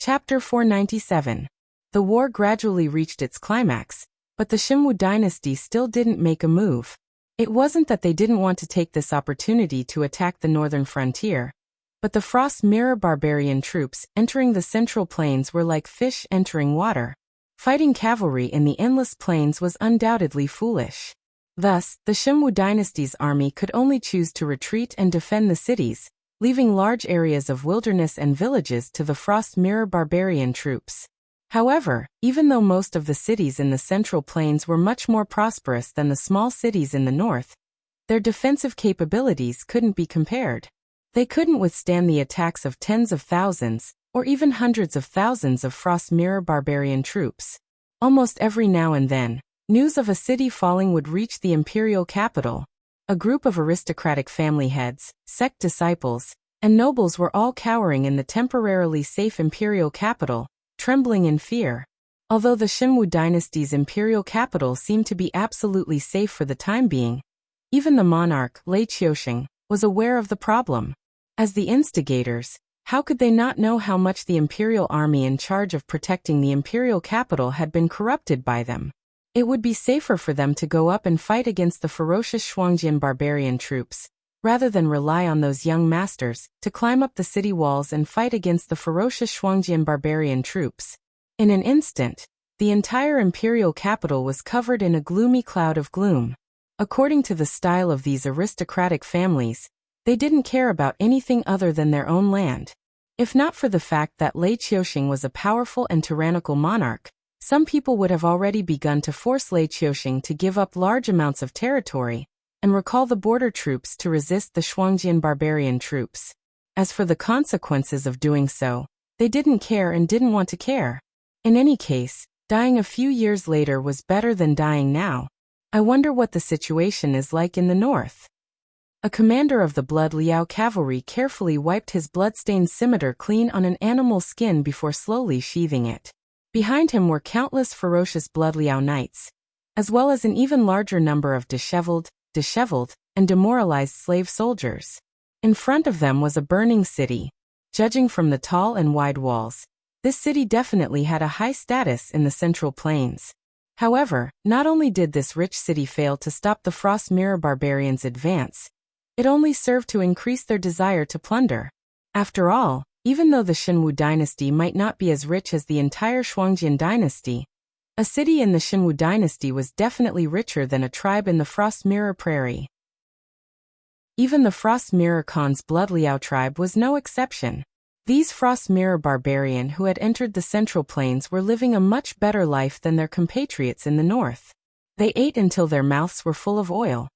Chapter 497. The war gradually reached its climax, but the Shimwu dynasty still didn't make a move. It wasn't that they didn't want to take this opportunity to attack the northern frontier, but the Frost Mirror barbarian troops entering the central plains were like fish entering water. Fighting cavalry in the endless plains was undoubtedly foolish. Thus, the Shimwu dynasty's army could only choose to retreat and defend the cities, leaving large areas of wilderness and villages to the Frost Mirror barbarian troops. However, even though most of the cities in the central plains were much more prosperous than the small cities in the north, their defensive capabilities couldn't be compared. They couldn't withstand the attacks of tens of thousands, or even hundreds of thousands of Frost Mirror barbarian troops. Almost every now and then, news of a city falling would reach the imperial capital. A group of aristocratic family heads, sect disciples, and nobles were all cowering in the temporarily safe imperial capital, trembling in fear. Although the Shimwu dynasty's imperial capital seemed to be absolutely safe for the time being, even the monarch, Lei Qiusheng, was aware of the problem. As the instigators, how could they not know how much the imperial army in charge of protecting the imperial capital had been corrupted by them? It would be safer for them to go up and fight against the ferocious Shuangjian barbarian troops, rather than rely on those young masters to climb up the city walls and fight against the ferocious Shuangjian barbarian troops. In an instant, the entire imperial capital was covered in a gloomy cloud of gloom. According to the style of these aristocratic families, they didn't care about anything other than their own land. If not for the fact that Lei Qiusheng was a powerful and tyrannical monarch, some people would have already begun to force Lei Qiusheng to give up large amounts of territory and recall the border troops to resist the Shuangjian barbarian troops. As for the consequences of doing so, they didn't care and didn't want to care. In any case, dying a few years later was better than dying now. I wonder what the situation is like in the north. A commander of the Blood Liao cavalry carefully wiped his blood-stained scimitar clean on an animal skin before slowly sheathing it. Behind him were countless ferocious Blood Liao knights, as well as an even larger number of disheveled, and demoralized slave soldiers. In front of them was a burning city. Judging from the tall and wide walls, this city definitely had a high status in the central plains. However, not only did this rich city fail to stop the Frost Mirror barbarians' advance, it only served to increase their desire to plunder. After all, even though the Shimwu dynasty might not be as rich as the entire Shuangjian dynasty, a city in the Shimwu dynasty was definitely richer than a tribe in the Frost Mirror Prairie. Even the Frost Mirror Khan's Blood Liao tribe was no exception. These Frost Mirror barbarian who had entered the central plains were living a much better life than their compatriots in the north. They ate until their mouths were full of oil,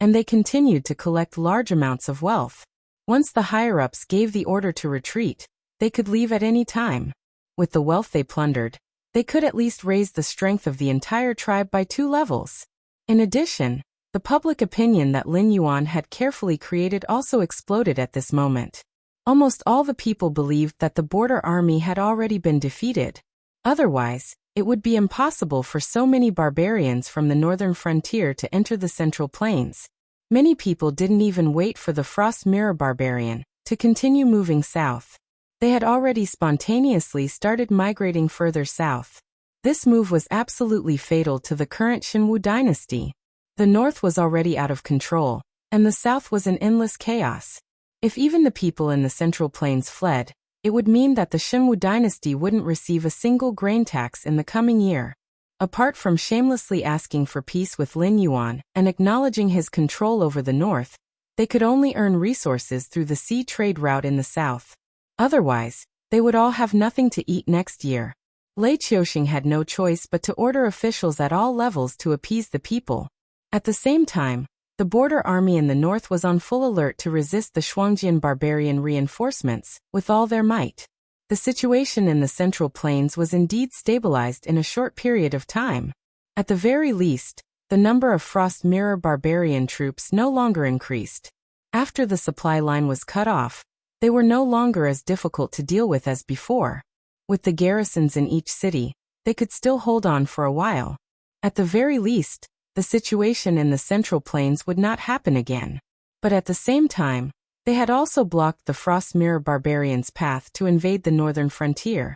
and they continued to collect large amounts of wealth. Once the higher-ups gave the order to retreat, they could leave at any time. With the wealth they plundered, they could at least raise the strength of the entire tribe by 2 levels. In addition, the public opinion that Lin Yuan had carefully created also exploded at this moment. Almost all the people believed that the border army had already been defeated. Otherwise, it would be impossible for so many barbarians from the northern frontier to enter the central plains. Many people didn't even wait for the Frost Mirror barbarian to continue moving south. They had already spontaneously started migrating further south. This move was absolutely fatal to the current Shimwu dynasty. The north was already out of control, and the south was in endless chaos. If even the people in the central plains fled, it would mean that the Shimwu dynasty wouldn't receive a single grain tax in the coming year. Apart from shamelessly asking for peace with Lin Yuan and acknowledging his control over the north, they could only earn resources through the sea trade route in the south. Otherwise, they would all have nothing to eat next year. Lei Qiusheng had no choice but to order officials at all levels to appease the people. At the same time, the border army in the north was on full alert to resist the Shuangjian barbarian reinforcements with all their might. The situation in the central plains was indeed stabilized in a short period of time. At the very least, the number of Frost Mirror barbarian troops no longer increased. After the supply line was cut off, they were no longer as difficult to deal with as before. With the garrisons in each city, they could still hold on for a while. At the very least, the situation in the central plains would not happen again. But at the same time, they had also blocked the Frost Mirror barbarians' path to invade the northern frontier.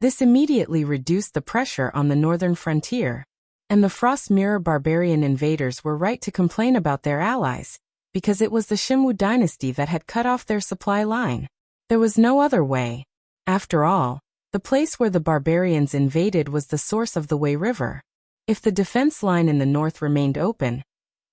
This immediately reduced the pressure on the northern frontier. And the Frost Mirror barbarian invaders were right to complain about their allies, because it was the Shimwu dynasty that had cut off their supply line. There was no other way. After all, the place where the barbarians invaded was the source of the Wei River. If the defense line in the north remained open,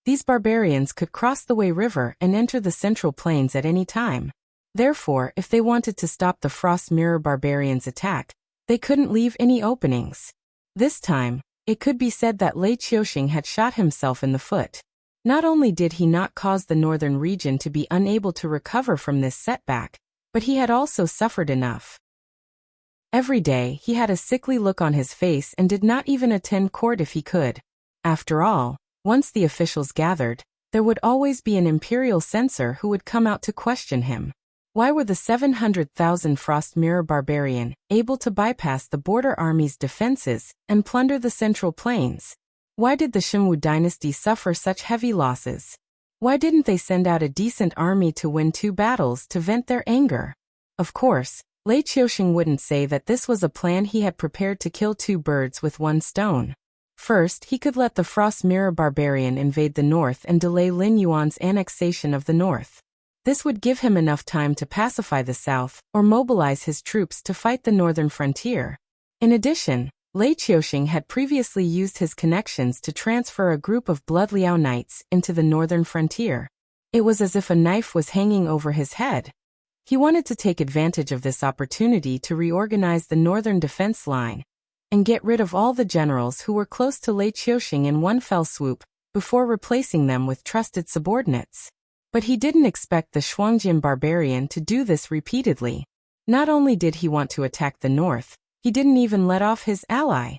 these barbarians could cross the Wei River and enter the Central Plains at any time. Therefore, if they wanted to stop the Frost Mirror barbarians' attack, they couldn't leave any openings. This time, it could be said that Lei Qiushing had shot himself in the foot. Not only did he not cause the northern region to be unable to recover from this setback, but he had also suffered enough. Every day, he had a sickly look on his face and did not even attend court if he could. After all, once the officials gathered, there would always be an imperial censor who would come out to question him. Why were the 700,000 Frost Mirror barbarian able to bypass the border army's defenses and plunder the Central Plains? Why did the Shimwu dynasty suffer such heavy losses? Why didn't they send out a decent army to win 2 battles to vent their anger? Of course, Lei Qiushing wouldn't say that this was a plan he had prepared to kill 2 birds with 1 stone. First, he could let the Frost Mirror barbarian invade the north and delay Lin Yuan's annexation of the north. This would give him enough time to pacify the south or mobilize his troops to fight the northern frontier. In addition, Lei Qiushing had previously used his connections to transfer a group of Blood Liao Knights into the northern frontier. It was as if a knife was hanging over his head. He wanted to take advantage of this opportunity to reorganize the northern defense line and get rid of all the generals who were close to Lei Qiushing in one fell swoop before replacing them with trusted subordinates. But he didn't expect the Shuangjian barbarian to do this repeatedly. Not only did he want to attack the north, he didn't even let off his ally.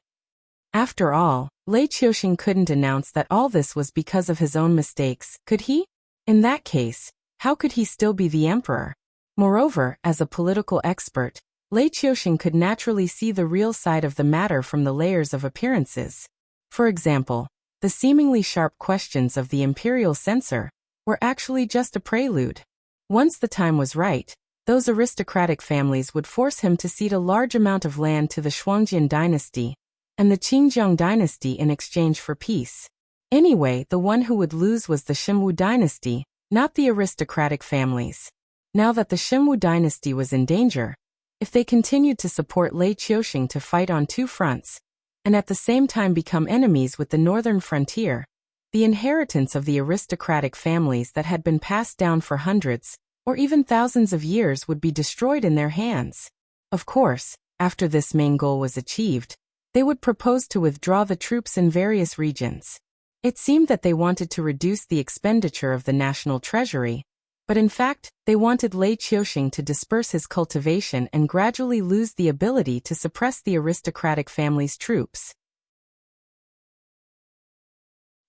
After all, Lei Qiushing couldn't announce that all this was because of his own mistakes, could he? In that case, how could he still be the emperor? Moreover, as a political expert, Lei Qiushing could naturally see the real side of the matter from the layers of appearances. For example, the seemingly sharp questions of the imperial censor were actually just a prelude. Once the time was right, those aristocratic families would force him to cede a large amount of land to the Shuangjian dynasty and the Qingjiang dynasty in exchange for peace. Anyway, the one who would lose was the Shimwu dynasty, not the aristocratic families. Now that the Shimwu dynasty was in danger, if they continued to support Lei Qiushing to fight on 2 fronts, and at the same time become enemies with the northern frontier, the inheritance of the aristocratic families that had been passed down for hundreds, or even thousands of years would be destroyed in their hands. Of course, after this main goal was achieved, they would propose to withdraw the troops in various regions. It seemed that they wanted to reduce the expenditure of the national treasury, but in fact, they wanted Lei Qiushing to disperse his cultivation and gradually lose the ability to suppress the aristocratic family's troops.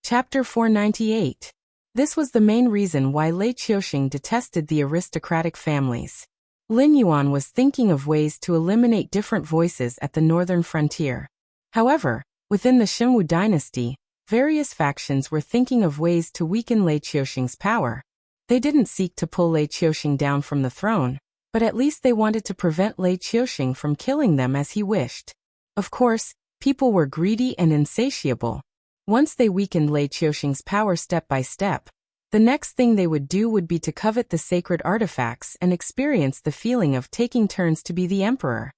Chapter 498. This was the main reason why Lei Qiushing detested the aristocratic families. Lin Yuan was thinking of ways to eliminate different voices at the northern frontier. However, within the Shimwu dynasty, various factions were thinking of ways to weaken Lei Qiushing's power. They didn't seek to pull Lei Qiushing down from the throne, but at least they wanted to prevent Lei Qiushing from killing them as he wished. Of course, people were greedy and insatiable. Once they weakened Lei Qiushing's power step by step, the next thing they would do would be to covet the sacred artifacts and experience the feeling of taking turns to be the emperor.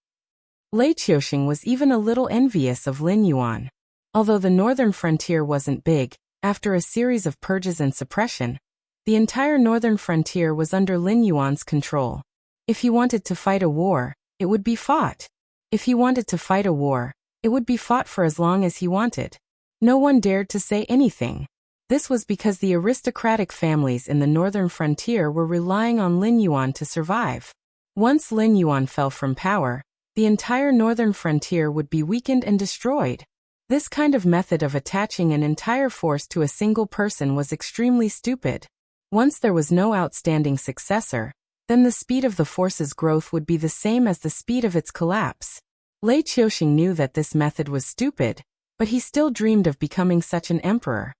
Lei Qiushing was even a little envious of Lin Yuan. Although the northern frontier wasn't big, after a series of purges and suppression, the entire northern frontier was under Lin Yuan's control. If he wanted to fight a war, it would be fought. If he wanted to fight a war, it would be fought for as long as he wanted. No one dared to say anything. This was because the aristocratic families in the northern frontier were relying on Lin Yuan to survive. Once Lin Yuan fell from power, the entire northern frontier would be weakened and destroyed. This kind of method of attaching an entire force to a single person was extremely stupid. Once there was no outstanding successor, then the speed of the force's growth would be the same as the speed of its collapse. Lei Qiushing knew that this method was stupid, but he still dreamed of becoming such an emperor.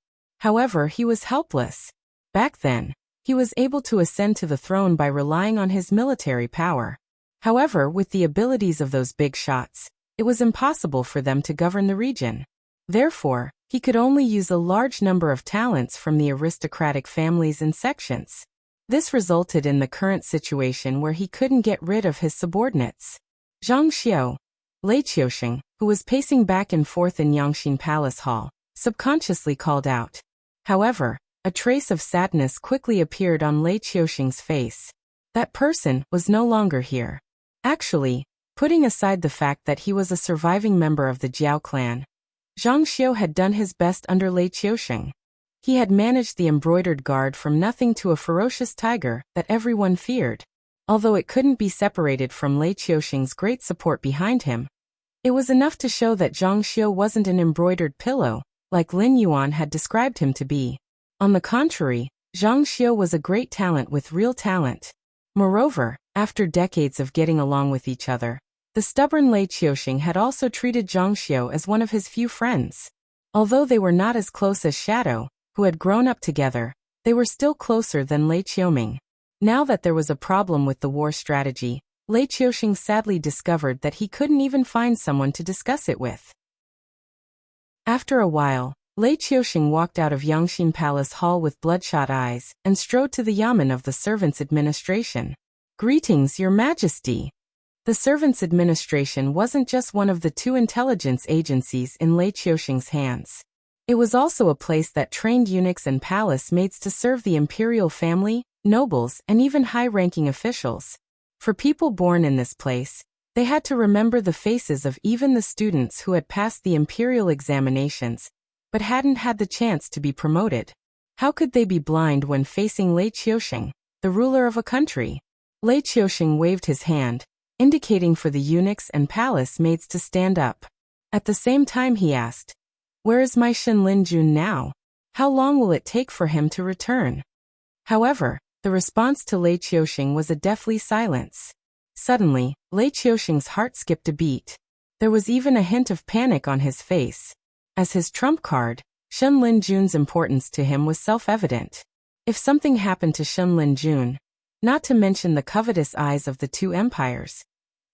However, he was helpless. Back then, he was able to ascend to the throne by relying on his military power. However, with the abilities of those big shots, It was impossible for them to govern the region. Therefore, he could only use a large number of talents from the aristocratic families and sections. This resulted in the current situation where he couldn't get rid of his subordinates. Zhang Xiu, Lei Qiusheng, who was pacing back and forth in Yangxin Palace Hall, subconsciously called out. However, a trace of sadness quickly appeared on Lei Qiusheng's face. That person was no longer here. Actually, putting aside the fact that he was a surviving member of the Jiao clan, Zhang Xiu had done his best under Lei Qiusheng. He had managed the embroidered guard from nothing to a ferocious tiger that everyone feared. Although it couldn't be separated from Lei Qiusheng's great support behind him, it was enough to show that Zhang Xiu wasn't an embroidered pillow, like Lin Yuan had described him to be. On the contrary, Zhang Xiu was a great talent with real talent. Moreover, after decades of getting along with each other, the stubborn Lei Qiusheng had also treated Zhang Xiu as one of his few friends. Although they were not as close as Shadow, who had grown up together, they were still closer than Lei Qiuming. Now that there was a problem with the war strategy, Lei Qiusheng sadly discovered that he couldn't even find someone to discuss it with. After a while, Lei Qiusheng walked out of Yangxin Palace Hall with bloodshot eyes and strode to the yamen of the Servants' Administration. "Greetings, Your Majesty." The Servants' Administration wasn't just one of the two intelligence agencies in Lei Qiusheng's hands. It was also a place that trained eunuchs and palace maids to serve the imperial family, nobles, and even high-ranking officials. For people born in this place, they had to remember the faces of even the students who had passed the imperial examinations, but hadn't had the chance to be promoted. How could they be blind when facing Lei Qiusheng, the ruler of a country? Lei Qiusheng waved his hand, indicating for the eunuchs and palace maids to stand up. At the same time he asked, "Where is my Shen Linjun now? How long will it take for him to return?" However, the response to Lei Qiusheng was a deathly silence. Suddenly, Lei Qiusheng's heart skipped a beat. There was even a hint of panic on his face. As his trump card, Shen Linjun's importance to him was self-evident. If something happened to Shen Linjun, not to mention the covetous eyes of the two empires,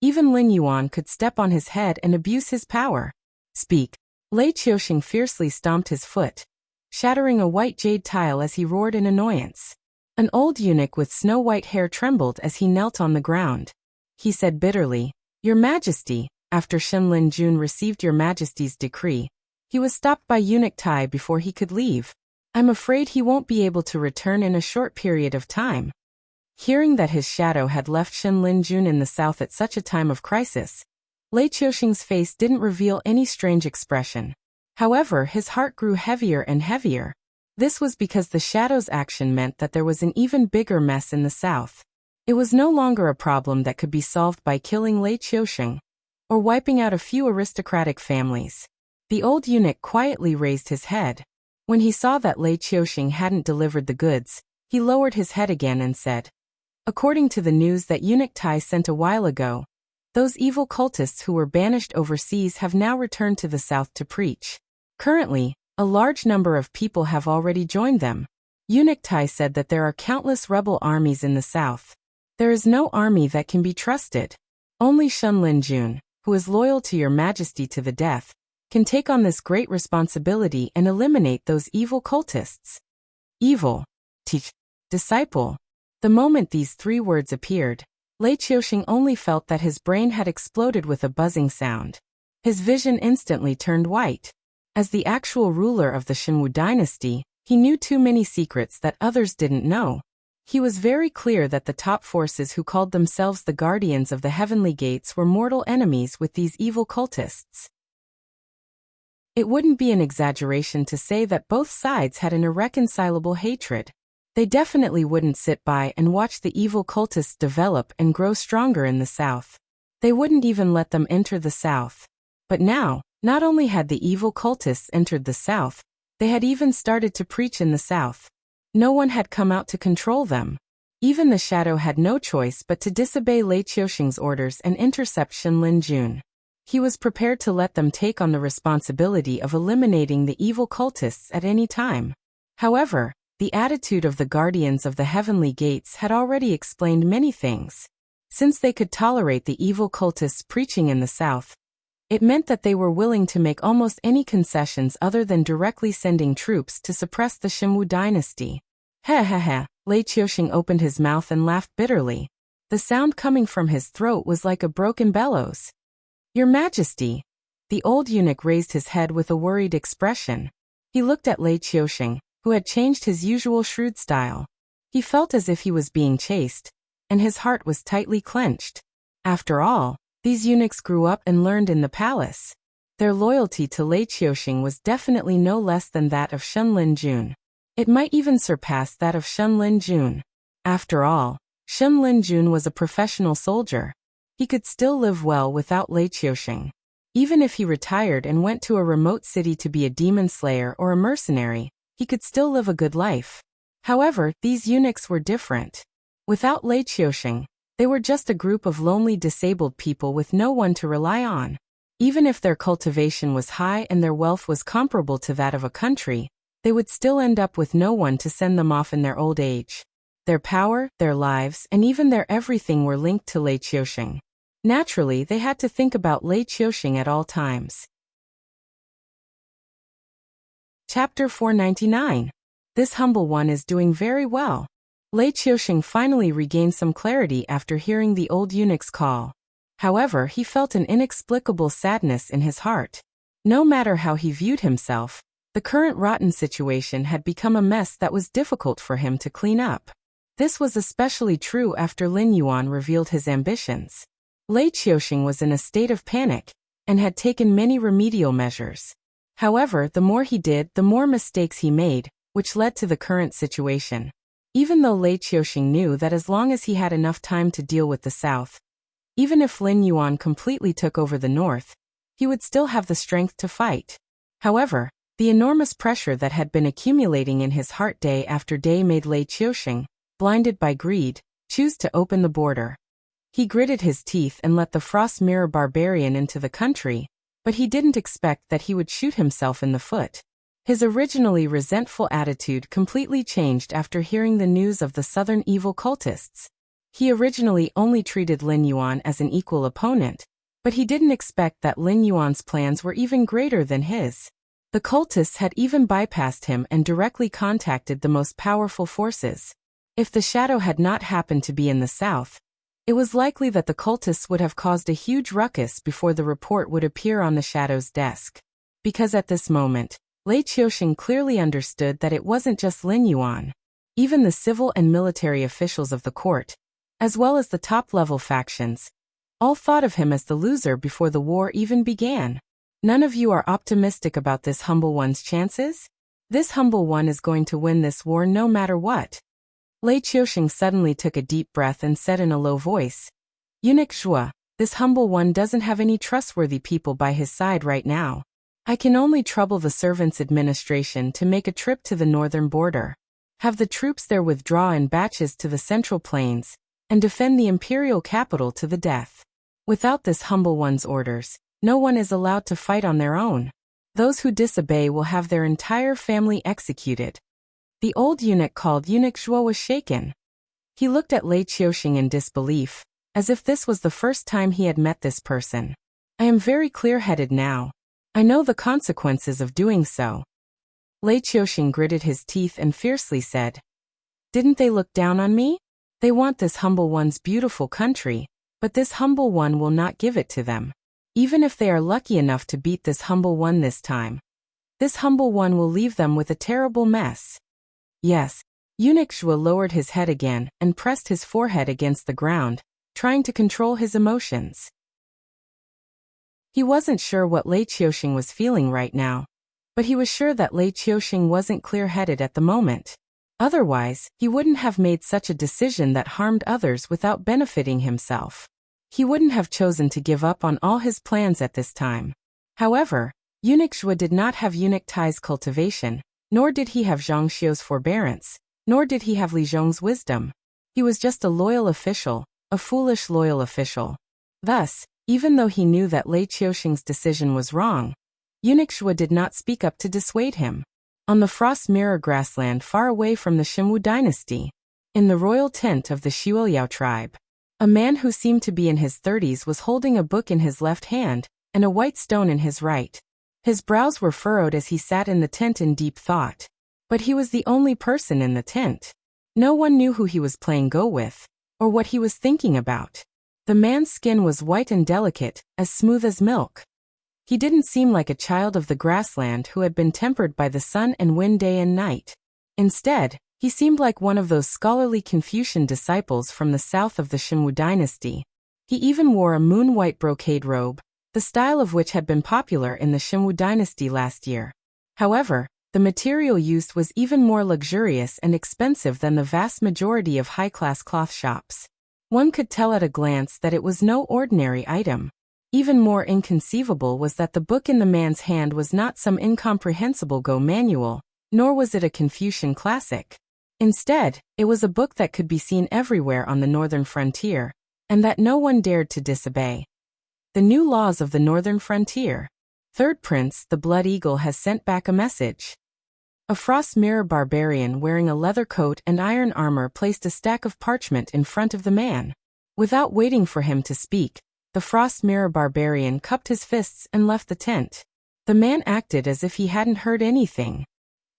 even Lin Yuan could step on his head and abuse his power. "Speak." Lei Qiusheng fiercely stomped his foot, shattering a white jade tile as he roared in annoyance. An old eunuch with snow-white hair trembled as he knelt on the ground. He said bitterly, "Your Majesty, after Shen Linjun received Your Majesty's decree, he was stopped by Eunuch Tai before he could leave. I'm afraid he won't be able to return in a short period of time." Hearing that his shadow had left Shen Linjun in the south at such a time of crisis, Lei Qiusheng's face didn't reveal any strange expression. However, his heart grew heavier and heavier. This was because the shadow's action meant that there was an even bigger mess in the south. It was no longer a problem that could be solved by killing Lei Qiusheng or wiping out a few aristocratic families. The old eunuch quietly raised his head. When he saw that Lei Qiusheng hadn't delivered the goods, he lowered his head again and said, "According to the news that Eunuch Tai sent a while ago, those evil cultists who were banished overseas have now returned to the south to preach. Currently, a large number of people have already joined them. Eunuch Tai said that there are countless rebel armies in the south. There is no army that can be trusted. Only Shen Linjun, who is loyal to Your Majesty to the death, can take on this great responsibility and eliminate those evil cultists." Evil. Teach. Disciple. The moment these three words appeared, Lei Qiusheng only felt that his brain had exploded with a buzzing sound. His vision instantly turned white. As the actual ruler of the Shenwu dynasty, he knew too many secrets that others didn't know. He was very clear that the top forces who called themselves the Guardians of the Heavenly Gates were mortal enemies with these evil cultists. It wouldn't be an exaggeration to say that both sides had an irreconcilable hatred. They definitely wouldn't sit by and watch the evil cultists develop and grow stronger in the south. They wouldn't even let them enter the south. But now, not only had the evil cultists entered the south, they had even started to preach in the south. No one had come out to control them. Even the shadow had no choice but to disobey Lei Qiusheng's orders and intercept Shen Linjun. He was prepared to let them take on the responsibility of eliminating the evil cultists at any time. However, the attitude of the Guardians of the Heavenly Gates had already explained many things. Since they could tolerate the evil cultists preaching in the south, It meant that they were willing to make almost any concessions other than directly sending troops to suppress the Shimwu dynasty. Heh heh heh, Lei Qiusheng opened his mouth and laughed bitterly. The sound coming from his throat was like a broken bellows. Your Majesty. The old eunuch raised his head with a worried expression. He looked at Lei Qiusheng, who had changed his usual shrewd style. He felt as if he was being chased, and his heart was tightly clenched. After all, these eunuchs grew up and learned in the palace. Their loyalty to Lei Qiusheng was definitely no less than that of Shen Linjun. It might even surpass that of Shen Linjun. After all, Shen Linjun was a professional soldier. He could still live well without Lei Qiusheng. Even if he retired and went to a remote city to be a demon slayer or a mercenary, he could still live a good life. However, these eunuchs were different. Without Lei Qiusheng, they were just a group of lonely disabled people with no one to rely on. Even if their cultivation was high and their wealth was comparable to that of a country, they would still end up with no one to send them off in their old age. Their power, their lives, and even their everything were linked to Lei Qiusheng. Naturally, they had to think about Lei Qiusheng at all times. Chapter 499. This humble one is doing very well. Lei Qiusheng finally regained some clarity after hearing the old eunuch's call. However, he felt an inexplicable sadness in his heart. No matter how he viewed himself, the current rotten situation had become a mess that was difficult for him to clean up. This was especially true after Lin Yuan revealed his ambitions. Lei Qiusheng was in a state of panic, and had taken many remedial measures. However, the more he did, the more mistakes he made, which led to the current situation. Even though Lei Qiusheng knew that as long as he had enough time to deal with the south, even if Lin Yuan completely took over the north, he would still have the strength to fight. However, the enormous pressure that had been accumulating in his heart day after day made Lei Qiusheng, blinded by greed, choose to open the border. He gritted his teeth and let the Frost Mirror barbarian into the country, but he didn't expect that he would shoot himself in the foot. His originally resentful attitude completely changed after hearing the news of the southern evil cultists. He originally only treated Lin Yuan as an equal opponent, but he didn't expect that Lin Yuan's plans were even greater than his. The cultists had even bypassed him and directly contacted the most powerful forces. If the shadow had not happened to be in the south, it was likely that the cultists would have caused a huge ruckus before the report would appear on the shadow's desk. Because at this moment, Lei Qiusheng clearly understood that it wasn't just Lin Yuan. Even the civil and military officials of the court, as well as the top-level factions, all thought of him as the loser before the war even began. None of you are optimistic about this humble one's chances? This humble one is going to win this war no matter what. Lei Qiusheng suddenly took a deep breath and said in a low voice, Eunuch Zhuo, this humble one doesn't have any trustworthy people by his side right now. I can only trouble the servants' administration to make a trip to the northern border, have the troops there withdraw in batches to the central plains, and defend the imperial capital to the death. Without this humble one's orders, no one is allowed to fight on their own. Those who disobey will have their entire family executed. The old eunuch called Eunuch Zhuo was shaken. He looked at Lei Qiusheng in disbelief, as if this was the first time he had met this person. I am very clear-headed now. I know the consequences of doing so. Lei Qiusheng gritted his teeth and fiercely said, Didn't they look down on me? They want this humble one's beautiful country, but this humble one will not give it to them. Even if they are lucky enough to beat this humble one this time, this humble one will leave them with a terrible mess. Yes. Eunuch Zhuo lowered his head again and pressed his forehead against the ground, trying to control his emotions. He wasn't sure what Lei Qiusheng was feeling right now, but he was sure that Lei Qiusheng wasn't clear-headed at the moment. Otherwise, he wouldn't have made such a decision that harmed others without benefiting himself. He wouldn't have chosen to give up on all his plans at this time. However, Eunuch Zhuo did not have Eunuch Tai's cultivation, nor did he have Zhang Xiu's forbearance, nor did he have Li Zhong's wisdom. He was just a loyal official, a foolish loyal official. Thus, even though he knew that Lei Qiusheng's decision was wrong, Eunuch Zhuo did not speak up to dissuade him. On the Frost Mirror grassland far away from the Shimwu dynasty, in the royal tent of the Xiuliao tribe, a man who seemed to be in his 30s was holding a book in his left hand, and a white stone in his right. His brows were furrowed as he sat in the tent in deep thought. But he was the only person in the tent. No one knew who he was playing Go with, or what he was thinking about. The man's skin was white and delicate, as smooth as milk. He didn't seem like a child of the grassland who had been tempered by the sun and wind day and night. Instead, he seemed like one of those scholarly Confucian disciples from the south of the Shunwu dynasty. He even wore a moon-white brocade robe, the style of which had been popular in the Shunwu dynasty last year. However, the material used was even more luxurious and expensive than the vast majority of high-class cloth shops. One could tell at a glance that it was no ordinary item. Even more inconceivable was that the book in the man's hand was not some incomprehensible Go manual, nor was it a Confucian classic. Instead, it was a book that could be seen everywhere on the northern frontier, and that no one dared to disobey. The new laws of the northern frontier. Third Prince, the Blood Eagle, has sent back a message. A frost mirror barbarian wearing a leather coat and iron armor placed a stack of parchment in front of the man. Without waiting for him to speak, the frost mirror barbarian cupped his fists and left the tent. The man acted as if he hadn't heard anything.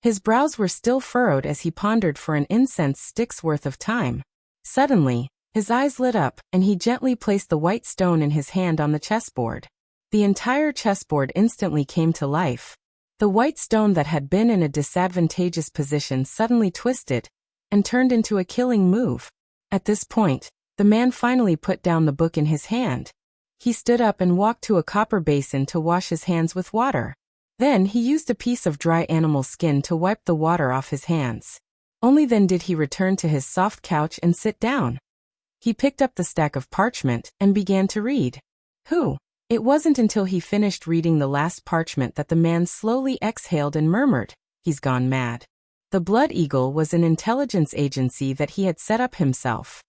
His brows were still furrowed as he pondered for an incense stick's worth of time. Suddenly, his eyes lit up, and he gently placed the white stone in his hand on the chessboard. The entire chessboard instantly came to life. The white stone that had been in a disadvantageous position suddenly twisted and turned into a killing move. At this point, the man finally put down the book in his hand. He stood up and walked to a copper basin to wash his hands with water. Then he used a piece of dry animal skin to wipe the water off his hands. Only then did he return to his soft couch and sit down. He picked up the stack of parchment and began to read. It wasn't until he finished reading the last parchment that the man slowly exhaled and murmured, "He's gone mad." The Blood Eagle was an intelligence agency that he had set up himself.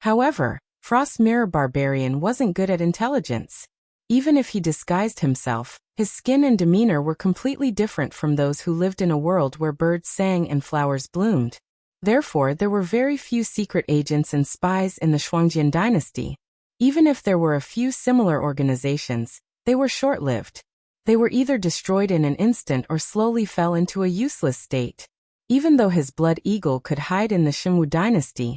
However, Frost Mirror Barbarian wasn't good at intelligence. Even if he disguised himself, his skin and demeanor were completely different from those who lived in a world where birds sang and flowers bloomed. Therefore, there were very few secret agents and spies in the Shuangjian dynasty. Even if there were a few similar organizations, they were short-lived. They were either destroyed in an instant or slowly fell into a useless state. Even though his Blood Eagle could hide in the Shunwu dynasty,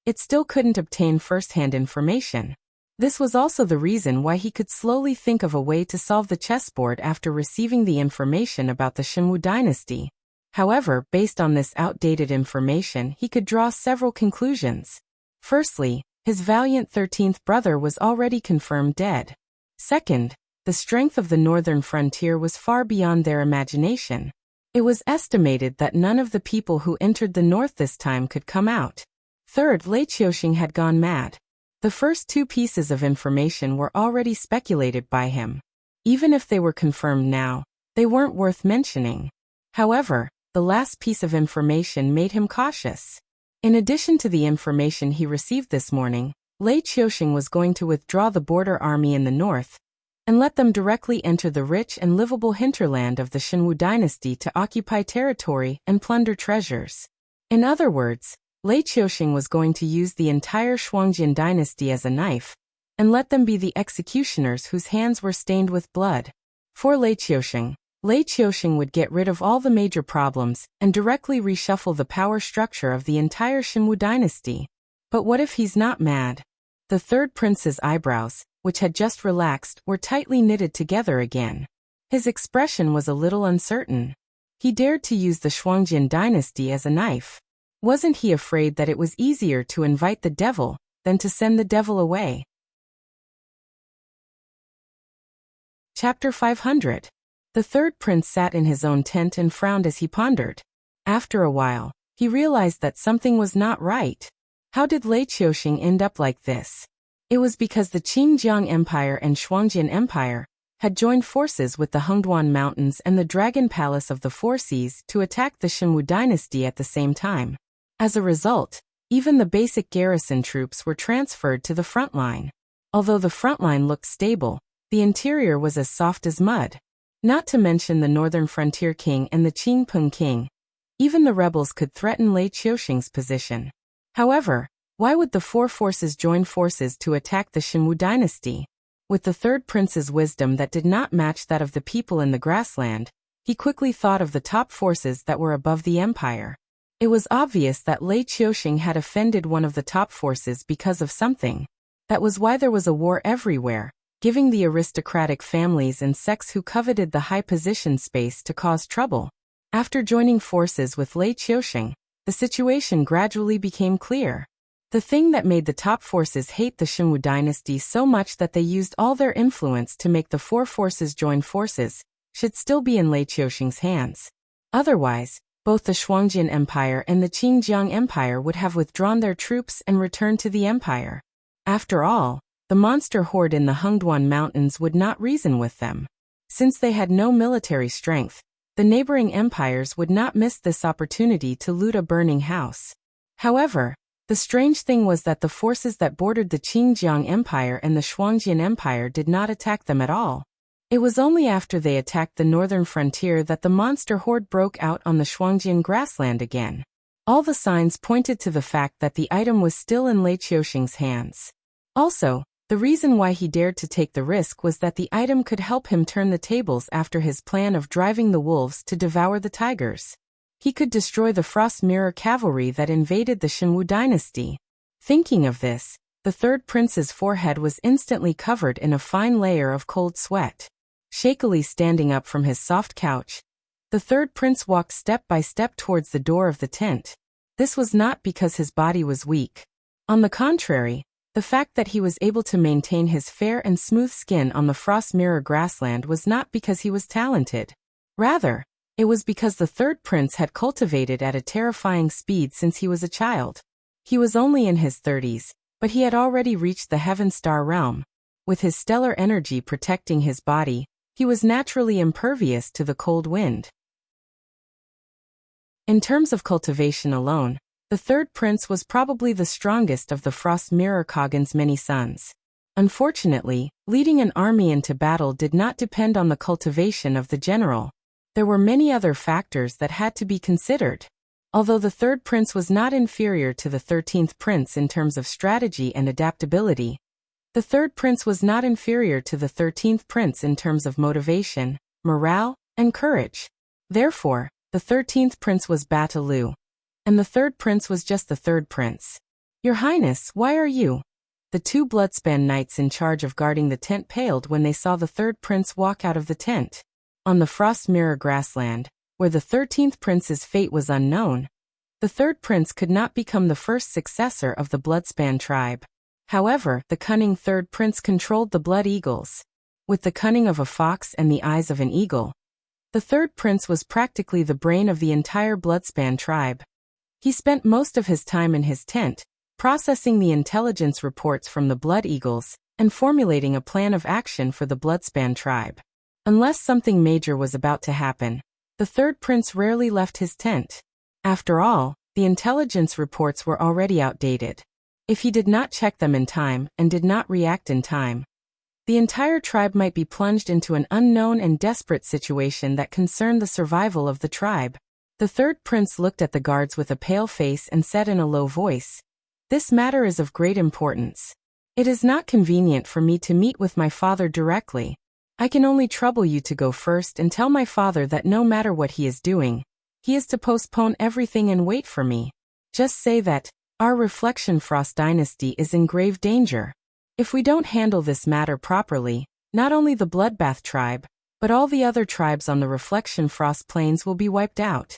it still couldn't obtain first-hand information. This was also the reason why he could slowly think of a way to solve the chessboard after receiving the information about the Shunwu dynasty. However, based on this outdated information, he could draw several conclusions. Firstly, his valiant 13th brother was already confirmed dead. Second, the strength of the northern frontier was far beyond their imagination. It was estimated that none of the people who entered the north this time could come out. Third, Lei Qiuxing had gone mad. The first two pieces of information were already speculated by him. Even if they were confirmed now, they weren't worth mentioning. However, the last piece of information made him cautious. In addition to the information he received this morning, Lei Qiuxing was going to withdraw the border army in the north and let them directly enter the rich and livable hinterland of the Shunwu dynasty to occupy territory and plunder treasures. In other words, Lei Qiuxing was going to use the entire Shuangjian dynasty as a knife and let them be the executioners whose hands were stained with blood. For Lei Qiuxing would get rid of all the major problems and directly reshuffle the power structure of the entire Shunwu dynasty. But what if he's not mad? The third prince's eyebrows, which had just relaxed, were tightly knitted together again. His expression was a little uncertain. He dared to use the Shuangjian dynasty as a knife. Wasn't he afraid that it was easier to invite the devil than to send the devil away? Chapter 500. The third prince sat in his own tent and frowned as he pondered. After a while, he realized that something was not right. How did Lei Qiuxing end up like this? It was because the Qingjiang Empire and Shuangjian Empire had joined forces with the Hengduan Mountains and the Dragon Palace of the Four Seas to attack the Shunwu dynasty at the same time. As a result, even the basic garrison troops were transferred to the front line. Although the front line looked stable, the interior was as soft as mud. Not to mention the northern frontier king and the Qingpeng king. Even the rebels could threaten Lei Qiuxing's position. However, why would the four forces join forces to attack the Shunwu dynasty? With the third prince's wisdom that did not match that of the people in the grassland, he quickly thought of the top forces that were above the empire. It was obvious that Lei Qiuxing had offended one of the top forces because of something. That was why there was a war everywhere, giving the aristocratic families and sects who coveted the high position space to cause trouble. After joining forces with Lei Qiuxing, the situation gradually became clear. The thing that made the top forces hate the Xinwu dynasty so much that they used all their influence to make the four forces join forces should still be in Lei Qiuxing's hands. Otherwise, both the Shuangjian Empire and the Qingjiang Empire would have withdrawn their troops and returned to the empire. After all, the monster horde in the Hengduan Mountains would not reason with them. Since they had no military strength, the neighboring empires would not miss this opportunity to loot a burning house. However, the strange thing was that the forces that bordered the Qingjiang Empire and the Shuangjian Empire did not attack them at all. It was only after they attacked the northern frontier that the monster horde broke out on the Shuangjian grassland again. All the signs pointed to the fact that the item was still in Lei Qiuxing's hands. Also, the reason why he dared to take the risk was that the item could help him turn the tables after his plan of driving the wolves to devour the tigers. He could destroy the Frost Mirror cavalry that invaded the Xinwu dynasty. Thinking of this, the third prince's forehead was instantly covered in a fine layer of cold sweat. Shakily standing up from his soft couch, the third prince walked step by step towards the door of the tent. This was not because his body was weak. On the contrary, the fact that he was able to maintain his fair and smooth skin on the Frost Mirror grassland was not because he was talented. Rather, it was because the third prince had cultivated at a terrifying speed since he was a child. He was only in his 30s, but he had already reached the Heaven Star realm. With his stellar energy protecting his body, he was naturally impervious to the cold wind. In terms of cultivation alone, the third prince was probably the strongest of the Frost Mirror Khagan's many sons. Unfortunately, leading an army into battle did not depend on the cultivation of the general. There were many other factors that had to be considered. Although the third prince was not inferior to the 13th prince in terms of strategy and adaptability, the third prince was not inferior to the 13th prince in terms of motivation, morale, and courage. Therefore, the 13th prince was Batalu, and the third prince was just the third prince. Your Highness, why are you? The two Bloodspan knights in charge of guarding the tent paled when they saw the third prince walk out of the tent. On the Frost Mirror grassland, where the 13th prince's fate was unknown, the third prince could not become the first successor of the Bloodspan tribe. However, the cunning third prince controlled the Blood Eagles. With the cunning of a fox and the eyes of an eagle, the third prince was practically the brain of the entire Bloodspan tribe. He spent most of his time in his tent, processing the intelligence reports from the Blood Eagles and formulating a plan of action for the Bloodspan tribe. Unless something major was about to happen, the third prince rarely left his tent. After all, the intelligence reports were already outdated. If he did not check them in time and did not react in time, the entire tribe might be plunged into an unknown and desperate situation that concerned the survival of the tribe. The third prince looked at the guards with a pale face and said in a low voice, "This matter is of great importance. It is not convenient for me to meet with my father directly. I can only trouble you to go first and tell my father that no matter what he is doing, he is to postpone everything and wait for me. Just say that our Reflection Frost dynasty is in grave danger. If we don't handle this matter properly, not only the Bloodbath tribe, but all the other tribes on the Reflection Frost plains will be wiped out."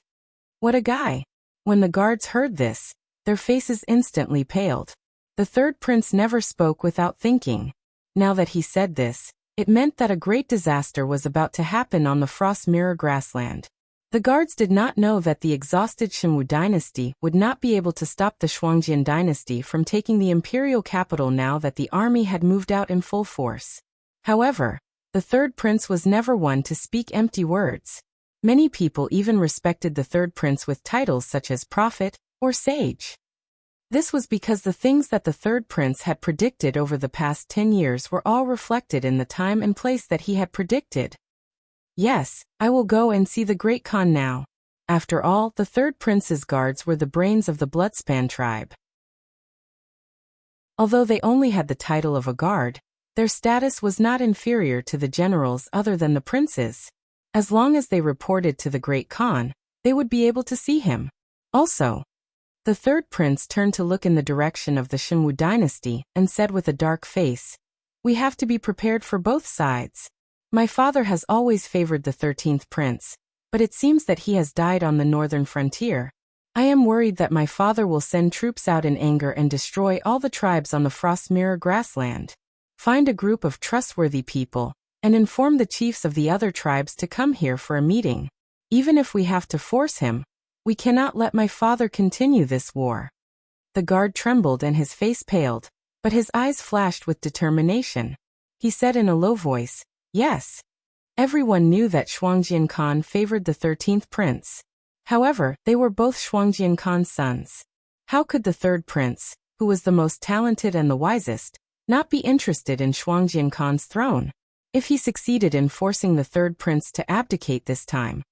What a guy! When the guards heard this, their faces instantly paled. The third prince never spoke without thinking. Now that he said this, it meant that a great disaster was about to happen on the Frost Mirror grassland. The guards did not know that the exhausted Xinwu dynasty would not be able to stop the Shuangjian dynasty from taking the imperial capital now that the army had moved out in full force. However, the third prince was never one to speak empty words. Many people even respected the third prince with titles such as prophet or sage. This was because the things that the third prince had predicted over the past 10 years were all reflected in the time and place that he had predicted. Yes, I will go and see the Great Khan now. After all, the third prince's guards were the brains of the Bloodspan tribe. Although they only had the title of a guard, Their status was not inferior to the generals other than the princes. As long as they reported to the Great Khan, they would be able to see him. Also, the third prince turned to look in the direction of the Shinwu dynasty and said with a dark face, "We have to be prepared for both sides. My father has always favored the 13th prince, but it seems that he has died on the northern frontier. I am worried that my father will send troops out in anger and destroy all the tribes on the Frost Mirror grassland. Find a group of trustworthy people and inform the chiefs of the other tribes to come here for a meeting. Even if we have to force him, we cannot let my father continue this war." The guard trembled and his face paled, but his eyes flashed with determination. He said in a low voice, "Yes." Everyone knew that Shuangjian Khan favored the 13th prince. However, they were both Shuangjian Khan's sons. How could the third prince, who was the most talented and the wisest, not be interested in Shuangjian Khan's throne? If he succeeded in forcing the third prince to abdicate this time,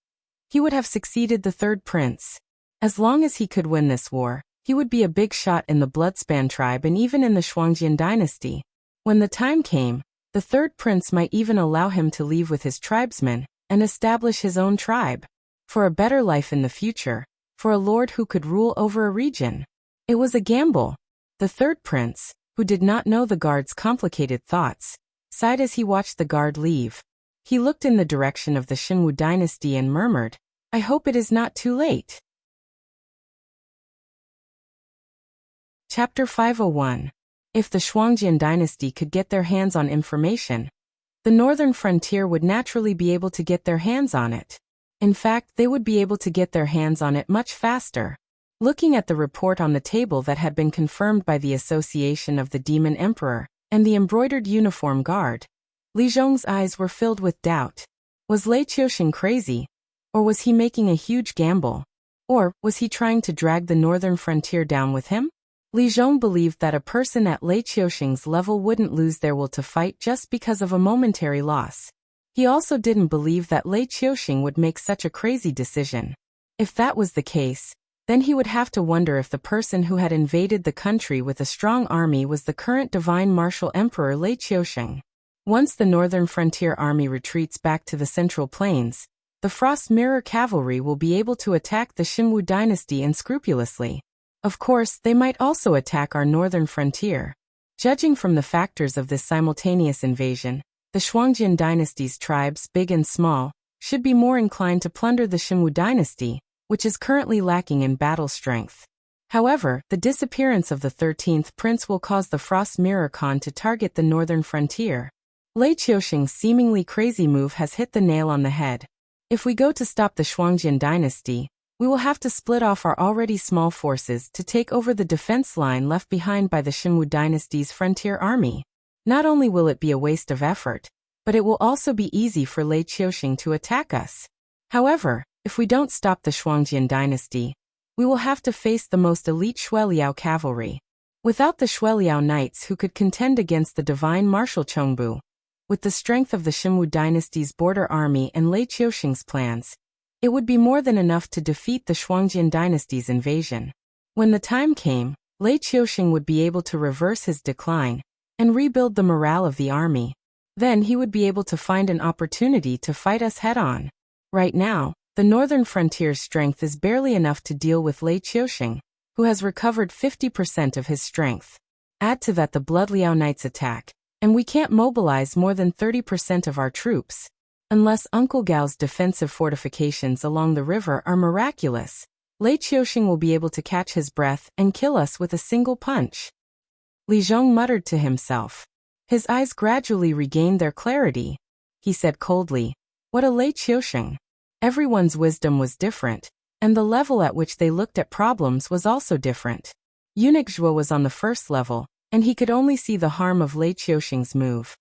he would have succeeded the third prince. As long as he could win this war, he would be a big shot in the Bloodspan tribe and even in the Shuangjian dynasty. When the time came, the third prince might even allow him to leave with his tribesmen and establish his own tribe. For a better life in the future, for a lord who could rule over a region. It was a gamble. The third prince, who did not know the guard's complicated thoughts, sighed as he watched the guard leave. He looked in the direction of the Shinwu dynasty and murmured, "I hope it is not too late." Chapter 501. If the Shuangjian dynasty could get their hands on information, the northern frontier would naturally be able to get their hands on it. In fact, they would be able to get their hands on it much faster. Looking at the report on the table that had been confirmed by the Association of the Demon Emperor and the embroidered uniform guard, Li Zhong's eyes were filled with doubt. Was Lei Qiusheng crazy? Or was he making a huge gamble? Or was he trying to drag the northern frontier down with him? Li Zhong believed that a person at Lei Qiusheng's level wouldn't lose their will to fight just because of a momentary loss. He also didn't believe that Lei Qiusheng would make such a crazy decision. If that was the case, then he would have to wonder if the person who had invaded the country with a strong army was the current divine martial emperor Lei Qiusheng. Once the northern frontier army retreats back to the central plains, the Frost Mirror cavalry will be able to attack the Shinwu dynasty unscrupulously. Of course, they might also attack our northern frontier. Judging from the factors of this simultaneous invasion, the Shuangjian dynasty's tribes, big and small, should be more inclined to plunder the Shinwu dynasty, which is currently lacking in battle strength. However, the disappearance of the 13th prince will cause the Frost Mirror Khan to target the northern frontier. Lei Qiusheng's seemingly crazy move has hit the nail on the head. If we go to stop the Shuangjian dynasty, we will have to split off our already small forces to take over the defense line left behind by the Shinwu dynasty's frontier army. Not only will it be a waste of effort, but it will also be easy for Lei Qiusheng to attack us. However, if we don't stop the Shuangjian dynasty, we will have to face the most elite Shueliao cavalry. Without the Shueliao knights who could contend against the divine martial Chongbu, with the strength of the Shinwu dynasty's border army and Lei Qiusheng's plans, it would be more than enough to defeat the Shuangjian dynasty's invasion. When the time came, Lei Qiusheng would be able to reverse his decline and rebuild the morale of the army. Then he would be able to find an opportunity to fight us head-on. Right now, the northern frontier's strength is barely enough to deal with Lei Qiusheng, who has recovered 50% of his strength. Add to that the Blood Liao Knights attack, and we can't mobilize more than 30% of our troops. Unless Uncle Gao's defensive fortifications along the river are miraculous, Lei Qiusheng will be able to catch his breath and kill us with a single punch. Li Zhong muttered to himself. His eyes gradually regained their clarity. He said coldly, "What a Lei Qiusheng." Everyone's wisdom was different, and the level at which they looked at problems was also different. Eunuch Zhuo was on the first level, and he could only see the harm of Lei Qiusheng's move.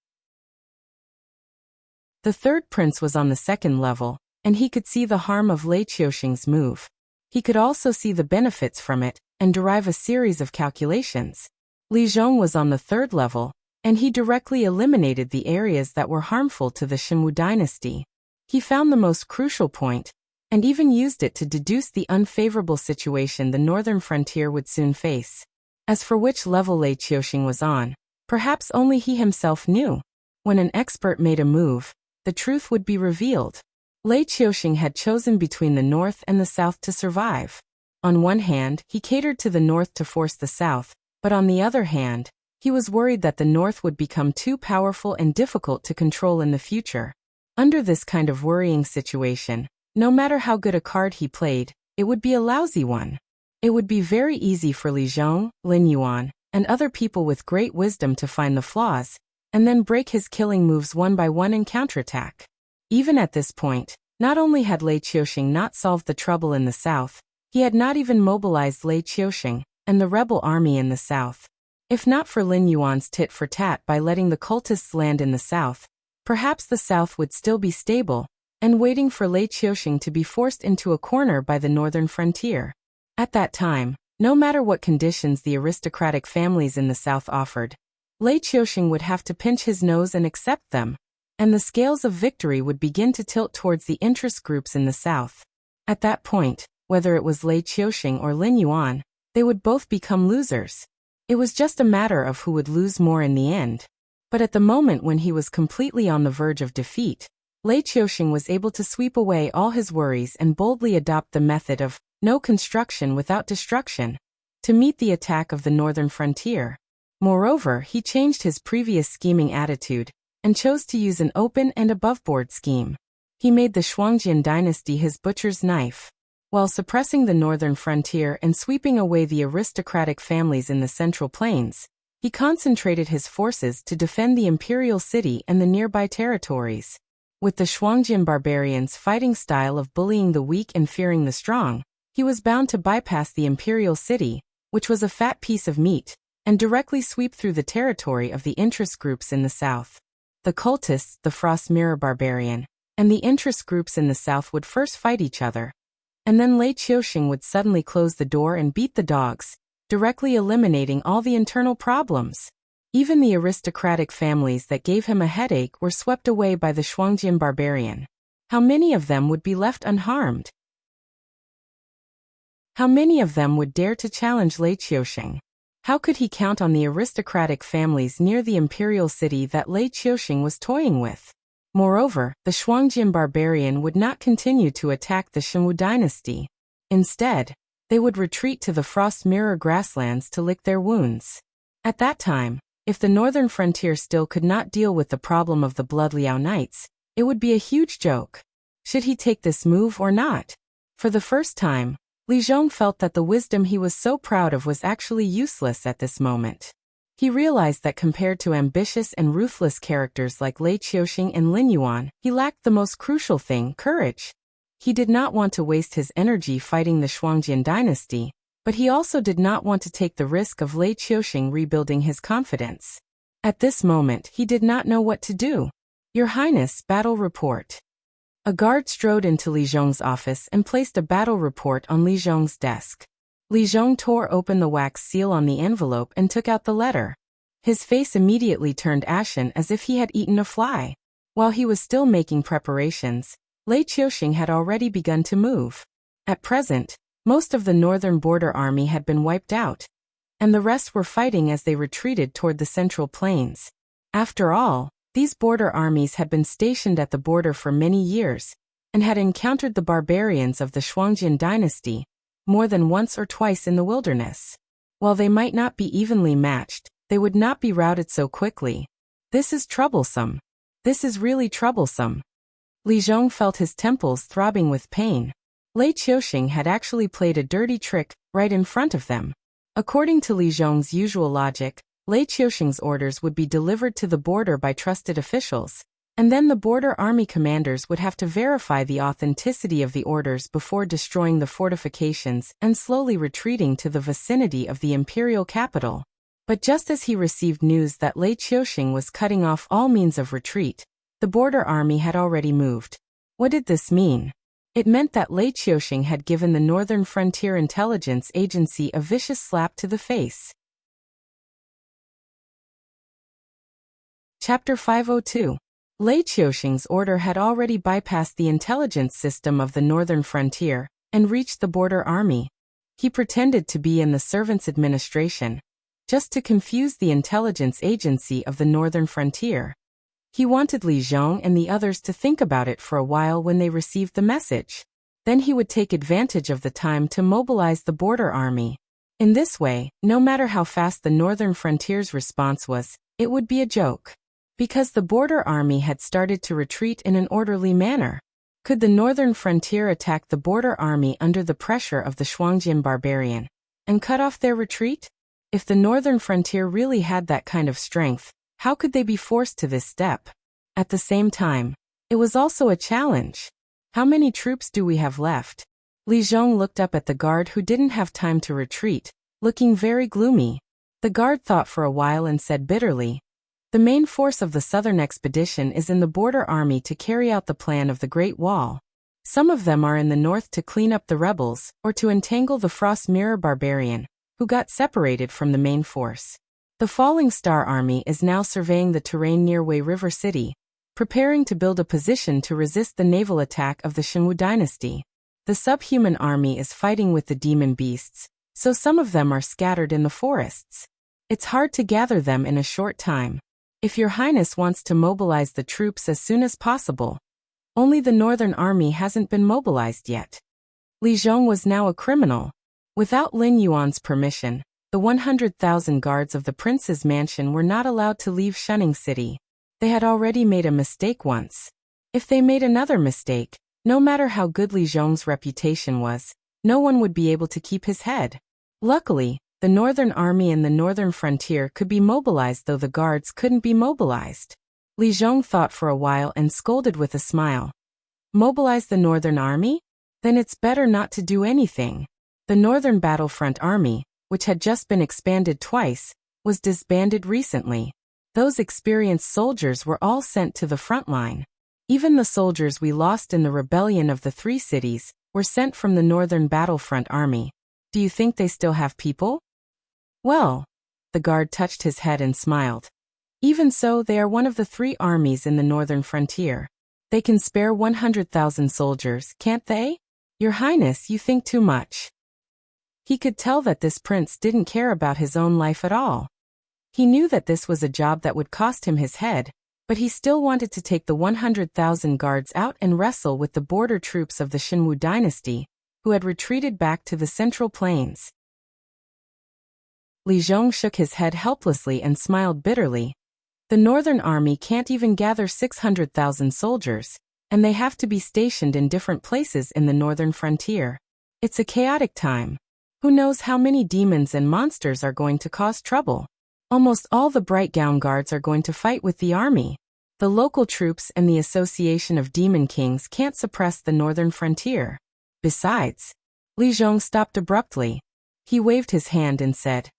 The third prince was on the second level, and he could see the harm of Lei Qiusheng's move. He could also see the benefits from it, and derive a series of calculations. Li Zhong was on the third level, and he directly eliminated the areas that were harmful to the Shinwu dynasty. He found the most crucial point, and even used it to deduce the unfavorable situation the northern frontier would soon face. As for which level Lei Qiusheng was on, Perhaps only he himself knew. When an expert made a move, the truth would be revealed. Lei Qiuxing had chosen between the north and the south to survive. On one hand, he catered to the north to force the south, but on the other hand, he was worried that the north would become too powerful and difficult to control in the future. Under this kind of worrying situation, no matter how good a card he played, it would be a lousy one. It would be very easy for Li Zhong, Lin Yuan, and other people with great wisdom to find the flaws, and then break his killing moves one by one and counterattack. Even at this point, not only had Lei Qiuxing not solved the trouble in the south, he had not even mobilized Lei Qiuxing and the rebel army in the south. If not for Lin Yuan's tit-for-tat by letting the cultists land in the south, perhaps the south would still be stable, and waiting for Lei Qiuxing to be forced into a corner by the northern frontier. At that time, no matter what conditions the aristocratic families in the south offered, Lei Qiuxing would have to pinch his nose and accept them, and the scales of victory would begin to tilt towards the interest groups in the south. At that point, whether it was Lei Qiuxing or Lin Yuan, they would both become losers. It was just a matter of who would lose more in the end. But at the moment when he was completely on the verge of defeat, Lei Qiuxing was able to sweep away all his worries and boldly adopt the method of no construction without destruction to meet the attack of the northern frontier. Moreover, he changed his previous scheming attitude and chose to use an open and aboveboard scheme. He made the Shuangjian dynasty his butcher's knife. While suppressing the northern frontier and sweeping away the aristocratic families in the Central Plains, he concentrated his forces to defend the imperial city and the nearby territories. With the Shuangjian barbarians' fighting style of bullying the weak and fearing the strong, he was bound to bypass the imperial city, which was a fat piece of meat, and directly sweep through the territory of the interest groups in the south. The cultists, the Frost Mirror Barbarian, and the interest groups in the south would first fight each other, and then Lei Qiuxing would suddenly close the door and beat the dogs, directly eliminating all the internal problems. Even the aristocratic families that gave him a headache were swept away by the Shuangjian barbarian. How many of them would be left unharmed? How many of them would dare to challenge Lei Qiuxing? How could he count on the aristocratic families near the imperial city that Lei Qiuxing was toying with? Moreover, the Shuangjian barbarian would not continue to attack the Shenwu dynasty. Instead, they would retreat to the Frost Mirror grasslands to lick their wounds. At that time, if the northern frontier still could not deal with the problem of the Blood Liao Knights, it would be a huge joke. Should he take this move or not? For the first time, Li Zhong felt that the wisdom he was so proud of was actually useless at this moment. He realized that compared to ambitious and ruthless characters like Lei Qiuxing and Lin Yuan, he lacked the most crucial thing, courage. He did not want to waste his energy fighting the Shuangjian dynasty, but he also did not want to take the risk of Lei Qiuxing rebuilding his confidence. At this moment, he did not know what to do. Your Highness, battle report. A guard strode into Li Zhong's office and placed a battle report on Li Zhong's desk. Li Zhong tore open the wax seal on the envelope and took out the letter. His face immediately turned ashen as if he had eaten a fly. While he was still making preparations, Lei Qiuxing had already begun to move. At present, most of the northern border army had been wiped out, and the rest were fighting as they retreated toward the Central Plains. After all, these border armies had been stationed at the border for many years, and had encountered the barbarians of the Shuangjian dynasty more than once or twice in the wilderness. While they might not be evenly matched, they would not be routed so quickly. This is troublesome. This is really troublesome. Li Zhong felt his temples throbbing with pain. Lei Qiuxing had actually played a dirty trick right in front of them. According to Li Zhong's usual logic, Lei Qiuxing's orders would be delivered to the border by trusted officials, and then the border army commanders would have to verify the authenticity of the orders before destroying the fortifications and slowly retreating to the vicinity of the imperial capital. But just as he received news that Lei Qiuxing was cutting off all means of retreat, the border army had already moved. What did this mean? It meant that Lei Qiuxing had given the Northern Frontier Intelligence Agency a vicious slap to the face. Chapter 502. Lei Qiuxing's order had already bypassed the intelligence system of the northern frontier and reached the border army. He pretended to be in the servants' administration, just to confuse the intelligence agency of the northern frontier. He wanted Li Zhong and the others to think about it for a while when they received the message. Then he would take advantage of the time to mobilize the border army. In this way, no matter how fast the northern frontier's response was, it would be a joke. Because the border army had started to retreat in an orderly manner. Could the northern frontier attack the border army under the pressure of the Shuangjin barbarian and cut off their retreat? If the northern frontier really had that kind of strength, how could they be forced to this step? At the same time, it was also a challenge. How many troops do we have left? Li Zhong looked up at the guard who didn't have time to retreat, looking very gloomy. The guard thought for a while and said bitterly, "The main force of the southern expedition is in the border army to carry out the plan of the Great Wall. Some of them are in the north to clean up the rebels, or to entangle the Frost Mirror barbarian, who got separated from the main force. The Falling Star Army is now surveying the terrain near Wei River City, preparing to build a position to resist the naval attack of the Shenwu dynasty. The Subhuman Army is fighting with the demon beasts, so some of them are scattered in the forests. It's hard to gather them in a short time. If Your Highness wants to mobilize the troops as soon as possible. Only the Northern Army hasn't been mobilized yet." Li Zhong was now a criminal. Without Lin Yuan's permission, the 100,000 guards of the prince's mansion were not allowed to leave Shunning City. They had already made a mistake once. If they made another mistake, no matter how good Li Zhong's reputation was, no one would be able to keep his head. Luckily, the Northern Army and the Northern Frontier could be mobilized, though the guards couldn't be mobilized. Li Zhong thought for a while and scolded with a smile. "Mobilize the Northern Army? Then it's better not to do anything." The Northern Battlefront Army, which had just been expanded twice, was disbanded recently. Those experienced soldiers were all sent to the front line. Even the soldiers we lost in the rebellion of the Three Cities were sent from the Northern Battlefront Army. Do you think they still have people? Well, the guard touched his head and smiled. Even so, they are one of the three armies in the Northern Frontier. They can spare 100,000 soldiers, can't they? Your Highness, you think too much. He could tell that this prince didn't care about his own life at all. He knew that this was a job that would cost him his head, but he still wanted to take the 100,000 guards out and wrestle with the border troops of the Shenwu dynasty, who had retreated back to the Central Plains. Li Zhong shook his head helplessly and smiled bitterly. The Northern Army can't even gather 600,000 soldiers, and they have to be stationed in different places in the Northern Frontier. It's a chaotic time. Who knows how many demons and monsters are going to cause trouble? Almost all the Bright Gown Guards are going to fight with the army. The local troops and the Association of Demon Kings can't suppress the Northern Frontier. Besides, Li Zhong stopped abruptly. He waved his hand and said,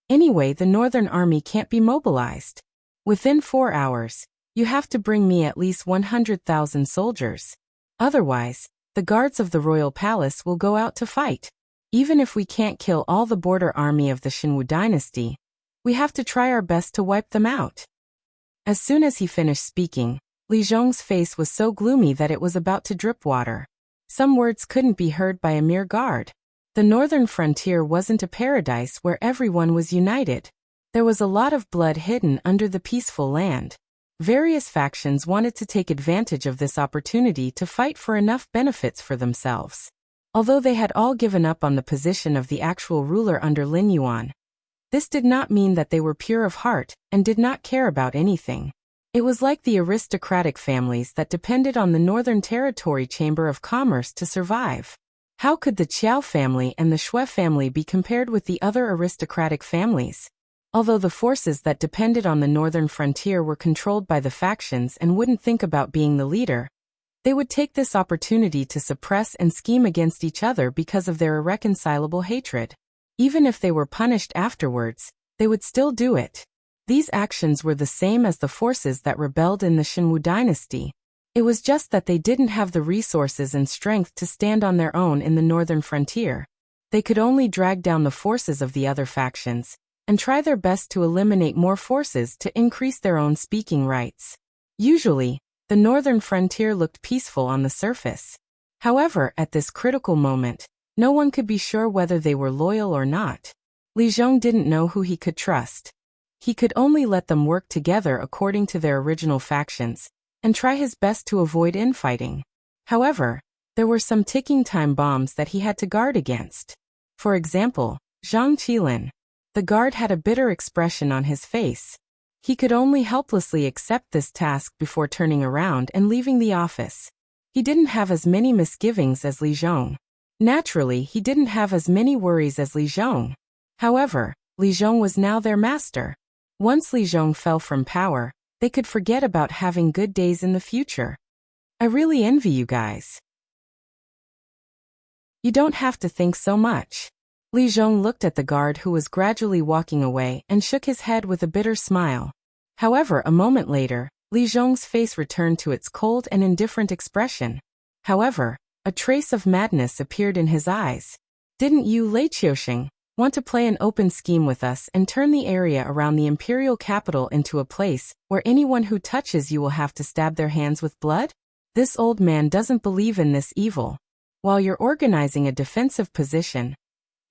"Anyway, the Northern Army can't be mobilized. Within 4 hours, you have to bring me at least 100,000 soldiers. Otherwise, the guards of the Royal Palace will go out to fight. Even if we can't kill all the border army of the Shenwu dynasty, we have to try our best to wipe them out." As soon as he finished speaking, Li Zhong's face was so gloomy that it was about to drip water. Some words couldn't be heard by a mere guard. The Northern Frontier wasn't a paradise where everyone was united. There was a lot of blood hidden under the peaceful land. Various factions wanted to take advantage of this opportunity to fight for enough benefits for themselves. Although they had all given up on the position of the actual ruler under Lin Yuan, this did not mean that they were pure of heart and did not care about anything. It was like the aristocratic families that depended on the Northern Territory Chamber of Commerce to survive. How could the Qiao family and the Shui family be compared with the other aristocratic families? Although the forces that depended on the Northern Frontier were controlled by the factions and wouldn't think about being the leader, they would take this opportunity to suppress and scheme against each other because of their irreconcilable hatred. Even if they were punished afterwards, they would still do it. These actions were the same as the forces that rebelled in the Shenwu dynasty. It was just that they didn't have the resources and strength to stand on their own in the Northern Frontier. They could only drag down the forces of the other factions and try their best to eliminate more forces to increase their own speaking rights. Usually, the Northern Frontier looked peaceful on the surface. However, at this critical moment, no one could be sure whether they were loyal or not. Li Zhong didn't know who he could trust. He could only let them work together according to their original factions, and try his best to avoid infighting. However, there were some ticking time bombs that he had to guard against. For example, Zhang Qilin. The guard had a bitter expression on his face. He could only helplessly accept this task before turning around and leaving the office. He didn't have as many misgivings as Li Zhong. Naturally, he didn't have as many worries as Li Zhong. However, Li Zhong was now their master. Once Li Zhong fell from power, they could forget about having good days in the future. I really envy you guys. You don't have to think so much. Li Zhong looked at the guard who was gradually walking away and shook his head with a bitter smile. However, a moment later, Li Zhong's face returned to its cold and indifferent expression. However, a trace of madness appeared in his eyes. Didn't you, Lei Qiusheng, want to play an open scheme with us and turn the area around the imperial capital into a place where anyone who touches you will have to stab their hands with blood? This old man doesn't believe in this evil. While you're organizing a defensive position,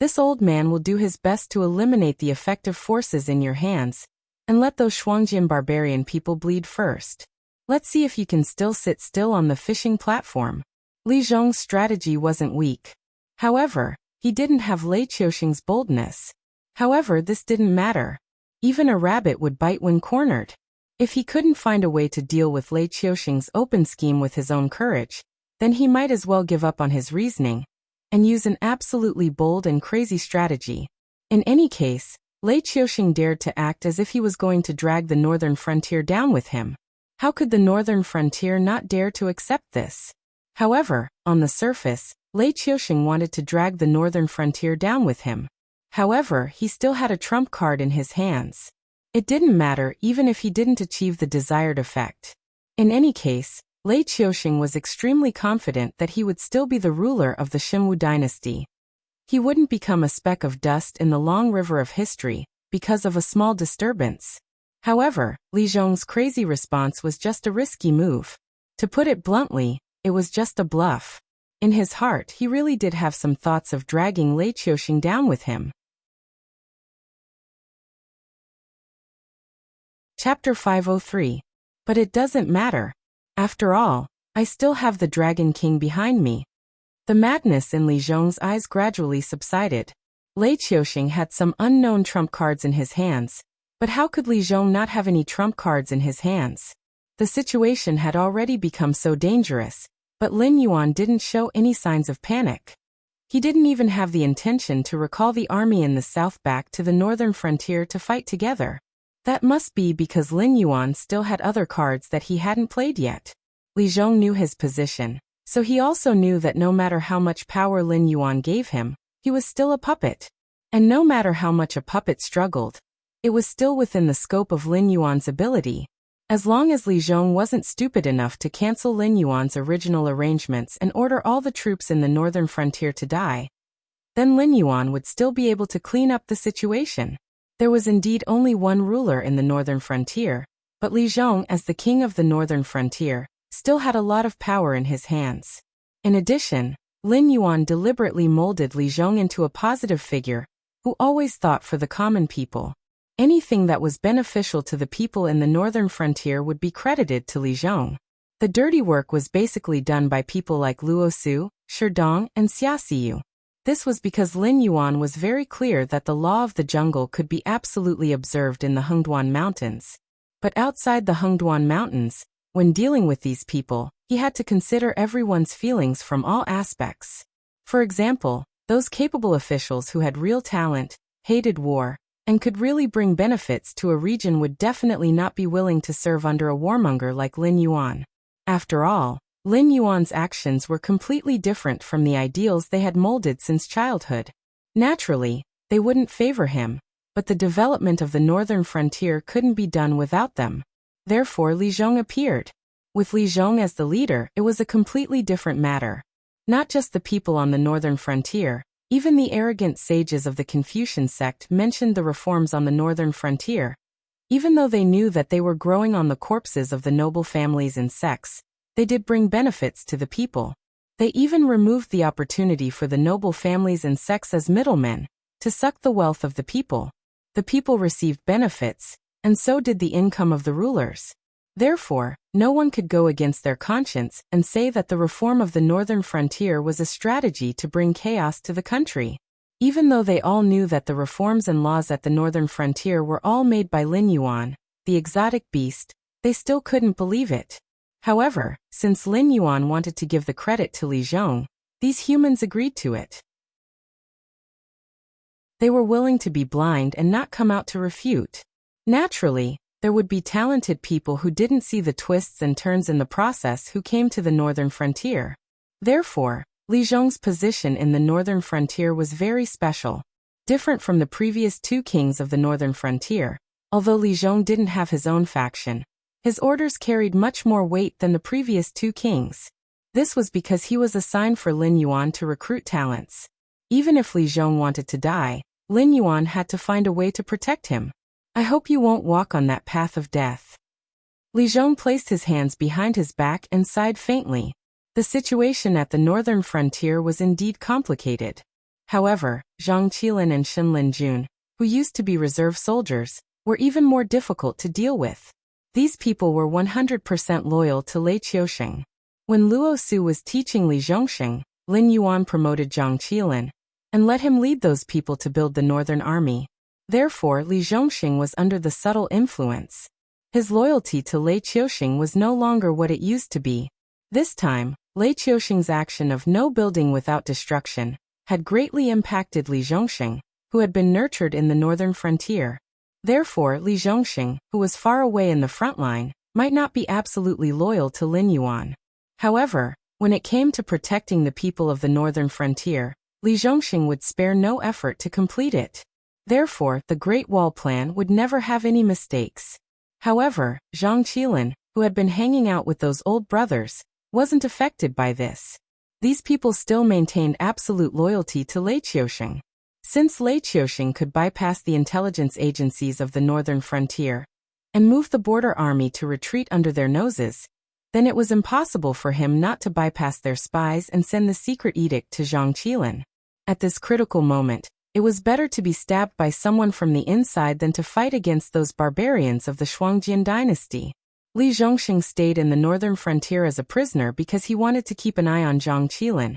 this old man will do his best to eliminate the effective forces in your hands, and let those Shuangjian barbarian people bleed first. Let's see if you can still sit still on the fishing platform. Li Zhong's strategy wasn't weak. However, he didn't have Lei Qiusheng's boldness. However, this didn't matter. Even a rabbit would bite when cornered. If he couldn't find a way to deal with Lei Qiusheng's open scheme with his own courage, then he might as well give up on his reasoning and use an absolutely bold and crazy strategy. In any case, Lei Qiusheng dared to act as if he was going to drag the northern frontier down with him. How could the northern frontier not dare to accept this? However, on the surface, Lei Qiusheng wanted to drag the northern frontier down with him. However, he still had a trump card in his hands. It didn't matter even if he didn't achieve the desired effect. In any case, Lei Qiusheng was extremely confident that he would still be the ruler of the Xinwu dynasty. He wouldn't become a speck of dust in the long river of history because of a small disturbance. However, Li Zhong's crazy response was just a risky move. To put it bluntly, it was just a bluff. In his heart, he really did have some thoughts of dragging Lei Qiusheng down with him. Chapter 503. But it doesn't matter. After all, I still have the Dragon King behind me. The madness in Li Zhong's eyes gradually subsided. Lei Qiusheng had some unknown trump cards in his hands, but how could Li Zhong not have any trump cards in his hands? The situation had already become so dangerous, but Lin Yuan didn't show any signs of panic. He didn't even have the intention to recall the army in the south back to the northern frontier to fight together. That must be because Lin Yuan still had other cards that he hadn't played yet. Li Zhong knew his position, so he also knew that no matter how much power Lin Yuan gave him, he was still a puppet. And no matter how much a puppet struggled, it was still within the scope of Lin Yuan's ability. As long as Li Zhong wasn't stupid enough to cancel Lin Yuan's original arrangements and order all the troops in the northern frontier to die, then Lin Yuan would still be able to clean up the situation. There was indeed only one ruler in the northern frontier, but Li Zhong, as the king of the northern frontier, still had a lot of power in his hands. In addition, Lin Yuan deliberately molded Li Zhong into a positive figure, who always thought for the common people. Anything that was beneficial to the people in the northern frontier would be credited to Li Zhong. The dirty work was basically done by people like Luo Su, Shi Dong, and Xia Xiyu. This was because Lin Yuan was very clear that the law of the jungle could be absolutely observed in the Hengduan Mountains. But outside the Hengduan Mountains, when dealing with these people, he had to consider everyone's feelings from all aspects. For example, those capable officials who had real talent, hated war, and could really bring benefits to a region would definitely not be willing to serve under a warmonger like Lin Yuan. After all, Lin Yuan's actions were completely different from the ideals they had molded since childhood. Naturally, they wouldn't favor him, but the development of the northern frontier couldn't be done without them. Therefore, Li Zhong appeared. With Li Zhong as the leader, it was a completely different matter. Not just the people on the northern frontier, even the arrogant sages of the Confucian sect mentioned the reforms on the northern frontier. Even though they knew that they were growing on the corpses of the noble families and sects, they did bring benefits to the people. They even removed the opportunity for the noble families and sects as middlemen, to suck the wealth of the people. The people received benefits, and so did the income of the rulers. Therefore, no one could go against their conscience and say that the reform of the northern frontier was a strategy to bring chaos to the country. Even though they all knew that the reforms and laws at the northern frontier were all made by Lin Yuan, the exotic beast, they still couldn't believe it. However, since Lin Yuan wanted to give the credit to Li Zhong, these humans agreed to it. They were willing to be blind and not come out to refute. Naturally, there would be talented people who didn't see the twists and turns in the process who came to the northern frontier. Therefore, Li Zhong's position in the northern frontier was very special, different from the previous two kings of the northern frontier. Although Li Zhong didn't have his own faction, his orders carried much more weight than the previous two kings. This was because he was assigned for Lin Yuan to recruit talents. Even if Li Zhong wanted to die, Lin Yuan had to find a way to protect him. I hope you won't walk on that path of death. Li Zhong placed his hands behind his back and sighed faintly. The situation at the northern frontier was indeed complicated. However, Zhang Qilin and Shen Linjun, who used to be reserve soldiers, were even more difficult to deal with. These people were 100% loyal to Lei Qiusheng. When Luo Su was teaching Li Zhongxing, Lin Yuan promoted Zhang Qilin and let him lead those people to build the northern army. Therefore, Li Zhongxing was under the subtle influence. His loyalty to Lei Qiusheng was no longer what it used to be. This time, Lei Qiusheng's action of no building without destruction had greatly impacted Li Zhongxing, who had been nurtured in the northern frontier. Therefore, Li Zhongxing, who was far away in the front line, might not be absolutely loyal to Lin Yuan. However, when it came to protecting the people of the northern frontier, Li Zhongxing would spare no effort to complete it. Therefore, the Great Wall plan would never have any mistakes. However, Zhang Qilin, who had been hanging out with those old brothers, wasn't affected by this. These people still maintained absolute loyalty to Lei Qiusheng. Since Lei Qiusheng could bypass the intelligence agencies of the northern frontier and move the border army to retreat under their noses, then it was impossible for him not to bypass their spies and send the secret edict to Zhang Qilin. At this critical moment, it was better to be stabbed by someone from the inside than to fight against those barbarians of the Shuangjian dynasty. Li Zhongxing stayed in the northern frontier as a prisoner because he wanted to keep an eye on Zhang Qilin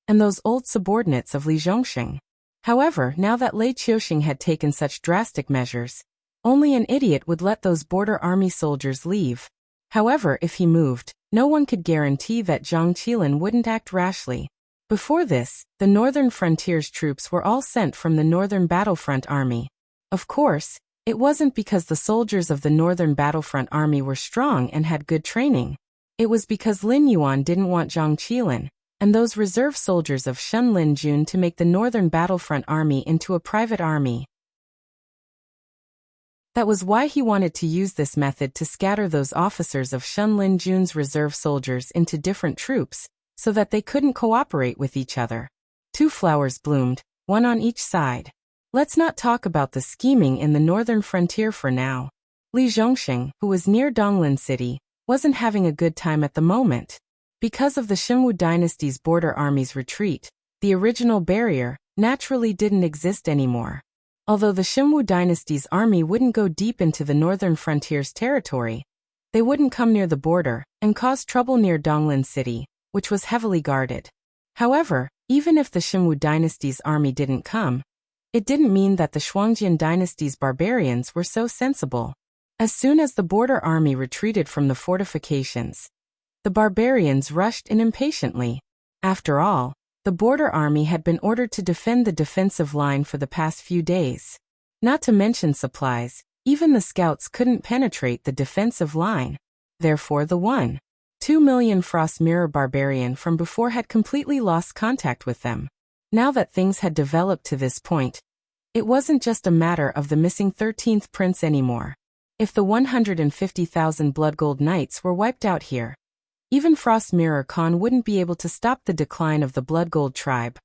and those old subordinates of Li Zhongxing. However, now that Lei Qiusheng had taken such drastic measures, only an idiot would let those border army soldiers leave. However, if he moved, no one could guarantee that Zhang Qilin wouldn't act rashly. Before this, the northern frontier's troops were all sent from the northern battlefront army. Of course, it wasn't because the soldiers of the northern battlefront army were strong and had good training. It was because Lin Yuan didn't want Zhang Qilin and those reserve soldiers of Shen Linjun to make the northern battlefront army into a private army. That was why he wanted to use this method to scatter those officers of Shen Linjun's reserve soldiers into different troops, so that they couldn't cooperate with each other. Two flowers bloomed, one on each side. Let's not talk about the scheming in the northern frontier for now. Li Zhongxing, who was near Donglin City, wasn't having a good time at the moment. Because of the Xinwu dynasty's border army's retreat, the original barrier naturally didn't exist anymore. Although the Xinwu dynasty's army wouldn't go deep into the northern frontier's territory, they wouldn't come near the border and cause trouble near Donglin City, which was heavily guarded. However, even if the Xinwu dynasty's army didn't come, it didn't mean that the Shuangjian dynasty's barbarians were so sensible. As soon as the border army retreated from the fortifications, the barbarians rushed in impatiently. After all, the border army had been ordered to defend the defensive line for the past few days. Not to mention supplies, even the scouts couldn't penetrate the defensive line. Therefore the 1.2 million Frost Mirror barbarian from before had completely lost contact with them. Now that things had developed to this point, it wasn't just a matter of the missing 13th prince anymore. If the 150,000 Blood Gold Knights were wiped out here, even Frost Mirror Khan wouldn't be able to stop the decline of the Blood Gold tribe,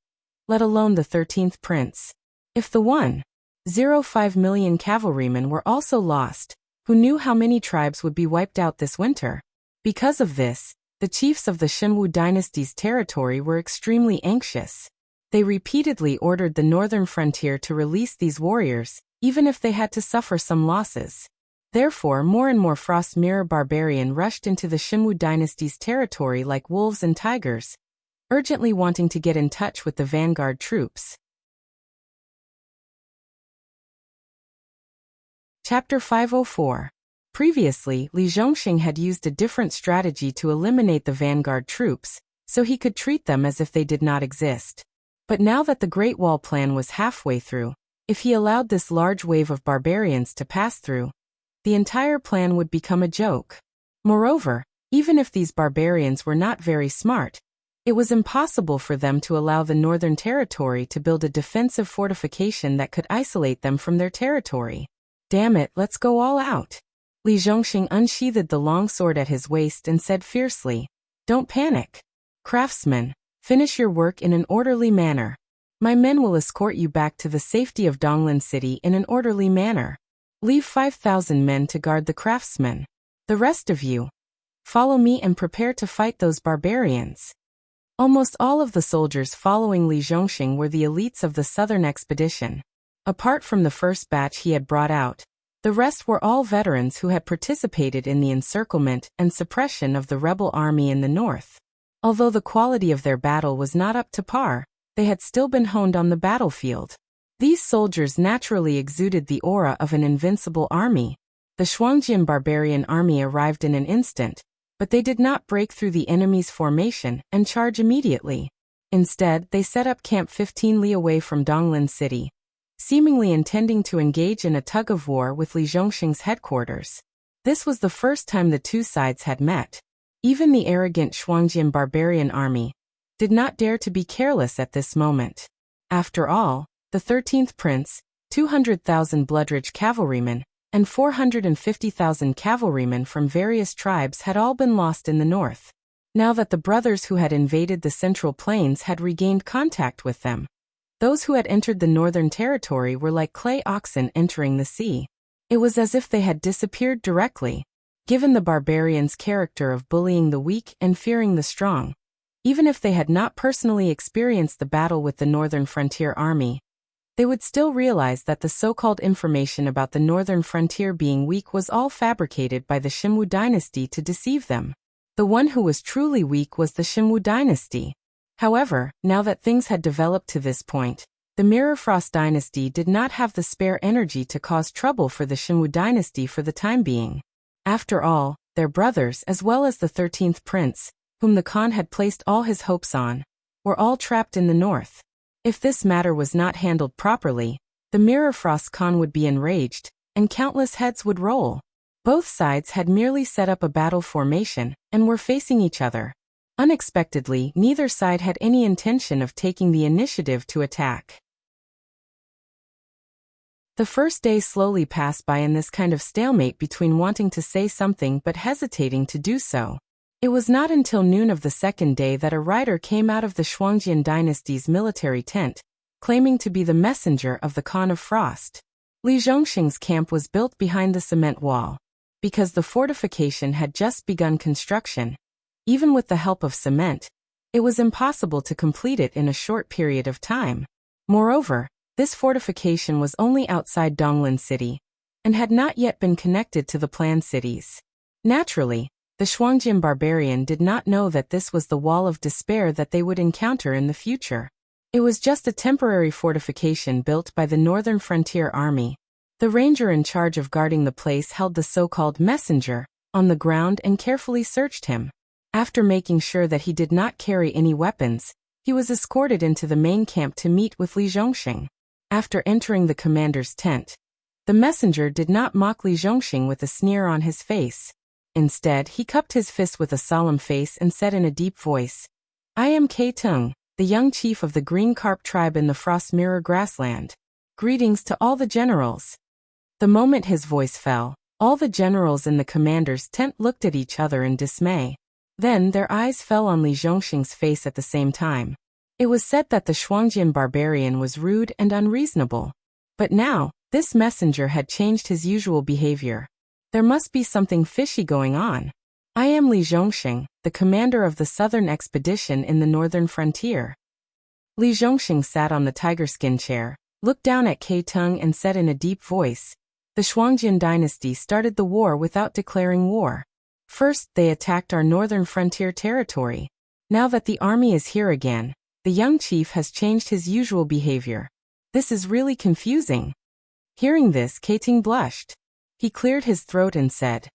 let alone the 13th prince. If the 1.05 million cavalrymen were also lost, who knew how many tribes would be wiped out this winter? Because of this, the chiefs of the Xinwu dynasty's territory were extremely anxious. They repeatedly ordered the northern frontier to release these warriors, even if they had to suffer some losses. Therefore, more and more Frost Mirror barbarian rushed into the Shimwu dynasty's territory like wolves and tigers, urgently wanting to get in touch with the vanguard troops. Chapter 504. Previously, Li Zhongxing had used a different strategy to eliminate the vanguard troops, so he could treat them as if they did not exist. But now that the Great Wall plan was halfway through, if he allowed this large wave of barbarians to pass through, the entire plan would become a joke. Moreover, even if these barbarians were not very smart, it was impossible for them to allow the Northern Territory to build a defensive fortification that could isolate them from their territory. Damn it, let's go all out. Li Zhongxing unsheathed the long sword at his waist and said fiercely, "Don't panic. Craftsmen, finish your work in an orderly manner. My men will escort you back to the safety of Donglin City in an orderly manner. Leave 5,000 men to guard the craftsmen. The rest of you, follow me and prepare to fight those barbarians." Almost all of the soldiers following Li Zhongxing were the elites of the southern expedition. Apart from the first batch he had brought out, the rest were all veterans who had participated in the encirclement and suppression of the rebel army in the north. Although the quality of their battle was not up to par, they had still been honed on the battlefield. These soldiers naturally exuded the aura of an invincible army. The Shuangjian barbarian army arrived in an instant, but they did not break through the enemy's formation and charge immediately. Instead, they set up camp 15 li away from Donglin City, seemingly intending to engage in a tug-of-war with Li Zhongxing's headquarters. This was the first time the two sides had met. Even the arrogant Shuangjian barbarian army did not dare to be careless at this moment. After all, the 13th prince, 200,000 bloodrich cavalrymen, and 450,000 cavalrymen from various tribes had all been lost in the north. Now that the brothers who had invaded the Central Plains had regained contact with them, those who had entered the northern territory were like clay oxen entering the sea. It was as if they had disappeared directly. Given the barbarians' character of bullying the weak and fearing the strong, even if they had not personally experienced the battle with the northern frontier army, they would still realize that the so-called information about the northern frontier being weak was all fabricated by the Shimwu dynasty to deceive them. The one who was truly weak was the Shimwu dynasty. However, now that things had developed to this point, the Mirror Frost dynasty did not have the spare energy to cause trouble for the Shimwu dynasty for the time being. After all, their brothers as well as the 13th prince, whom the Khan had placed all his hopes on, were all trapped in the north. If this matter was not handled properly, the Mirror Frost Khan would be enraged, and countless heads would roll. Both sides had merely set up a battle formation, and were facing each other. Unexpectedly, neither side had any intention of taking the initiative to attack. The first day slowly passed by in this kind of stalemate between wanting to say something but hesitating to do so. It was not until noon of the second day that a rider came out of the Shuangjian dynasty's military tent, claiming to be the messenger of the Khan of Frost. Li Zhongxing's camp was built behind the cement wall. Because the fortification had just begun construction, even with the help of cement, it was impossible to complete it in a short period of time. Moreover, this fortification was only outside Donglin City, and had not yet been connected to the planned cities. Naturally, the Shuangjian barbarian did not know that this was the wall of despair that they would encounter in the future. It was just a temporary fortification built by the Northern Frontier Army. The ranger in charge of guarding the place held the so-called messenger on the ground and carefully searched him. After making sure that he did not carry any weapons, he was escorted into the main camp to meet with Li Zhongxing. After entering the commander's tent, the messenger did not mock Li Zhongxing with a sneer on his face. Instead, he cupped his fist with a solemn face and said in a deep voice, "I am K Tung, the young chief of the Green Carp tribe in the Frost Mirror grassland. Greetings to all the generals." The moment his voice fell, all the generals in the commander's tent looked at each other in dismay. Then their eyes fell on Li Zhongxing's face at the same time. It was said that the Shuangjian barbarian was rude and unreasonable. But now, this messenger had changed his usual behavior. There must be something fishy going on. "I am Li Zhongxing, the commander of the southern expedition in the northern frontier. Li Zhongxing sat on the tiger skin chair, looked down at Kei Tung and said in a deep voice, "The Shuangjian dynasty started the war without declaring war. First, they attacked our northern frontier territory. Now that the army is here again, the young chief has changed his usual behavior. This is really confusing." Hearing this, Kei Tung blushed. He cleared his throat and said,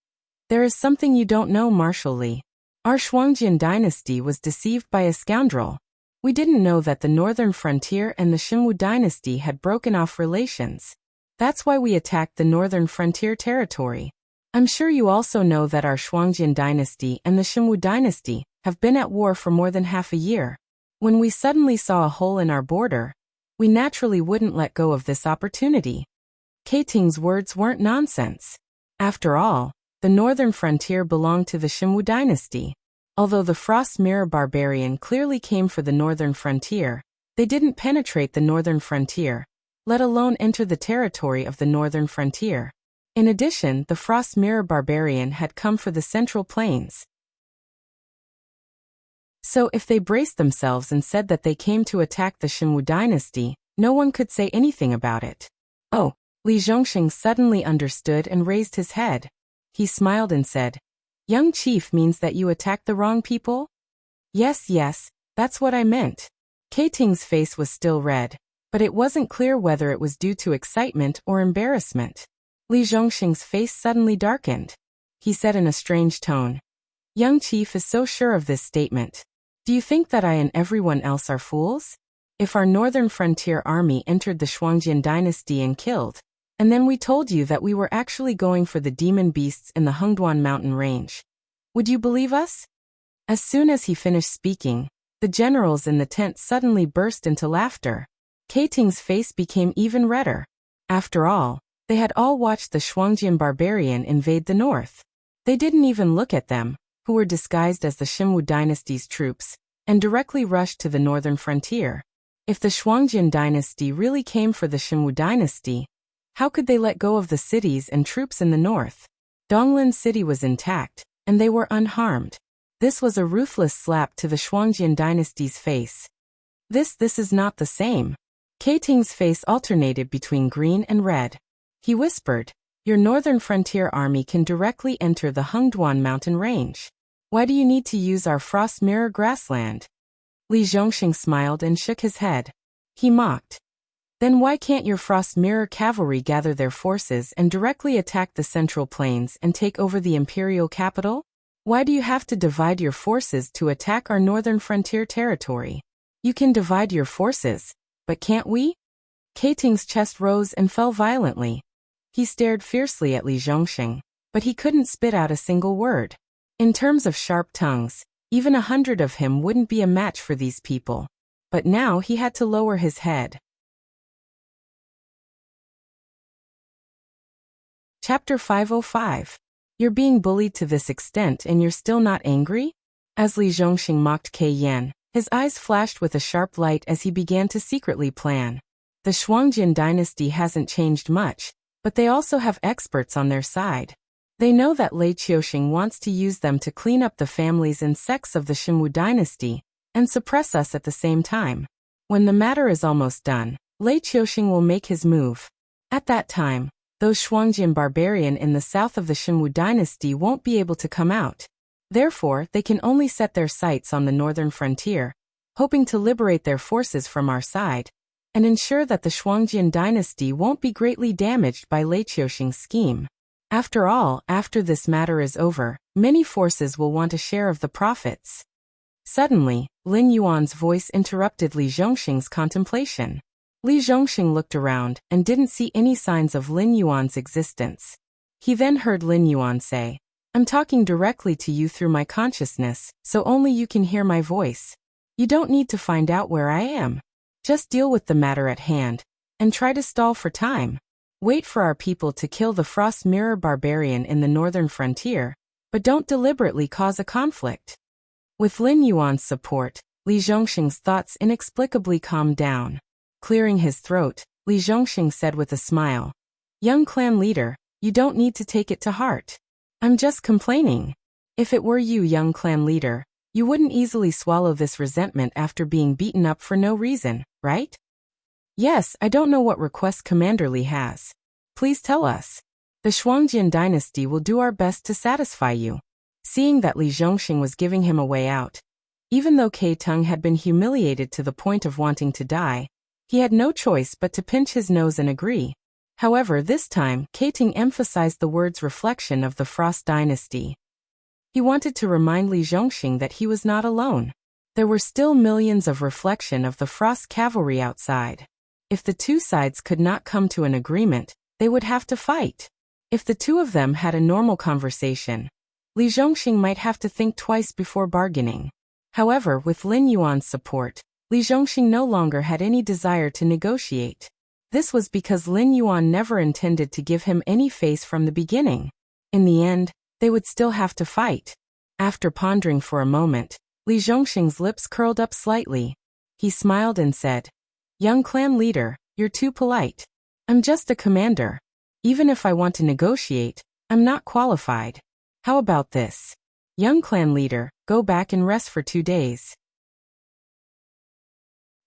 "There is something you don't know, Marshal Li. Our Shuangjian dynasty was deceived by a scoundrel. We didn't know that the northern frontier and the Xinwu dynasty had broken off relations. That's why we attacked the northern frontier territory. I'm sure you also know that our Shuangjian dynasty and the Xinwu dynasty have been at war for more than half a year. When we suddenly saw a hole in our border, we naturally wouldn't let go of this opportunity." Kei Tung's words weren't nonsense. After all, the northern frontier belonged to the Xinwu dynasty. Although the Frost Mirror Barbarian clearly came for the northern frontier, they didn't penetrate the northern frontier, let alone enter the territory of the northern frontier. In addition, the Frost Mirror Barbarian had come for the Central Plains. So if they braced themselves and said that they came to attack the Xinwu dynasty, no one could say anything about it. Oh, Li Zhongxing suddenly understood and raised his head. He smiled and said, "Young chief means that you attacked the wrong people?" Yes, that's what I meant." Kei Tung's face was still red, but it wasn't clear whether it was due to excitement or embarrassment. Li Zhongxing's face suddenly darkened. He said in a strange tone, "Young chief is so sure of this statement. Do you think that I and everyone else are fools? If our northern frontier army entered the Shuangjian dynasty and killed, and then we told you that we were actually going for the demon beasts in the Hengduan mountain range, would you believe us?" As soon as he finished speaking, the generals in the tent suddenly burst into laughter. Kei Tung's face became even redder. After all, they had all watched the Shuangjian barbarian invade the north. They didn't even look at them, who were disguised as the Xinwu dynasty's troops, and directly rushed to the northern frontier. If the Shuangjian dynasty really came for the Xinwu dynasty, how could they let go of the cities and troops in the north? Donglin City was intact, and they were unharmed. This was a ruthless slap to the Shuangjian dynasty's face. This is not the same. Kei Tung's face alternated between green and red. He whispered, "Your northern frontier army can directly enter the Hengduan mountain range. Why do you need to use our Frost Mirror grassland?" Li Zhongxing smiled and shook his head. He mocked, "Then why can't your Frost Mirror cavalry gather their forces and directly attack the Central Plains and take over the imperial capital? Why do you have to divide your forces to attack our northern frontier territory? You can divide your forces, but can't we?" Kei Tung's chest rose and fell violently. He stared fiercely at Li Zhongxing, but he couldn't spit out a single word. In terms of sharp tongues, even 100 of him wouldn't be a match for these people. But now he had to lower his head. Chapter 505. You're being bullied to this extent and you're still not angry? As Li Zhongxing mocked Kei Yan, his eyes flashed with a sharp light as he began to secretly plan. The Shuangjian dynasty hasn't changed much, but they also have experts on their side. They know that Lei Qiuxing wants to use them to clean up the families and sects of the Xinwu dynasty and suppress us at the same time. When the matter is almost done, Lei Qiuxing will make his move. At that time, those Shuangjian barbarian in the south of the Xinwu dynasty won't be able to come out. Therefore, they can only set their sights on the northern frontier, hoping to liberate their forces from our side, and ensure that the Shuangjian dynasty won't be greatly damaged by Lei Qiuxing's scheme. After all, after this matter is over, many forces will want a share of the profits. Suddenly, Lin Yuan's voice interrupted Li Zhongxing's contemplation. Li Zhongxing looked around and didn't see any signs of Lin Yuan's existence. He then heard Lin Yuan say, "I'm talking directly to you through my consciousness, so only you can hear my voice. You don't need to find out where I am. Just deal with the matter at hand, and try to stall for time. Wait for our people to kill the Frost Mirror Barbarian in the northern frontier, but don't deliberately cause a conflict." With Lin Yuan's support, Li Zhongxing's thoughts inexplicably calmed down. Clearing his throat, Li Zhongxing said with a smile, "Young clan leader, you don't need to take it to heart. I'm just complaining. If it were you, young clan leader, You wouldn't easily swallow this resentment after being beaten up for no reason, right? Yes, I don't know what request Commander Li has. Please tell us. The Shuangjian dynasty will do our best to satisfy you. Seeing that Li Zhongxing was giving him a way out, even though Kai Tung had been humiliated to the point of wanting to die, he had no choice but to pinch his nose and agree. However, this time, Kai Tung emphasized the word's reflection of the Frost dynasty. He wanted to remind Li Zhongxing that he was not alone. There were still millions of reflection of the Frost cavalry outside. If the two sides could not come to an agreement, they would have to fight. If the two of them had a normal conversation, Li Zhongxing might have to think twice before bargaining. However, with Lin Yuan's support, Li Zhongxing no longer had any desire to negotiate. This was because Lin Yuan never intended to give him any face from the beginning. In the end, they would still have to fight. After pondering for a moment, Li Zhongxing's lips curled up slightly. He smiled and said, "Young clan leader, you're too polite. I'm just a commander. Even if I want to negotiate, I'm not qualified. How about this? Young clan leader, go back and rest for 2 days.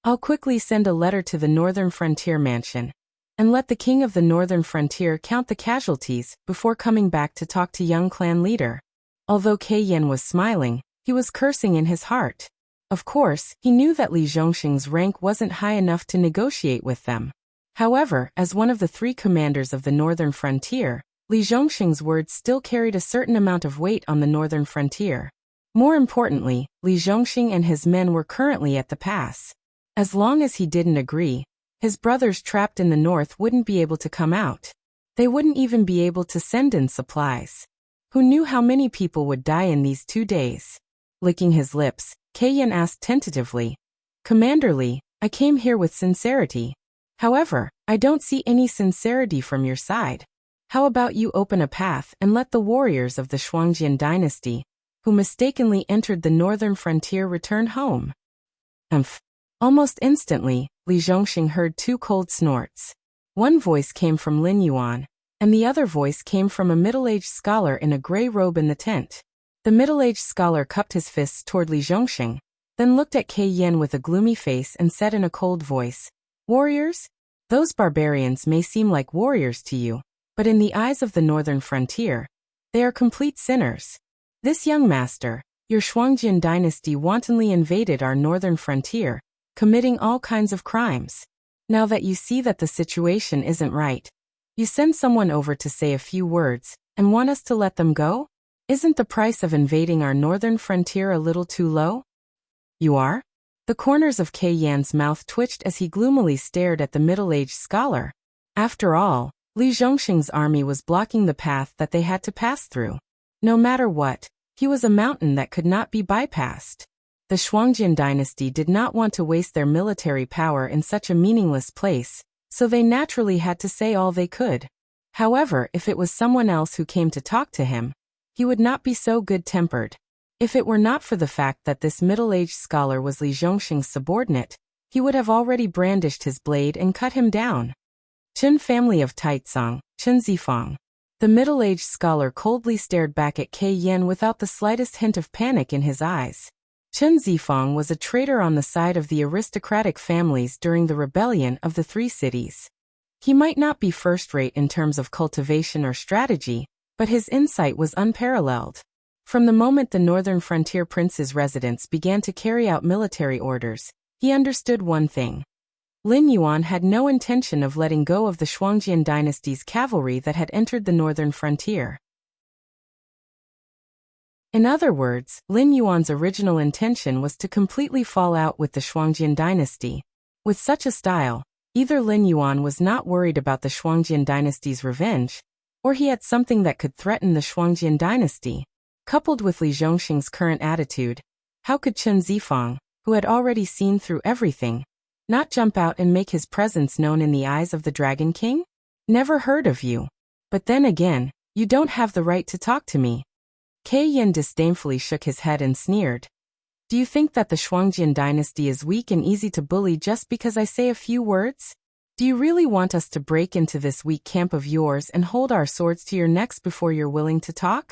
I'll quickly send a letter to the Northern Frontier Mansion, and let the king of the Northern Frontier count the casualties before coming back to talk to young clan leader." Although Kai Yan was smiling, he was cursing in his heart. Of course, he knew that Li Zhongxing's rank wasn't high enough to negotiate with them. However, as one of the 3 commanders of the Northern Frontier, Li Zhongxing's words still carried a certain amount of weight on the Northern Frontier. More importantly, Li Zhongxing and his men were currently at the pass. As long as he didn't agree, his brothers trapped in the north wouldn't be able to come out. They wouldn't even be able to send in supplies. Who knew how many people would die in these 2 days? Licking his lips, Kai Yan asked tentatively, "Commander Li, I came here with sincerity. However, I don't see any sincerity from your side. How about you open a path and let the warriors of the Shuangjian dynasty, who mistakenly entered the northern frontier, return home?" Almost instantly, Li Zhongxing heard 2 cold snorts. One voice came from Lin Yuan, and the other voice came from a middle-aged scholar in a gray robe in the tent. The middle-aged scholar cupped his fists toward Li Zhongxing, then looked at Kai Yan with a gloomy face and said in a cold voice, "Warriors? Those barbarians may seem like warriors to you, but in the eyes of the northern frontier, they are complete sinners. This young master, your Shuangjian dynasty, wantonly invaded our northern frontier, committing all kinds of crimes. Now that you see that the situation isn't right, you send someone over to say a few words and want us to let them go? Isn't the price of invading our northern frontier a little too low?" "You are?" The corners of Kai Yan's mouth twitched as he gloomily stared at the middle-aged scholar. After all, Li Zhongxing's army was blocking the path that they had to pass through. No matter what, he was a mountain that could not be bypassed. The Shuangjian dynasty did not want to waste their military power in such a meaningless place, so they naturally had to say all they could. However, if it was someone else who came to talk to him, he would not be so good-tempered. If it were not for the fact that this middle-aged scholar was Li Zhongxing's subordinate, he would have already brandished his blade and cut him down. "Chen family of Taizong, Chen Zifang." The middle-aged scholar coldly stared back at Kai Yan without the slightest hint of panic in his eyes. Chen Zifang was a traitor on the side of the aristocratic families during the rebellion of the 3 cities. He might not be first-rate in terms of cultivation or strategy, but his insight was unparalleled. From the moment the Northern Frontier Prince's residents began to carry out military orders, he understood one thing. Lin Yuan had no intention of letting go of the Shuangjian dynasty's cavalry that had entered the Northern Frontier. In other words, Lin Yuan's original intention was to completely fall out with the Shuangjian dynasty. With such a style, either Lin Yuan was not worried about the Shuangjian dynasty's revenge, or he had something that could threaten the Shuangjian dynasty. Coupled with Li Zhongxing's current attitude, how could Chen Zifang, who had already seen through everything, not jump out and make his presence known in the eyes of the Dragon King? "Never heard of you. But then again, you don't have the right to talk to me." Kai Yan disdainfully shook his head and sneered. "Do you think that the Shuangjian dynasty is weak and easy to bully just because I say a few words? Do you really want us to break into this weak camp of yours and hold our swords to your necks before you're willing to talk?"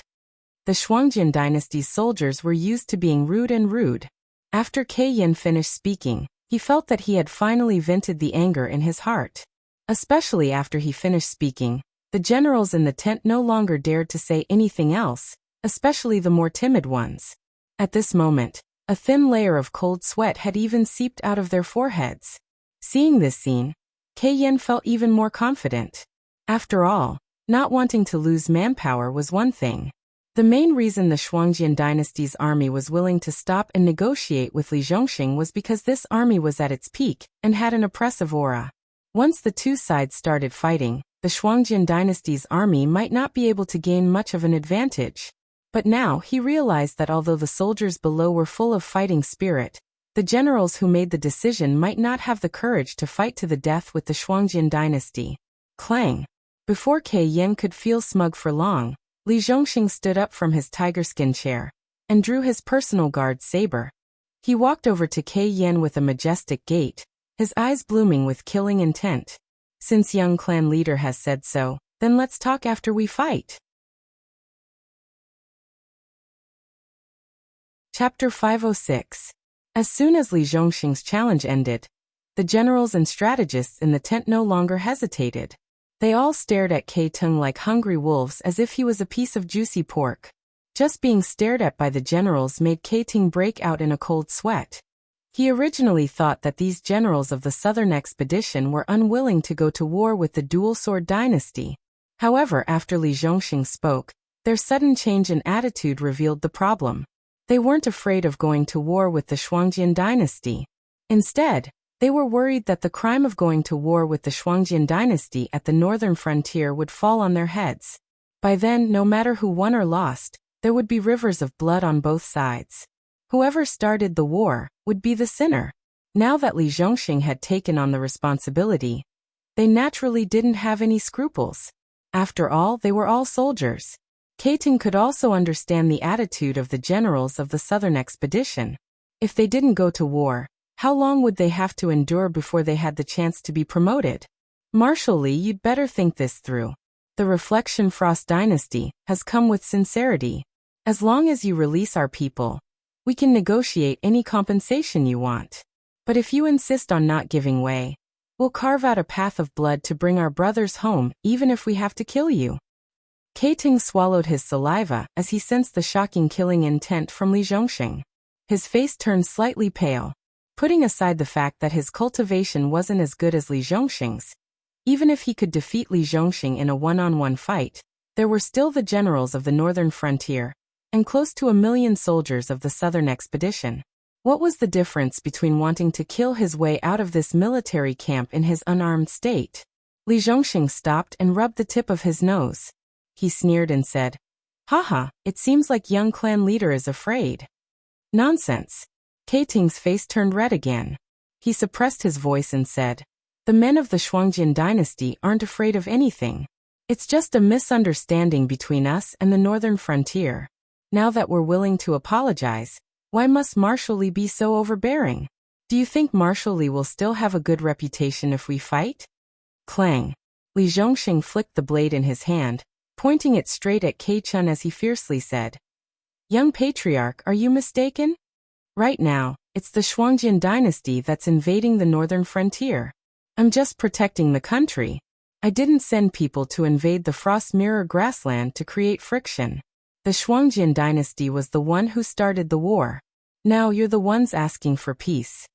The Shuangjian dynasty's soldiers were used to being rude. After Ke Yin finished speaking, he felt that he had finally vented the anger in his heart. Especially after he finished speaking, the generals in the tent no longer dared to say anything else, especially the more timid ones. At this moment, a thin layer of cold sweat had even seeped out of their foreheads. Seeing this scene, Ke Yin felt even more confident. After all, not wanting to lose manpower was one thing. The main reason the Shuangjian dynasty's army was willing to stop and negotiate with Li Zhongxing was because this army was at its peak and had an oppressive aura. Once the two sides started fighting, the Shuangjian dynasty's army might not be able to gain much of an advantage. But now he realized that although the soldiers below were full of fighting spirit, the generals who made the decision might not have the courage to fight to the death with the Shuangjian dynasty. Clang! Before Ke Yin could feel smug for long, Li Zhongxing stood up from his tiger-skin chair and drew his personal guard saber. He walked over to Ke Yin with a majestic gait, his eyes blooming with killing intent. Since young clan leader has said so, then let's talk after we fight. Chapter 506. As soon as Li Zhongxing's challenge ended, the generals and strategists in the tent no longer hesitated. They all stared at Ke Tung like hungry wolves as if he was a piece of juicy pork. Just being stared at by the generals made Ke Tung break out in a cold sweat. He originally thought that these generals of the southern expedition were unwilling to go to war with the dual-sword dynasty. However, after Li Zhongxing spoke, their sudden change in attitude revealed the problem. They weren't afraid of going to war with the Shuangjian dynasty. Instead, they were worried that the crime of going to war with the Shuangjian dynasty at the northern frontier would fall on their heads. By then, no matter who won or lost, there would be rivers of blood on both sides. Whoever started the war would be the sinner. Now that Li Zhongxing had taken on the responsibility, they naturally didn't have any scruples. After all, they were all soldiers. Ke Tung could also understand the attitude of the generals of the southern expedition. If they didn't go to war, how long would they have to endure before they had the chance to be promoted? Marshal Li, you'd better think this through. The Reflection Frost dynasty has come with sincerity. As long as you release our people, we can negotiate any compensation you want. But if you insist on not giving way, we'll carve out a path of blood to bring our brothers home, even if we have to kill you. Ke Tung swallowed his saliva as he sensed the shocking killing intent from Li Zhongxing. His face turned slightly pale. Putting aside the fact that his cultivation wasn't as good as Li Zhongxing's, even if he could defeat Li Zhongxing in a one-on-one fight, there were still the generals of the northern frontier, and close to 1 million soldiers of the southern expedition. What was the difference between wanting to kill his way out of this military camp in his unarmed state? Li Zhongxing stopped and rubbed the tip of his nose. He sneered and said, "Haha, it seems like young clan leader is afraid." Nonsense. Ke Tung's face turned red again. He suppressed his voice and said, "The men of the Shuangjian dynasty aren't afraid of anything. It's just a misunderstanding between us and the northern frontier. Now that we're willing to apologize, why must Marshal Li be so overbearing? Do you think Marshal Li will still have a good reputation if we fight?" Clang. Li Zhongxing flicked the blade in his hand, pointing it straight at Ke Chun as he fiercely said, "Young patriarch, are you mistaken? Right now, it's the Shuangjian dynasty that's invading the northern frontier. I'm just protecting the country. I didn't send people to invade the Frost Mirror grassland to create friction. The Shuangjian dynasty was the one who started the war. Now you're the ones asking for peace.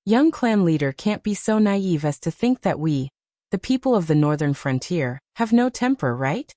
Young clan leader can't be so naive as to think that we, the people of the northern frontier, have no temper, right?"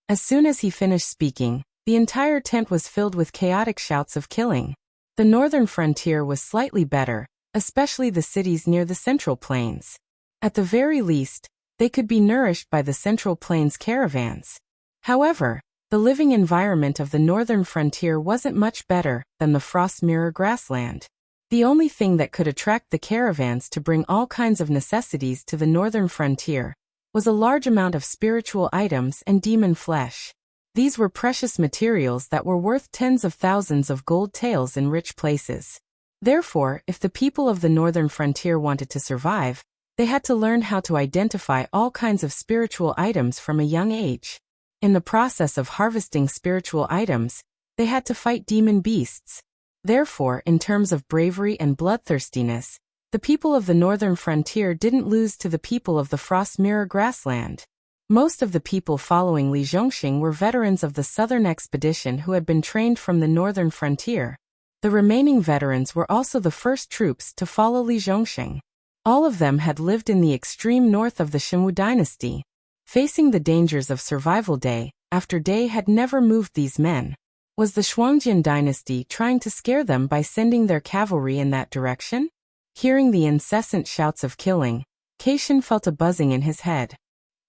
As soon as he finished speaking, the entire tent was filled with chaotic shouts of killing. The northern frontier was slightly better, especially the cities near the Central Plains. At the very least, they could be nourished by the Central Plains caravans. However, the living environment of the northern frontier wasn't much better than the Frost Mirror grassland. The only thing that could attract the caravans to bring all kinds of necessities to the northern frontier was a large amount of spiritual items and demon flesh. These were precious materials that were worth tens of thousands of gold taels in rich places. Therefore, if the people of the northern frontier wanted to survive, they had to learn how to identify all kinds of spiritual items from a young age. In the process of harvesting spiritual items, they had to fight demon beasts. Therefore, in terms of bravery and bloodthirstiness, the people of the northern frontier didn't lose to the people of the Frost Mirror grassland. Most of the people following Li Zhongxing were veterans of the southern expedition who had been trained from the northern frontier. The remaining veterans were also the first troops to follow Li Zhongxing. All of them had lived in the extreme north of the Xinwu dynasty. Facing the dangers of survival day after day had never moved these men. Was the Shuangjian dynasty trying to scare them by sending their cavalry in that direction? Hearing the incessant shouts of killing, Caitian felt a buzzing in his head.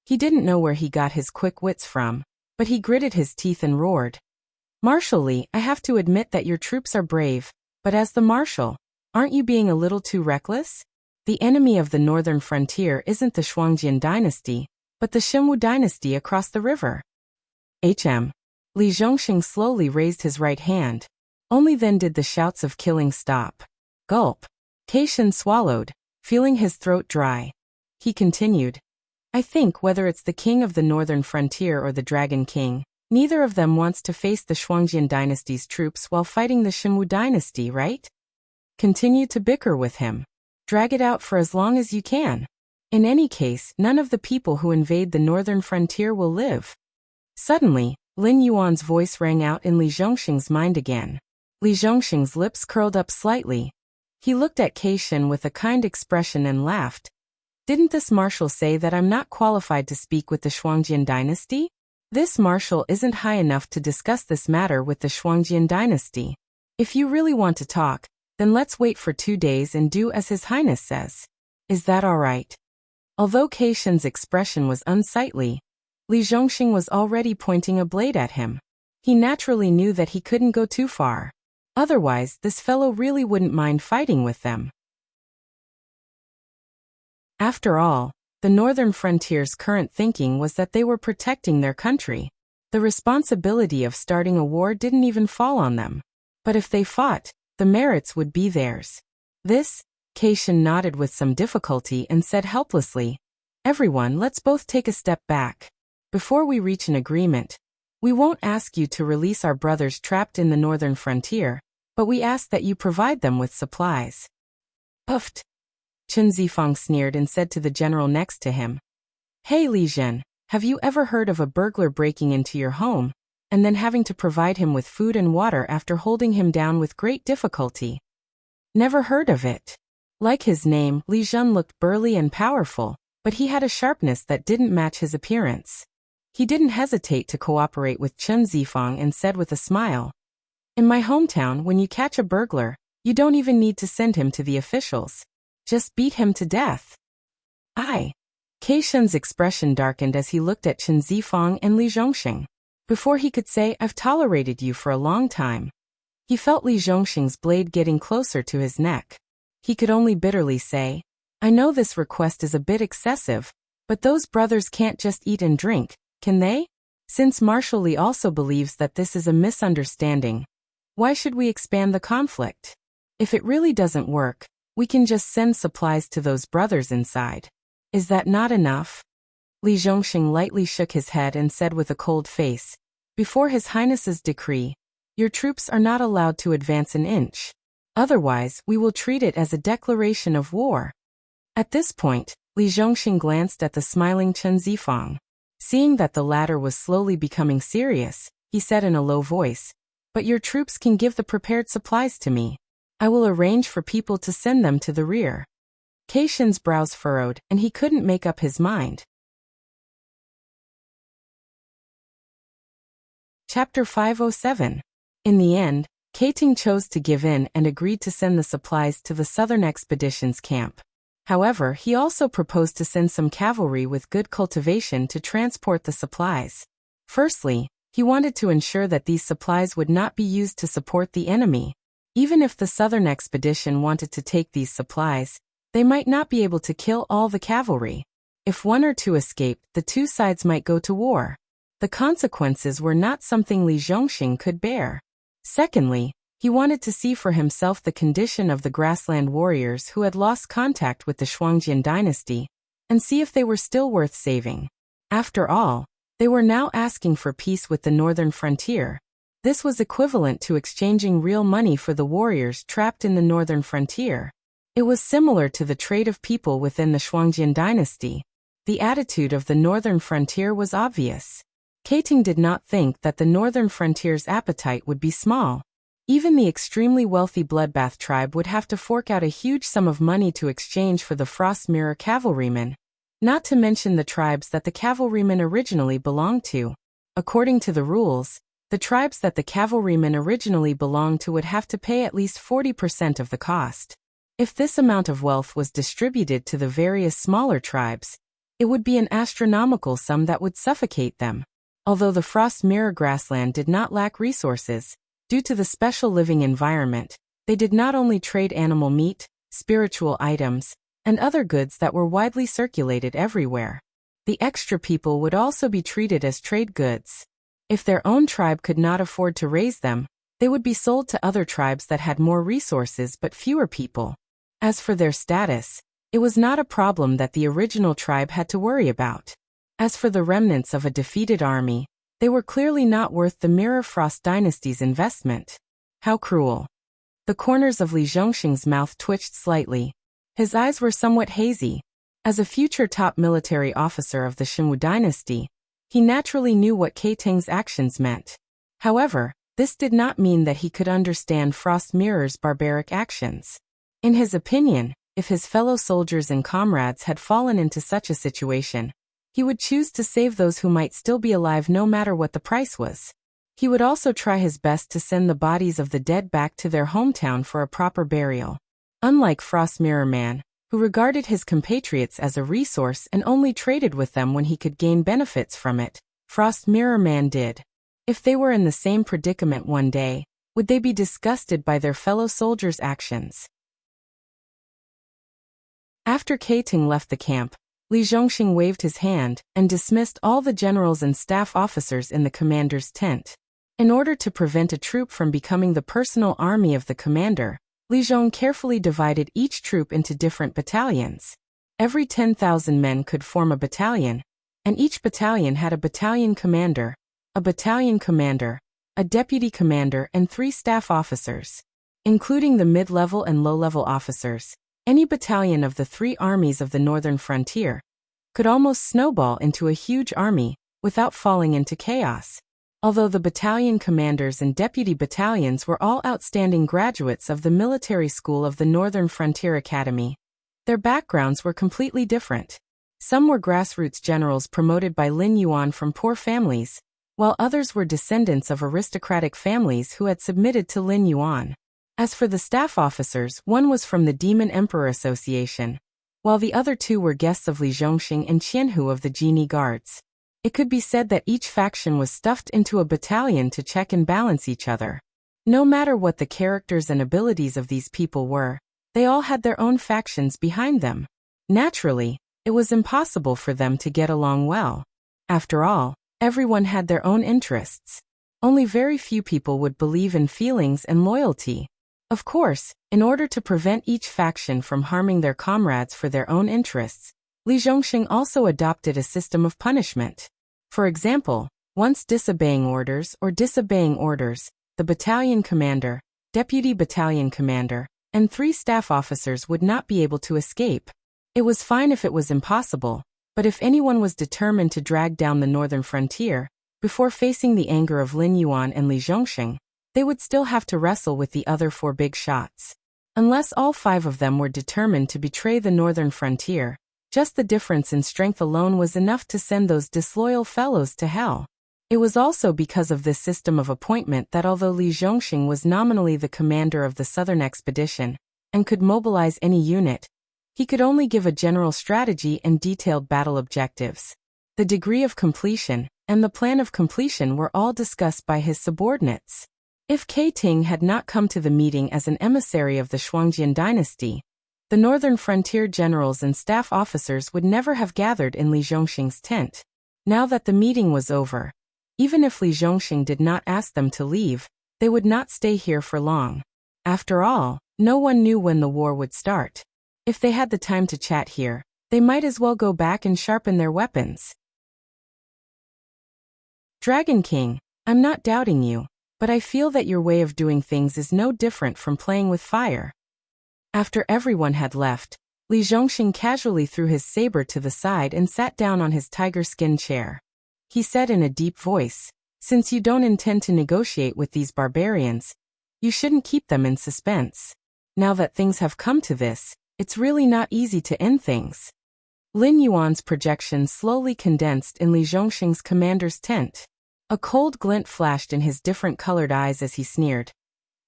He didn't know where he got his quick wits from, but he gritted his teeth and roared. Marshal Li, I have to admit that your troops are brave, but as the marshal, aren't you being a little too reckless? The enemy of the northern frontier isn't the Shuangjian dynasty, but the Xinwu dynasty across the river. Li Zhongxing slowly raised his right hand. Only then did the shouts of killing stop. Gulp. Caitian swallowed, feeling his throat dry. He continued. I think whether it's the king of the northern frontier or the dragon king, neither of them wants to face the Shuangjian dynasty's troops while fighting the Xinwu dynasty, right? Continue to bicker with him. Drag it out for as long as you can. In any case, none of the people who invade the northern frontier will live. Suddenly, Lin Yuan's voice rang out in Li Zhongxing's mind again. Li Zhongxing's lips curled up slightly. He looked at Caitian with a kind expression and laughed. Didn't this marshal say that I'm not qualified to speak with the Shuangjian dynasty? This marshal isn't high enough to discuss this matter with the Shuangjian dynasty. If you really want to talk, then let's wait for 2 days and do as His Highness says. Is that all right? Although Caitian's expression was unsightly, Li Zhongxing was already pointing a blade at him. He naturally knew that he couldn't go too far. Otherwise, this fellow really wouldn't mind fighting with them. After all, the northern frontier's current thinking was that they were protecting their country. The responsibility of starting a war didn't even fall on them. But if they fought, the merits would be theirs. This, Caitian nodded with some difficulty and said helplessly, Everyone, let's both take a step back. Before we reach an agreement, we won't ask you to release our brothers trapped in the northern frontier, but we ask that you provide them with supplies. Puffed. Chen Zifang sneered and said to the general next to him, Hey Li Zhen, have you ever heard of a burglar breaking into your home, and then having to provide him with food and water after holding him down with great difficulty? Never heard of it. Like his name, Li Zhen looked burly and powerful, but he had a sharpness that didn't match his appearance. He didn't hesitate to cooperate with Chen Zifang and said with a smile, In my hometown, when you catch a burglar, you don't even need to send him to the officials. Just beat him to death. Caitian's expression darkened as he looked at Chen Zifang and Li Zhongxing. Before he could say, I've tolerated you for a long time, he felt Li Zhongxing's blade getting closer to his neck. He could only bitterly say, I know this request is a bit excessive, but those brothers can't just eat and drink, can they? Since Marshal Li also believes that this is a misunderstanding, why should we expand the conflict? If it really doesn't work, we can just send supplies to those brothers inside. Is that not enough? Li Zhongxing lightly shook his head and said with a cold face, Before His Highness's decree, your troops are not allowed to advance an inch. Otherwise, we will treat it as a declaration of war. At this point, Li Zhongxing glanced at the smiling Chen Zifang. Seeing that the latter was slowly becoming serious, he said in a low voice, But your troops can give the prepared supplies to me. I will arrange for people to send them to the rear. Caitian's brows furrowed, and he couldn't make up his mind. Chapter 507. In the end, Caitian chose to give in and agreed to send the supplies to the southern expedition's camp. However, he also proposed to send some cavalry with good cultivation to transport the supplies. Firstly, he wanted to ensure that these supplies would not be used to support the enemy. Even if the southern expedition wanted to take these supplies, they might not be able to kill all the cavalry. If 1 or 2 escaped, the 2 sides might go to war. The consequences were not something Li Zhongxing could bear. Secondly, he wanted to see for himself the condition of the grassland warriors who had lost contact with the Shuangjian dynasty, and see if they were still worth saving. After all, They were now asking for peace with the northern frontier. This was equivalent to exchanging real money for the warriors trapped in the northern frontier. It was similar to the trade of people within the Shuangjian dynasty. The attitude of the northern frontier was obvious. Keting did not think that the northern frontier's appetite would be small. Even the extremely wealthy Bloodbath tribe would have to fork out a huge sum of money to exchange for the Frost Mirror cavalrymen, not to mention the tribes that the cavalrymen originally belonged to. According to the rules, the tribes that the cavalrymen originally belonged to would have to pay at least 40% of the cost. If this amount of wealth was distributed to the various smaller tribes, it would be an astronomical sum that would suffocate them. Although the Frost Mirror grassland did not lack resources, due to the special living environment, they did not only trade animal meat, spiritual items, and other goods that were widely circulated everywhere. The extra people would also be treated as trade goods. If their own tribe could not afford to raise them, they would be sold to other tribes that had more resources but fewer people. As for their status, it was not a problem that the original tribe had to worry about. As for the remnants of a defeated army, they were clearly not worth the Mirror Frost dynasty's investment. How cruel. The corners of Li Zhongxing's mouth twitched slightly. His eyes were somewhat hazy. As a future top military officer of the Shenwu dynasty, he naturally knew what Keting's actions meant. However, this did not mean that he could understand Frost Mirror's barbaric actions. In his opinion, if his fellow soldiers and comrades had fallen into such a situation, he would choose to save those who might still be alive no matter what the price was. He would also try his best to send the bodies of the dead back to their hometown for a proper burial. Unlike Frost Mirror Man, who regarded his compatriots as a resource and only traded with them when he could gain benefits from it, Frost Mirror Man did. If they were in the same predicament one day, would they be disgusted by their fellow soldiers' actions? After Keting left the camp, Li Zhongxing waved his hand and dismissed all the generals and staff officers in the commander's tent. In order to prevent a troop from becoming the personal army of the commander, Li Zhong carefully divided each troop into different battalions. Every 10,000 men could form a battalion, and each battalion had a battalion commander, a deputy commander and 3 staff officers. Including the mid-level and low-level officers, any battalion of the 3 armies of the northern frontier could almost snowball into a huge army without falling into chaos. Although the battalion commanders and deputy battalions were all outstanding graduates of the military school of the Northern Frontier Academy, their backgrounds were completely different. Some were grassroots generals promoted by Lin Yuan from poor families, while others were descendants of aristocratic families who had submitted to Lin Yuan. As for the staff officers, one was from the Demon Emperor Association, while the other 2 were guests of Li Zhongxing and Qianhu of the Genie Guards. It could be said that each faction was stuffed into a battalion to check and balance each other. No matter what the characters and abilities of these people were, they all had their own factions behind them. Naturally, it was impossible for them to get along well. After all, everyone had their own interests. Only very few people would believe in feelings and loyalty. Of course, in order to prevent each faction from harming their comrades for their own interests, Li Zhongxing also adopted a system of punishment. For example, once disobeying orders, the battalion commander, deputy battalion commander, and 3 staff officers would not be able to escape. It was fine if it was impossible, but if anyone was determined to drag down the northern frontier, before facing the anger of Lin Yuan and Li Zhongxing, they would still have to wrestle with the other 4 big shots. Unless all 5 of them were determined to betray the northern frontier, just the difference in strength alone was enough to send those disloyal fellows to hell. It was also because of this system of appointment that although Li Zhongxing was nominally the commander of the southern expedition, and could mobilize any unit, he could only give a general strategy and detailed battle objectives. The degree of completion and the plan of completion were all discussed by his subordinates. If Keting had not come to the meeting as an emissary of the Shuangjian dynasty, the northern frontier generals and staff officers would never have gathered in Li Zhongxing's tent. Now that the meeting was over, even if Li Zhongxing did not ask them to leave, they would not stay here for long. After all, no one knew when the war would start. If they had the time to chat here, they might as well go back and sharpen their weapons. Dragon King, I'm not doubting you, but I feel that your way of doing things is no different from playing with fire. After everyone had left, Li Zhongxing casually threw his saber to the side and sat down on his tiger skin chair. He said in a deep voice, "Since you don't intend to negotiate with these barbarians, you shouldn't keep them in suspense. Now that things have come to this, it's really not easy to end things." Lin Yuan's projection slowly condensed in Li Zhongxing's commander's tent. A cold glint flashed in his different-colored eyes as he sneered.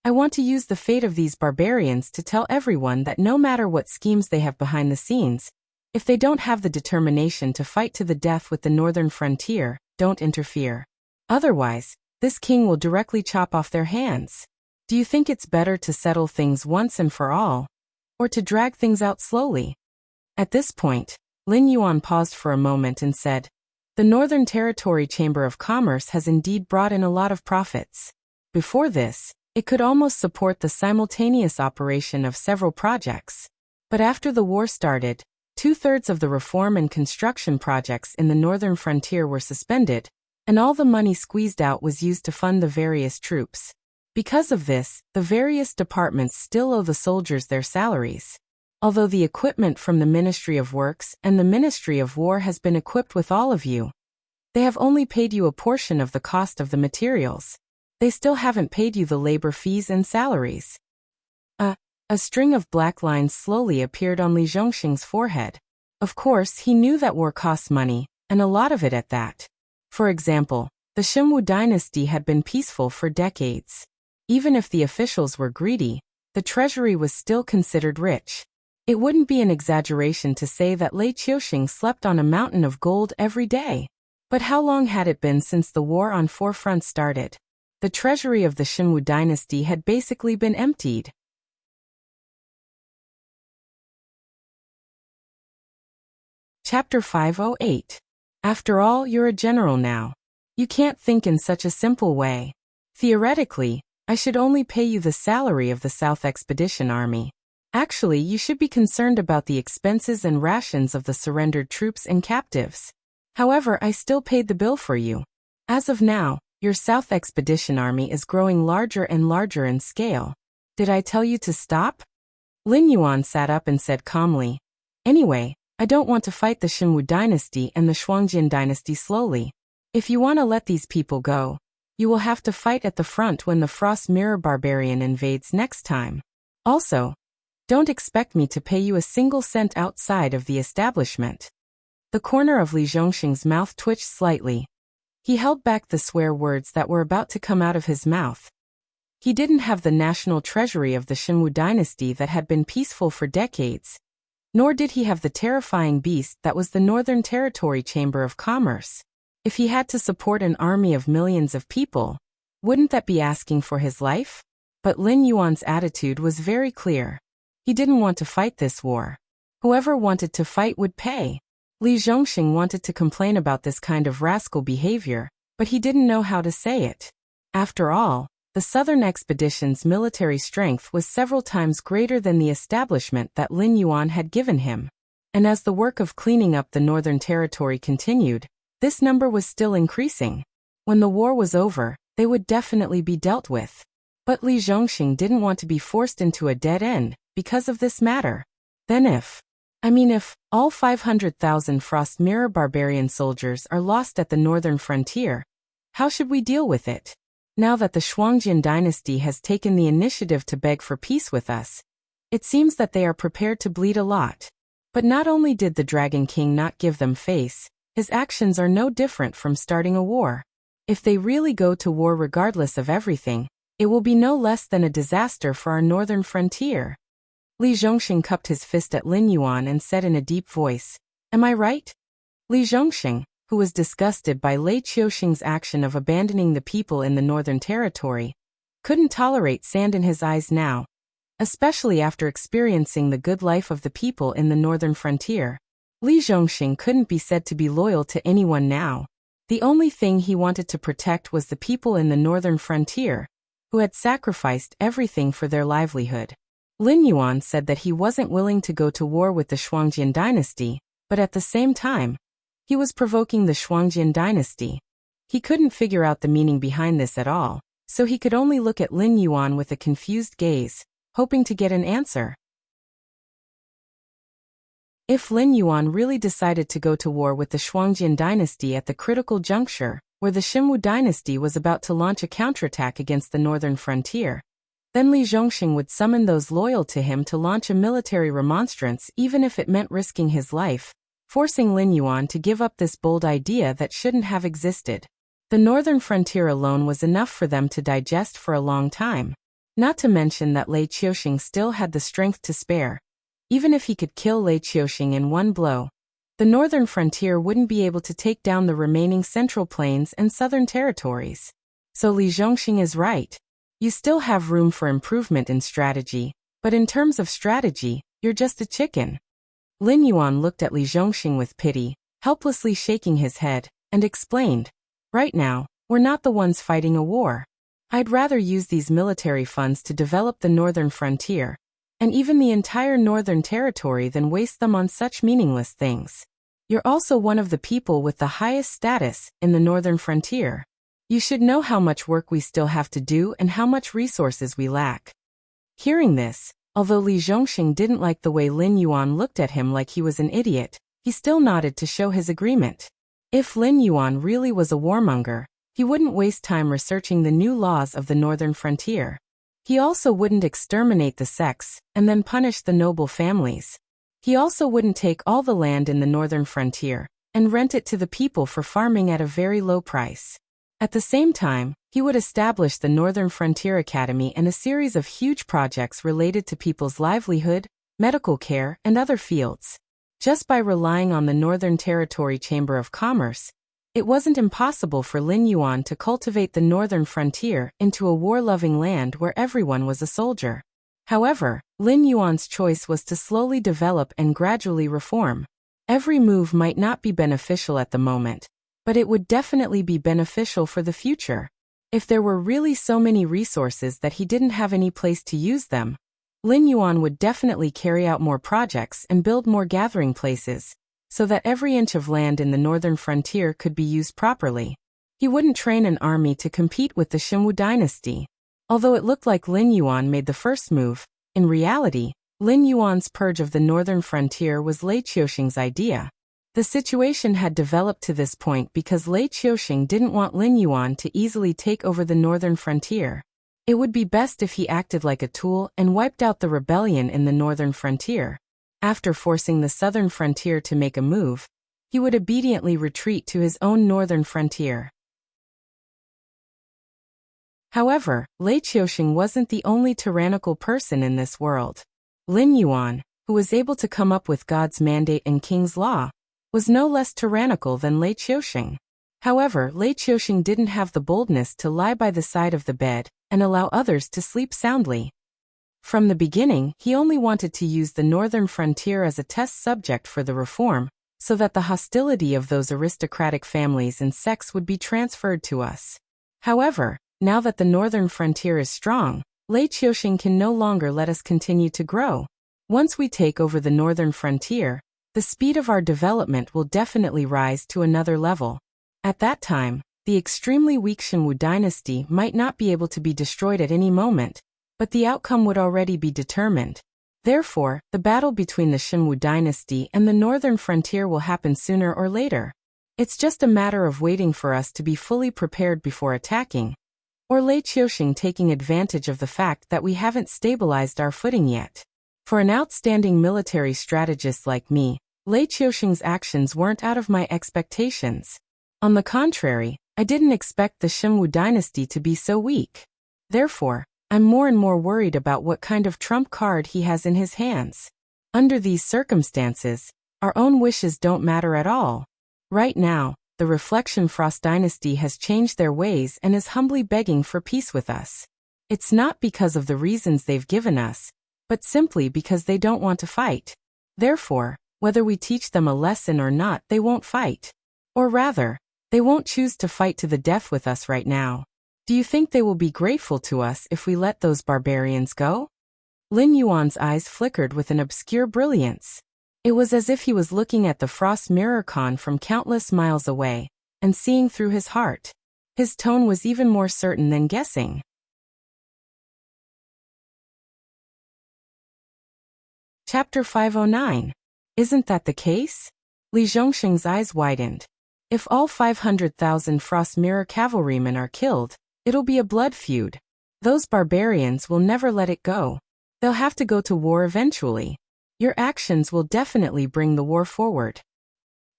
"I want to use the fate of these barbarians to tell everyone that no matter what schemes they have behind the scenes, if they don't have the determination to fight to the death with the northern frontier, don't interfere. Otherwise, this king will directly chop off their hands. Do you think it's better to settle things once and for all, or to drag things out slowly?" At this point, Lin Yuan paused for a moment and said, "The Northern Territory Chamber of Commerce has indeed brought in a lot of profits. Before this, it could almost support the simultaneous operation of several projects. But after the war started, 2/3 of the reform and construction projects in the northern frontier were suspended, and all the money squeezed out was used to fund the various troops. Because of this, the various departments still owe the soldiers their salaries. Although the equipment from the Ministry of Works and the Ministry of War has been equipped with all of you, they have only paid you a portion of the cost of the materials. They still haven't paid you the labor fees and salaries." A string of black lines slowly appeared on Li Zhongxing's forehead. Of course, he knew that war costs money, and a lot of it at that. For example, the Shimwu dynasty had been peaceful for decades. Even if the officials were greedy, the treasury was still considered rich. It wouldn't be an exaggeration to say that Lei Qiuxing slept on a mountain of gold every day. But how long had it been since the war on four fronts started? The treasury of the Shimwu dynasty had basically been emptied. Chapter 508. After all, you're a general now. You can't think in such a simple way. Theoretically, I should only pay you the salary of the South Expedition Army. Actually, you should be concerned about the expenses and rations of the surrendered troops and captives. However, I still paid the bill for you. As of now, your South Expedition Army is growing larger and larger in scale. Did I tell you to stop?" Lin Yuan sat up and said calmly, "Anyway, I don't want to fight the Shimwu dynasty and the Shuangjin dynasty slowly. If you want to let these people go, you will have to fight at the front when the Frost Mirror Barbarian invades next time. Also, don't expect me to pay you a single cent outside of the establishment." The corner of Li Zhongxing's mouth twitched slightly. He held back the swear words that were about to come out of his mouth. He didn't have the national treasury of the Shimwu dynasty that had been peaceful for decades, nor did he have the terrifying beast that was the Northern Territory Chamber of Commerce. If he had to support an army of millions of people, wouldn't that be asking for his life? But Lin Yuan's attitude was very clear. He didn't want to fight this war. Whoever wanted to fight would pay. Li Zhongxing wanted to complain about this kind of rascal behavior, but he didn't know how to say it. After all, the Southern Expedition's military strength was several times greater than the establishment that Lin Yuan had given him. And as the work of cleaning up the Northern Territory continued, this number was still increasing. When the war was over, they would definitely be dealt with. But Li Zhongxing didn't want to be forced into a dead end because of this matter. Then if all 500,000 Frost Mirror Barbarian soldiers are lost at the northern frontier, how should we deal with it? Now that the Shuangjin dynasty has taken the initiative to beg for peace with us, it seems that they are prepared to bleed a lot. But not only did the Dragon King not give them face, his actions are no different from starting a war. If they really go to war regardless of everything, it will be no less than a disaster for our northern frontier. Li Zhongxing cupped his fist at Lin Yuan and said in a deep voice, "Am I right?" Li Zhongxing, who was disgusted by Lei Qiuxing's action of abandoning the people in the Northern Territory, couldn't tolerate sand in his eyes now, especially after experiencing the good life of the people in the Northern Frontier. Li Zhongxing couldn't be said to be loyal to anyone now. The only thing he wanted to protect was the people in the Northern Frontier, who had sacrificed everything for their livelihood. Lin Yuan said that he wasn't willing to go to war with the Shuangjin dynasty, but at the same time, he was provoking the Shuangjin dynasty. He couldn't figure out the meaning behind this at all, so he could only look at Lin Yuan with a confused gaze, hoping to get an answer. If Lin Yuan really decided to go to war with the Shuangjian dynasty at the critical juncture, where the Xinwu dynasty was about to launch a counterattack against the northern frontier, then Li Zhongxing would summon those loyal to him to launch a military remonstrance even if it meant risking his life, forcing Lin Yuan to give up this bold idea that shouldn't have existed. The northern frontier alone was enough for them to digest for a long time. Not to mention that Lei Qiuxing still had the strength to spare. Even if he could kill Lei Qiuxing in one blow, the northern frontier wouldn't be able to take down the remaining central plains and southern territories. So Li Zhongxing is right. You still have room for improvement in strategy, but in terms of strategy, you're just a chicken. Lin Yuan looked at Li Zhongxing with pity, helplessly shaking his head, and explained, "Right now, we're not the ones fighting a war. I'd rather use these military funds to develop the northern frontier, and even the entire northern territory than waste them on such meaningless things. You're also one of the people with the highest status in the northern frontier. You should know how much work we still have to do and how much resources we lack." Hearing this, although Li Zhongxing didn't like the way Lin Yuan looked at him like he was an idiot, he still nodded to show his agreement. If Lin Yuan really was a warmonger, he wouldn't waste time researching the new laws of the northern frontier. He also wouldn't exterminate the sects and then punish the noble families. He also wouldn't take all the land in the northern frontier and rent it to the people for farming at a very low price. At the same time, he would establish the Northern Frontier Academy and a series of huge projects related to people's livelihood, medical care, and other fields. Just by relying on the Northern Territory Chamber of Commerce, it wasn't impossible for Lin Yuan to cultivate the northern frontier into a war-loving land where everyone was a soldier. However, Lin Yuan's choice was to slowly develop and gradually reform. Every move might not be beneficial at the moment, but it would definitely be beneficial for the future. If there were really so many resources that he didn't have any place to use them, Lin Yuan would definitely carry out more projects and build more gathering places, so that every inch of land in the northern frontier could be used properly. He wouldn't train an army to compete with the Xinwu dynasty. Although it looked like Lin Yuan made the first move, in reality, Lin Yuan's purge of the northern frontier was Lei Qiuxing's idea. The situation had developed to this point because Lei Qiuxing didn't want Lin Yuan to easily take over the northern frontier. It would be best if he acted like a tool and wiped out the rebellion in the northern frontier. After forcing the southern frontier to make a move, he would obediently retreat to his own northern frontier. However, Lei Qiuxing wasn't the only tyrannical person in this world. Lin Yuan, who was able to come up with God's mandate and King's law, was no less tyrannical than Lei Qiuxing. However, Lei Qiuxing didn't have the boldness to lie by the side of the bed and allow others to sleep soundly. From the beginning, he only wanted to use the northern frontier as a test subject for the reform, so that the hostility of those aristocratic families and sects would be transferred to us. However, now that the northern frontier is strong, Lei Qiuxing can no longer let us continue to grow. Once we take over the northern frontier, the speed of our development will definitely rise to another level. At that time, the extremely weak Xinwu dynasty might not be able to be destroyed at any moment, but the outcome would already be determined. Therefore, the battle between the Xinwu dynasty and the northern frontier will happen sooner or later. It's just a matter of waiting for us to be fully prepared before attacking, or Lei Qiuxing taking advantage of the fact that we haven't stabilized our footing yet. For an outstanding military strategist like me, Lei Qiuxing's actions weren't out of my expectations. On the contrary, I didn't expect the Xinwu dynasty to be so weak. Therefore, I'm more and more worried about what kind of trump card he has in his hands. Under these circumstances, our own wishes don't matter at all. Right now, the Reflection Frost dynasty has changed their ways and is humbly begging for peace with us. It's not because of the reasons they've given us, but simply because they don't want to fight. Therefore, whether we teach them a lesson or not, they won't fight. Or rather, they won't choose to fight to the death with us right now. Do you think they will be grateful to us if we let those barbarians go? Lin Yuan's eyes flickered with an obscure brilliance. It was as if he was looking at the frost mirror Khan from countless miles away, and seeing through his heart. His tone was even more certain than guessing. Chapter 509. Isn't that the case? Li Zhongxing's eyes widened. If all 500,000 Frost Mirror cavalrymen are killed, it'll be a blood feud. Those barbarians will never let it go. They'll have to go to war eventually. Your actions will definitely bring the war forward.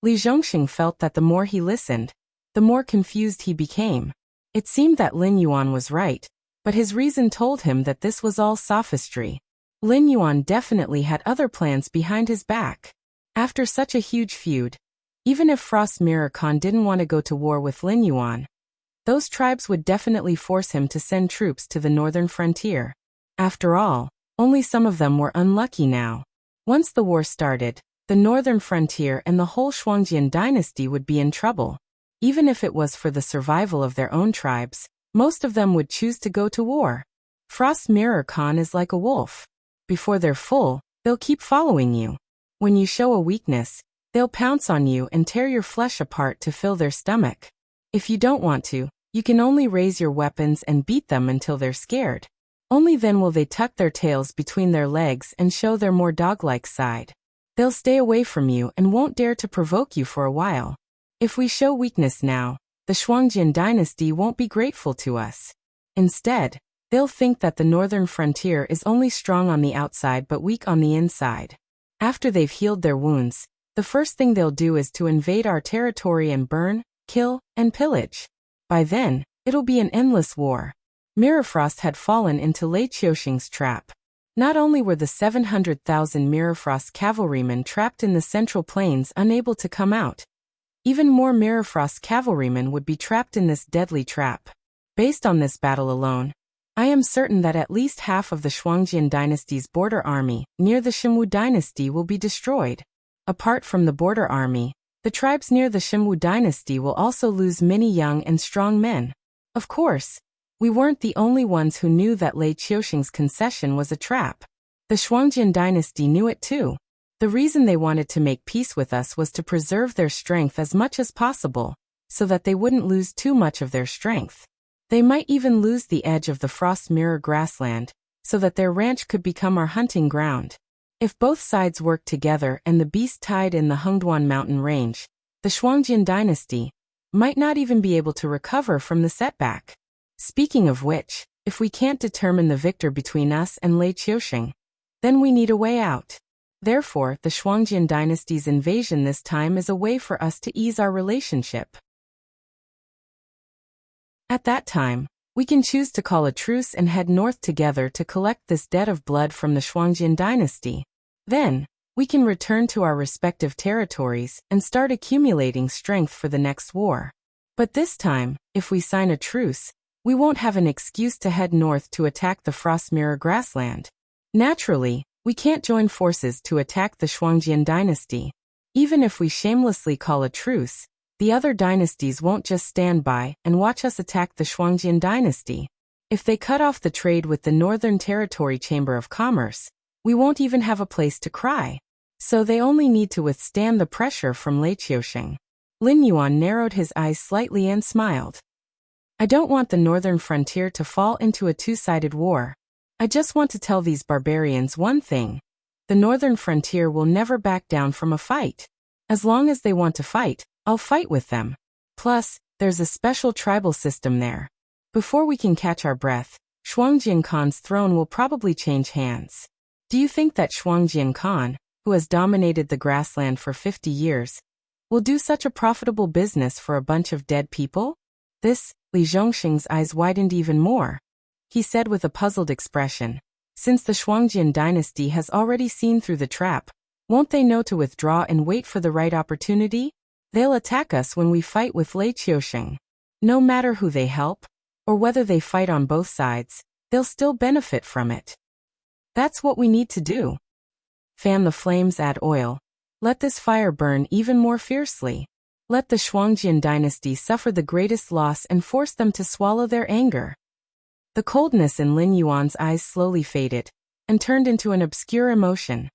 Li Zhongxing felt that the more he listened, the more confused he became. It seemed that Lin Yuan was right, but his reason told him that this was all sophistry. Lin Yuan definitely had other plans behind his back. After such a huge feud, even if Frost Mirror Khan didn't want to go to war with Lin Yuan, those tribes would definitely force him to send troops to the northern frontier. After all, only some of them were unlucky now. Once the war started, the northern frontier and the whole Shuangjian dynasty would be in trouble. Even if it was for the survival of their own tribes, most of them would choose to go to war. Frost Mirror Khan is like a wolf. Before they're full, they'll keep following you. When you show a weakness, they'll pounce on you and tear your flesh apart to fill their stomach. If you don't want to, you can only raise your weapons and beat them until they're scared. Only then will they tuck their tails between their legs and show their more dog-like side. They'll stay away from you and won't dare to provoke you for a while. If we show weakness now, the Shuangjian dynasty won't be grateful to us. Instead, they'll think that the northern frontier is only strong on the outside but weak on the inside. After they've healed their wounds, the first thing they'll do is to invade our territory and burn, kill, and pillage. By then, it'll be an endless war. Mirrorfrost had fallen into Lei Qiuxing's trap. Not only were the 700,000 Mirrorfrost cavalrymen trapped in the Central Plains unable to come out, even more Mirrorfrost cavalrymen would be trapped in this deadly trap. Based on this battle alone, I am certain that at least half of the Shuangjian dynasty's border army, near the Xinwu dynasty, will be destroyed. Apart from the border army, the tribes near the Xinwu dynasty will also lose many young and strong men. Of course, we weren't the only ones who knew that Lei Qiuxing's concession was a trap. The Shuangjian dynasty knew it too. The reason they wanted to make peace with us was to preserve their strength as much as possible, so that they wouldn't lose too much of their strength. They might even lose the edge of the Frost Mirror grassland, so that their ranch could become our hunting ground. If both sides worked together and the beast tied in the Hengduan mountain range, the Shuangjian dynasty might not even be able to recover from the setback. Speaking of which, if we can't determine the victor between us and Lei Qiuxing, then we need a way out. Therefore, the Shuangjian dynasty's invasion this time is a way for us to ease our relationship. At that time, we can choose to call a truce and head north together to collect this debt of blood from the Shuangjian dynasty. Then, we can return to our respective territories and start accumulating strength for the next war. But this time, if we sign a truce, we won't have an excuse to head north to attack the Frost Mirror grassland. Naturally, we can't join forces to attack the Shuangjian dynasty. Even if we shamelessly call a truce, the other dynasties won't just stand by and watch us attack the Shuangjian dynasty. If they cut off the trade with the Northern Territory Chamber of Commerce, we won't even have a place to cry. So they only need to withstand the pressure from Lei Qiuxing. Lin Yuan narrowed his eyes slightly and smiled. I don't want the northern frontier to fall into a two-sided war. I just want to tell these barbarians one thing. The northern frontier will never back down from a fight. As long as they want to fight, I'll fight with them. Plus, there's a special tribal system there. Before we can catch our breath, Shuangjian Khan's throne will probably change hands. Do you think that Shuangjian Khan, who has dominated the grassland for 50 years, will do such a profitable business for a bunch of dead people? This, Li Zhongxing's eyes widened even more. He said with a puzzled expression, since the Shuangjian dynasty has already seen through the trap, won't they know to withdraw and wait for the right opportunity? They'll attack us when we fight with Lei Qiuxing. No matter who they help, or whether they fight on both sides, they'll still benefit from it. That's what we need to do. Fan the flames, add oil. Let this fire burn even more fiercely. Let the Shuangjian dynasty suffer the greatest loss and force them to swallow their anger. The coldness in Lin Yuan's eyes slowly faded, and turned into an obscure emotion.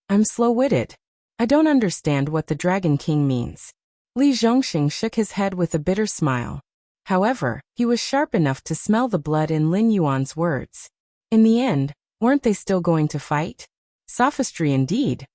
I'm slow-witted. I don't understand what the Dragon King means. Li Zhongxing shook his head with a bitter smile. However, he was sharp enough to smell the blood in Lin Yuan's words. In the end, weren't they still going to fight? Sophistry indeed.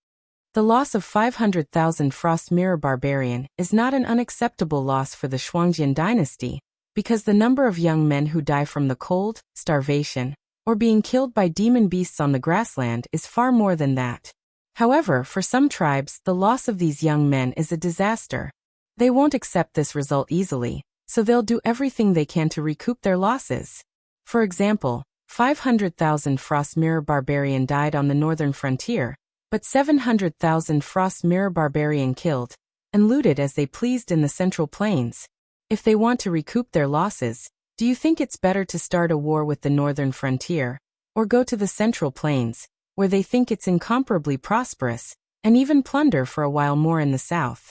The loss of 500,000 Frost Mirror Barbarian is not an unacceptable loss for the Shuangjian dynasty, because the number of young men who die from the cold, starvation, or being killed by demon beasts on the grassland is far more than that. However, for some tribes, the loss of these young men is a disaster. They won't accept this result easily, so they'll do everything they can to recoup their losses. For example, 500,000 Frost Mirror Barbarian died on the northern frontier, but 700,000 Frost Mirror Barbarian killed and looted as they pleased in the Central Plains. If they want to recoup their losses, do you think it's better to start a war with the northern frontier, or go to the Central Plains, where they think it's incomparably prosperous, and even plunder for a while more in the south?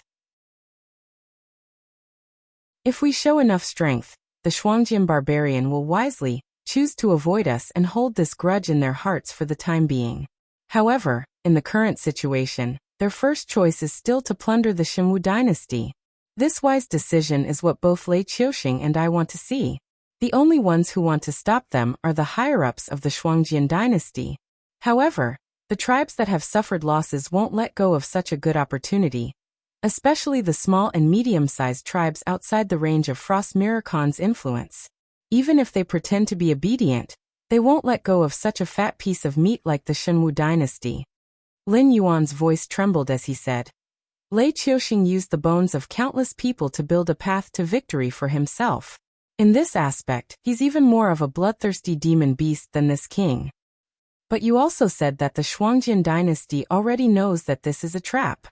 If we show enough strength, the Shuangjian barbarian will wisely choose to avoid us and hold this grudge in their hearts for the time being. However, in the current situation, their first choice is still to plunder the Xinwu dynasty. This wise decision is what both Lei Qiuxing and I want to see. The only ones who want to stop them are the higher-ups of the Shuangjian dynasty. However, the tribes that have suffered losses won't let go of such a good opportunity, especially the small and medium-sized tribes outside the range of Frost Mirror Khan's influence. Even if they pretend to be obedient, they won't let go of such a fat piece of meat like the Xinwu dynasty. Lin Yuan's voice trembled as he said. Lei Qiuxing used the bones of countless people to build a path to victory for himself. In this aspect, he's even more of a bloodthirsty demon beast than this king. But you also said that the Shuangjian dynasty already knows that this is a trap.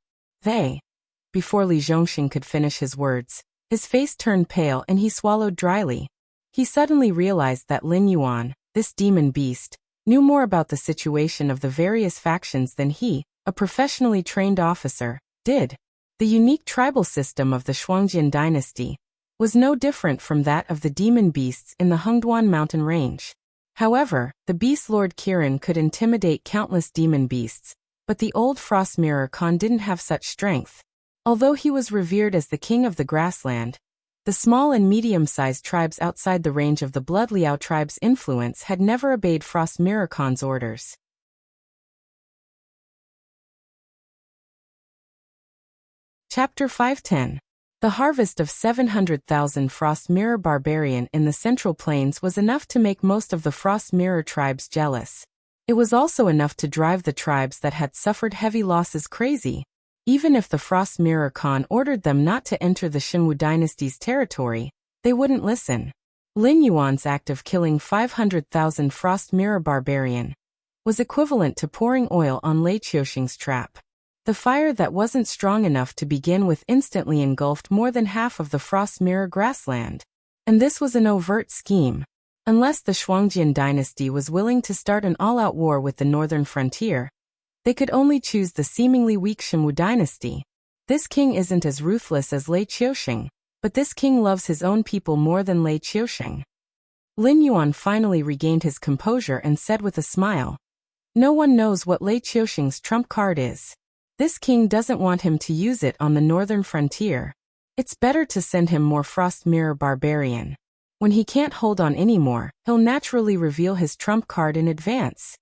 Before Li Zhongxing could finish his words, his face turned pale and he swallowed dryly. He suddenly realized that Lin Yuan, this demon beast, knew more about the situation of the various factions than he, a professionally trained officer, did. The unique tribal system of the Shuangjian dynasty was no different from that of the demon beasts in the Hengduan mountain range. However, the Beast Lord Kirin could intimidate countless demon beasts, but the old Frost Mirror Khan didn't have such strength. Although he was revered as the king of the grassland, the small and medium-sized tribes outside the range of the Blood Liao tribe's influence had never obeyed Frost Mirror Khan's orders. Chapter 510. The harvest of 700,000 Frost Mirror Barbarian in the Central Plains was enough to make most of the Frost Mirror tribes jealous. It was also enough to drive the tribes that had suffered heavy losses crazy. Even if the Frost Mirror Khan ordered them not to enter the Xinwu dynasty's territory, they wouldn't listen. Lin Yuan's act of killing 500,000 Frost Mirror Barbarian was equivalent to pouring oil on Lei Qiuxing's trap. The fire that wasn't strong enough to begin with instantly engulfed more than half of the Frost Mirror grassland. And this was an overt scheme. Unless the Shuangjian dynasty was willing to start an all-out war with the northern frontier, they could only choose the seemingly weak Xinwu dynasty. This king isn't as ruthless as Lei Qiuxing, but this king loves his own people more than Lei Qiuxing. Lin Yuan finally regained his composure and said with a smile, "No one knows what Lei Qiuxing's trump card is. This king doesn't want him to use it on the northern frontier. It's better to send him more Frost Mirror Barbarian. When he can't hold on anymore, he'll naturally reveal his trump card in advance."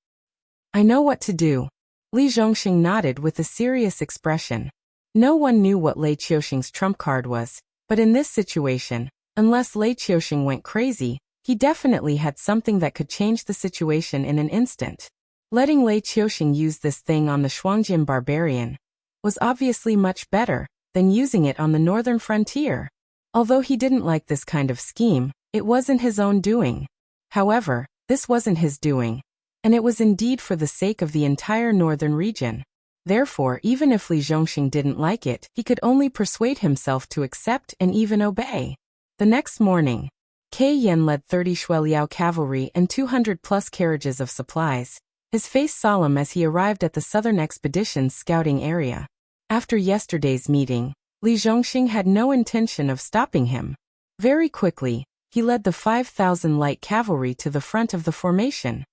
"I know what to do." Li Zhongxing nodded with a serious expression. No one knew what Lei Qiuxing's trump card was, but in this situation, unless Lei Qiuxing went crazy, he definitely had something that could change the situation in an instant. Letting Lei Qiuxing use this thing on the Shuangjian barbarian was obviously much better than using it on the northern frontier. Although he didn't like this kind of scheme, it wasn't his own doing. However, this wasn't his doing, and it was indeed for the sake of the entire northern region. Therefore, even if Li Zhongxing didn't like it, he could only persuade himself to accept and even obey. The next morning, Kei Yan led 30 Shueliao cavalry and 200-plus carriages of supplies, his face solemn as he arrived at the Southern Expedition's scouting area. After yesterday's meeting, Li Zhongxing had no intention of stopping him. Very quickly, he led the 5,000 light cavalry to the front of the formation.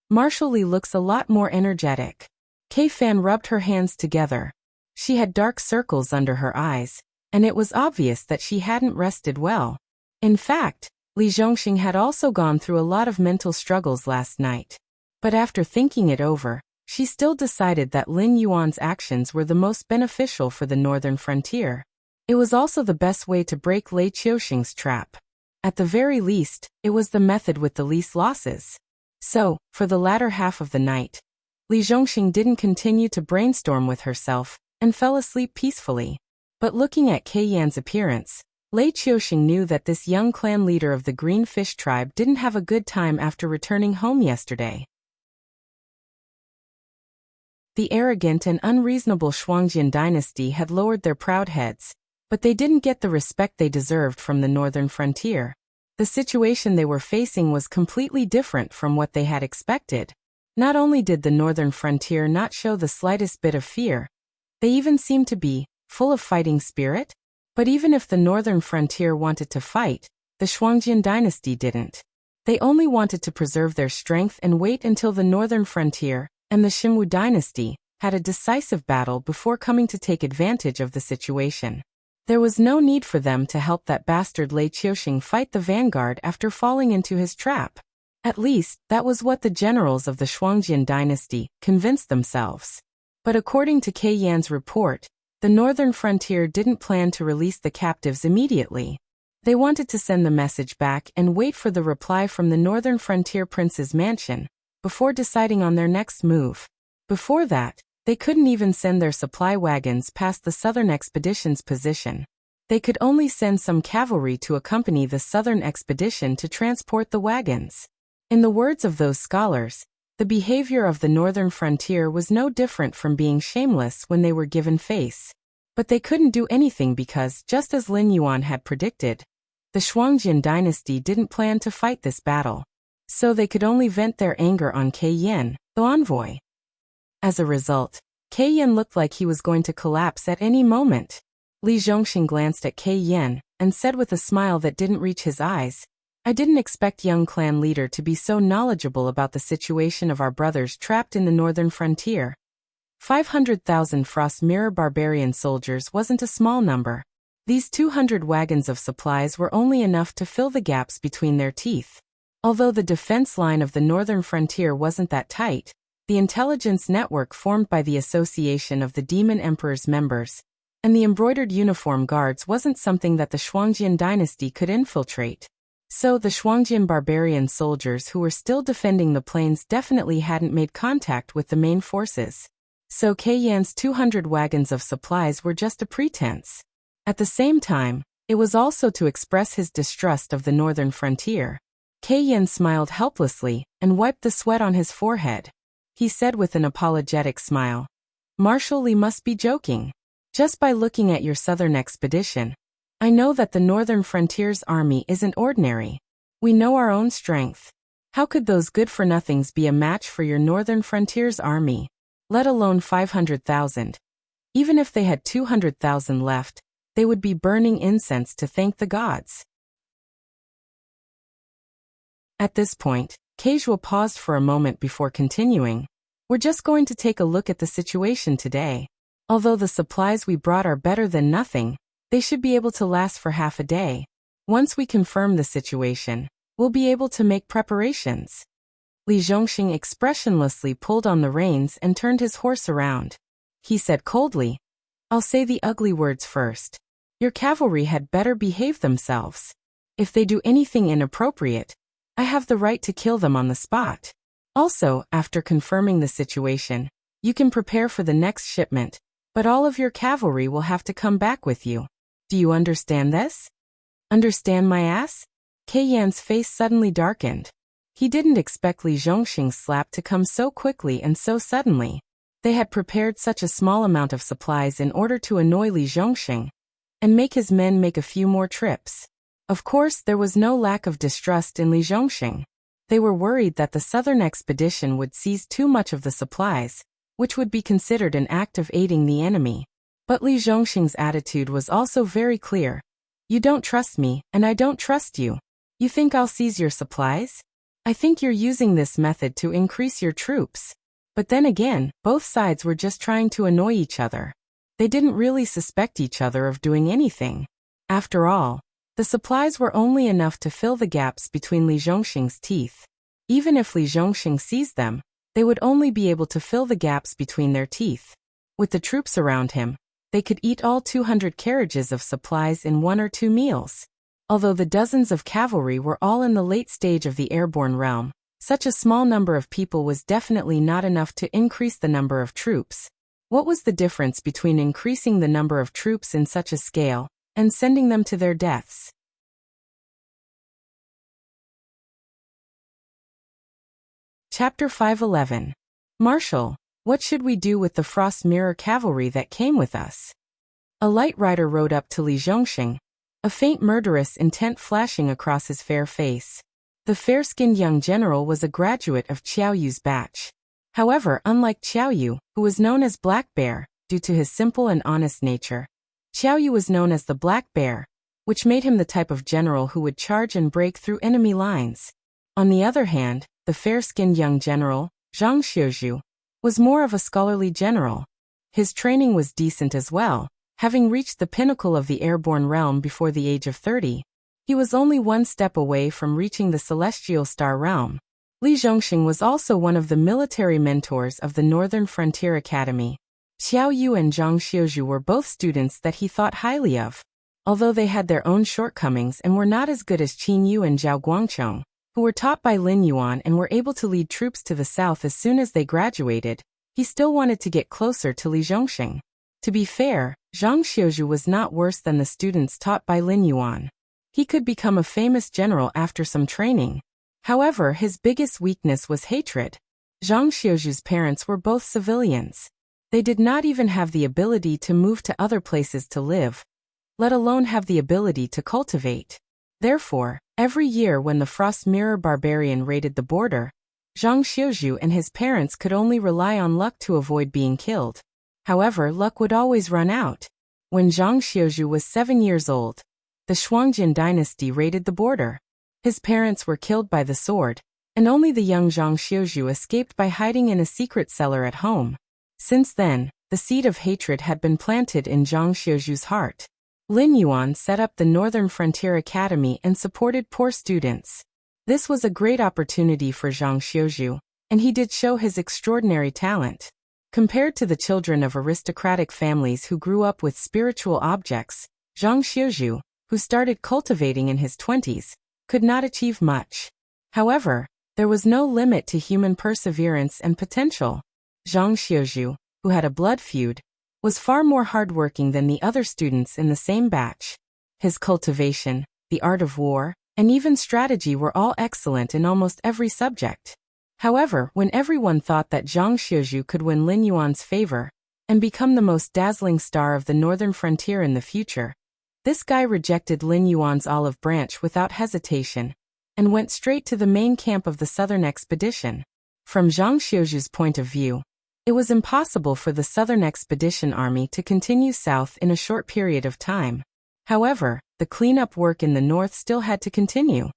Marshal Li looks a lot more energetic. Kei Fan rubbed her hands together. She had dark circles under her eyes, and it was obvious that she hadn't rested well. In fact, Li Zhongxing had also gone through a lot of mental struggles last night. But after thinking it over, she still decided that Lin Yuan's actions were the most beneficial for the northern frontier. It was also the best way to break Lei Qiuxing's trap. At the very least, it was the method with the least losses. So, for the latter half of the night, Li Zhongxing didn't continue to brainstorm with herself, and fell asleep peacefully. But looking at Kei Yan's appearance, Lei Qiuxing knew that this young clan leader of the Green Fish tribe didn't have a good time after returning home yesterday. The arrogant and unreasonable Shuangjian dynasty had lowered their proud heads, but they didn't get the respect they deserved from the northern frontier. The situation they were facing was completely different from what they had expected. Not only did the northern frontier not show the slightest bit of fear, they even seemed to be full of fighting spirit. But even if the northern frontier wanted to fight, the Shuangjian dynasty didn't. They only wanted to preserve their strength and wait until the northern frontier and the Xinwu dynasty had a decisive battle before coming to take advantage of the situation. There was no need for them to help that bastard Lei Qiuxing fight the vanguard after falling into his trap. At least, that was what the generals of the Shuangjian dynasty convinced themselves. But according to Kei Yan's report, the northern frontier didn't plan to release the captives immediately. They wanted to send the message back and wait for the reply from the northern frontier prince's mansion before deciding on their next move. Before that, they couldn't even send their supply wagons past the southern expedition's position. They could only send some cavalry to accompany the southern expedition to transport the wagons. In the words of those scholars, the behavior of the northern frontier was no different from being shameless when they were given face. But they couldn't do anything because, just as Lin Yuan had predicted, the Shuangjian dynasty didn't plan to fight this battle. So they could only vent their anger on Kei Yan, the envoy. As a result, Kei Yan looked like he was going to collapse at any moment. Li Zhongxing glanced at Kei Yan and said with a smile that didn't reach his eyes, "I didn't expect young clan leader to be so knowledgeable about the situation of our brothers trapped in the northern frontier." 500,000 Frost Mirror barbarian soldiers wasn't a small number. These 200 wagons of supplies were only enough to fill the gaps between their teeth. Although the defense line of the northern frontier wasn't that tight, the intelligence network formed by the Association of the Demon Emperor's members and the embroidered uniform guards wasn't something that the Shuangjian dynasty could infiltrate. So the Shuangjian barbarian soldiers who were still defending the plains definitely hadn't made contact with the main forces. So Kei Yan's 200 wagons of supplies were just a pretense. At the same time, it was also to express his distrust of the northern frontier. Kei Yan smiled helplessly and wiped the sweat on his forehead. He said with an apologetic smile, "Marshal Li must be joking. Just by looking at your southern expedition, I know that the northern frontier's army isn't ordinary. We know our own strength. How could those good-for-nothings be a match for your northern frontier's army? Let alone 500,000. Even if they had 200,000 left, they would be burning incense to thank the gods." At this point, Keijua paused for a moment before continuing. "We're just going to take a look at the situation today. Although the supplies we brought are better than nothing, they should be able to last for half a day. Once we confirm the situation, we'll be able to make preparations." Li Zhongxing expressionlessly pulled on the reins and turned his horse around. He said coldly, "I'll say the ugly words first. Your cavalry had better behave themselves. If they do anything inappropriate, I have the right to kill them on the spot. Also, after confirming the situation, you can prepare for the next shipment, but all of your cavalry will have to come back with you. Do you understand this?" "Understand my ass?" Kei Yan's face suddenly darkened. He didn't expect Li Zhongxing's slap to come so quickly and so suddenly. They had prepared such a small amount of supplies in order to annoy Li Zhongxing and make his men make a few more trips. Of course, there was no lack of distrust in Li Zhongxing. They were worried that the southern expedition would seize too much of the supplies, which would be considered an act of aiding the enemy. But Li Zhongxing's attitude was also very clear. "You don't trust me, and I don't trust you. You think I'll seize your supplies? I think you're using this method to increase your troops." But then again, both sides were just trying to annoy each other. They didn't really suspect each other of doing anything. After all, The supplies were only enough to fill the gaps between Li Zhongxing's teeth. Even if Li Zhongxing seized them, they would only be able to fill the gaps between their teeth. With the troops around him, they could eat all 200 carriages of supplies in 1 or 2 meals. Although the dozens of cavalry were all in the late stage of the airborne realm, such a small number of people was definitely not enough to increase the number of troops. What was the difference between increasing the number of troops in such a scale and sending them to their deaths? Chapter 5:11. Marshal, what should we do with the frost mirror cavalry that came with us? A light rider rode up to Li Zhongxing, a faint murderous intent flashing across his fair face. The fair-skinned young general was a graduate of Qiao Yu's batch. However, unlike Qiao Yu, who was known as Black Bear, due to his simple and honest nature, Qiao Yu was known as the Black Bear, which made him the type of general who would charge and break through enemy lines. On the other hand, the fair-skinned young general, Zhang Xiuzhu, was more of a scholarly general. His training was decent as well, having reached the pinnacle of the airborne realm before the age of 30. He was only 1 step away from reaching the celestial star realm. Li Zhongxing was also one of the military mentors of the Northern Frontier Academy. Qiao Yu and Zhang Xiuzhu were both students that he thought highly of, although they had their own shortcomings and were not as good as Qin Yu and Zhao Guangchong, who were taught by Lin Yuan and were able to lead troops to the south as soon as they graduated. He still wanted to get closer to Li Zhongxing. To be fair, Zhang Xiuzhu was not worse than the students taught by Lin Yuan. He could become a famous general after some training. However, his biggest weakness was hatred. Zhang Xiuzhu's parents were both civilians. They did not even have the ability to move to other places to live, let alone have the ability to cultivate. Therefore, every year when the Frost Mirror Barbarian raided the border, Zhang Xiuzhu and his parents could only rely on luck to avoid being killed. However, luck would always run out. When Zhang Xiuzhu was 7 years old, the Shuangjin dynasty raided the border. His parents were killed by the sword, and only the young Zhang Xiuzhu escaped by hiding in a secret cellar at home. Since then, the seed of hatred had been planted in Zhang Xiuzhu's heart. Lin Yuan set up the Northern Frontier Academy and supported poor students. This was a great opportunity for Zhang Xiuzhu, and he did show his extraordinary talent. Compared to the children of aristocratic families who grew up with spiritual objects, Zhang Xiuzhu, who started cultivating in his 20s, could not achieve much. However, there was no limit to human perseverance and potential. Zhang Xiuzhu, who had a blood feud, was far more hardworking than the other students in the same batch. His cultivation, the art of war, and even strategy were all excellent in almost every subject. However, when everyone thought that Zhang Xiuzhu could win Lin Yuan's favor and become the most dazzling star of the Northern Frontier in the future, this guy rejected Lin Yuan's olive branch without hesitation and went straight to the main camp of the Southern Expedition. From Zhang Xiuzhu's point of view, it was impossible for the Southern Expedition Army to continue south in a short period of time. However, the cleanup work in the north still had to continue.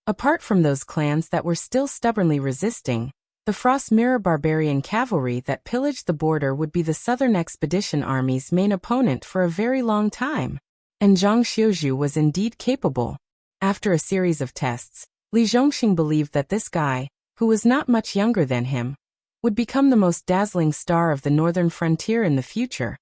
Apart from those clans that were still stubbornly resisting, the Frost Mirror Barbarian cavalry that pillaged the border would be the Southern Expedition Army's main opponent for a very long time. And Zhang Xiuzhu was indeed capable. After a series of tests, Li Zhongxing believed that this guy, who was not much younger than him, would become the most dazzling star of the Northern Frontier in the future,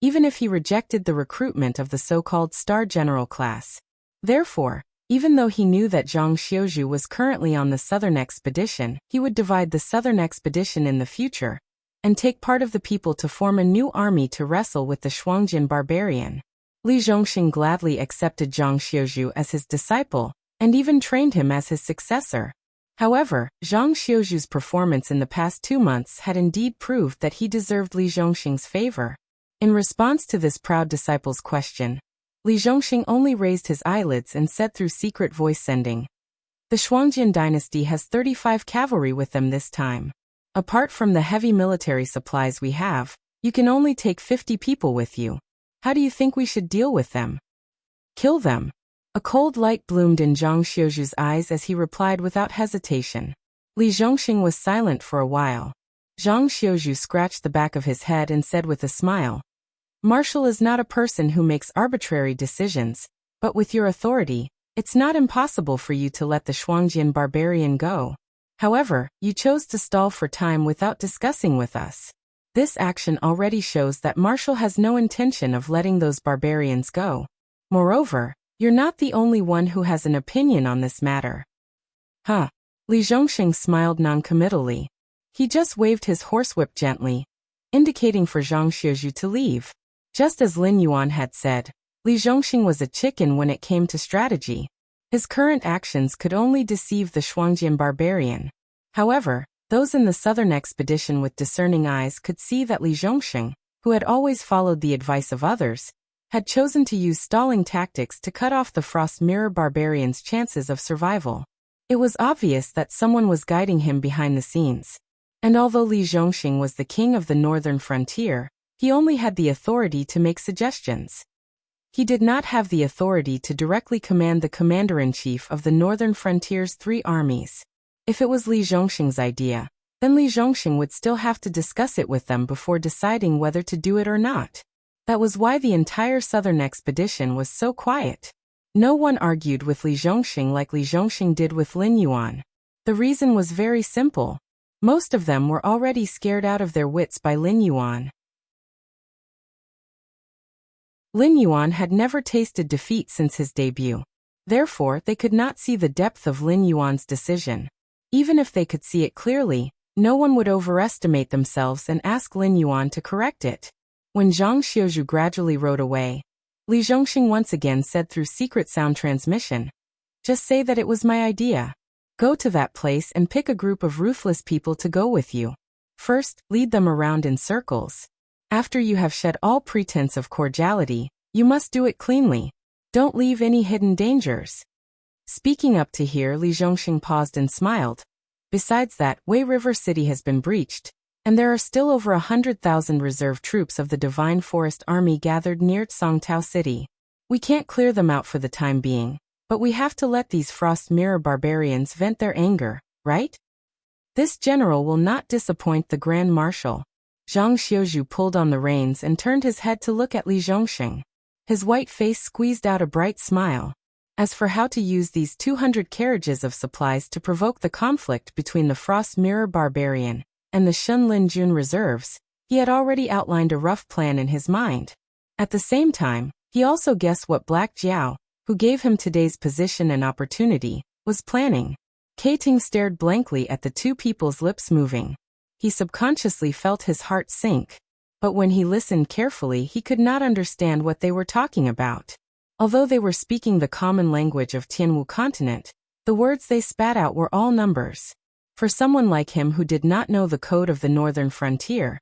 even if he rejected the recruitment of the so-called Star General class. Therefore, even though he knew that Zhang Xiuzhu was currently on the Southern Expedition, he would divide the Southern Expedition in the future and take part of the people to form a new army to wrestle with the Shuangjin Barbarian. Li Zhongxing gladly accepted Zhang Xiuzhu as his disciple and even trained him as his successor. However, Zhang Xiuzhu's performance in the past 2 months had indeed proved that he deserved Li Zhongxing's favor. In response to this proud disciple's question, Li Zhongxing only raised his eyelids and said through secret voice sending, "The Shuangjin dynasty has 35 cavalry with them this time. Apart from the heavy military supplies we have, you can only take 50 people with you. How do you think we should deal with them? Kill them." A cold light bloomed in Zhang Xiuzhu's eyes as he replied without hesitation. Li Zhongxing was silent for a while. Zhang Xiuzhu scratched the back of his head and said with a smile, Marshal is not a person who makes arbitrary decisions, but with your authority, it's not impossible for you to let the Shuangjian barbarian go. However, you chose to stall for time without discussing with us. This action already shows that Marshal has no intention of letting those barbarians go. Moreover, you're not the only one who has an opinion on this matter. Huh. Li Zhongxing smiled noncommittally. He just waved his horsewhip gently, indicating for Zhang Xiuzhu to leave. Just as Lin Yuan had said, Li Zhongxing was a chicken when it came to strategy. His current actions could only deceive the Shuangjian barbarian. However, those in the southern expedition with discerning eyes could see that Li Zhongxing, who had always followed the advice of others, had chosen to use stalling tactics to cut off the Frost Mirror barbarian's chances of survival. It was obvious that someone was guiding him behind the scenes. And although Li Zhongxing was the king of the northern frontier, he only had the authority to make suggestions. He did not have the authority to directly command the commander-in-chief of the northern frontier's 3 armies. If it was Li Zhongxing's idea, then Li Zhongxing would still have to discuss it with them before deciding whether to do it or not. That was why the entire southern expedition was so quiet. No one argued with Li Zhongxing like Li Zhongxing did with Lin Yuan. The reason was very simple. Most of them were already scared out of their wits by Lin Yuan. Lin Yuan had never tasted defeat since his debut. Therefore, they could not see the depth of Lin Yuan's decision. Even if they could see it clearly, no one would overestimate themselves and ask Lin Yuan to correct it. When Zhang Xiuzhu gradually rode away, Li Zhongxing once again said through secret sound transmission, "Just say that it was my idea. Go to that place and pick a group of ruthless people to go with you. First, lead them around in circles. After you have shed all pretense of cordiality, you must do it cleanly. Don't leave any hidden dangers." Speaking up to here, Li Zhongxing paused and smiled. Besides that, Wei River City has been breached, and there are still over 100,000 reserve troops of the Divine Forest Army gathered near Songtao City. We can't clear them out for the time being, but we have to let these Frost Mirror barbarians vent their anger, right? This general will not disappoint the Grand Marshal. Zhang Xiuzhu pulled on the reins and turned his head to look at Li Zhongxing. His white face squeezed out a bright smile. As for how to use these 200 carriages of supplies to provoke the conflict between the Frost Mirror barbarian and the Shun Lin Jun reserves, he had already outlined a rough plan in his mind. At the same time, he also guessed what Black Jiao, who gave him today's position and opportunity, was planning. Keiting stared blankly at the two people's lips moving. He subconsciously felt his heart sink. But when he listened carefully, he could not understand what they were talking about. Although they were speaking the common language of Tianwu continent, the words they spat out were all numbers. For someone like him who did not know the code of the northern frontier,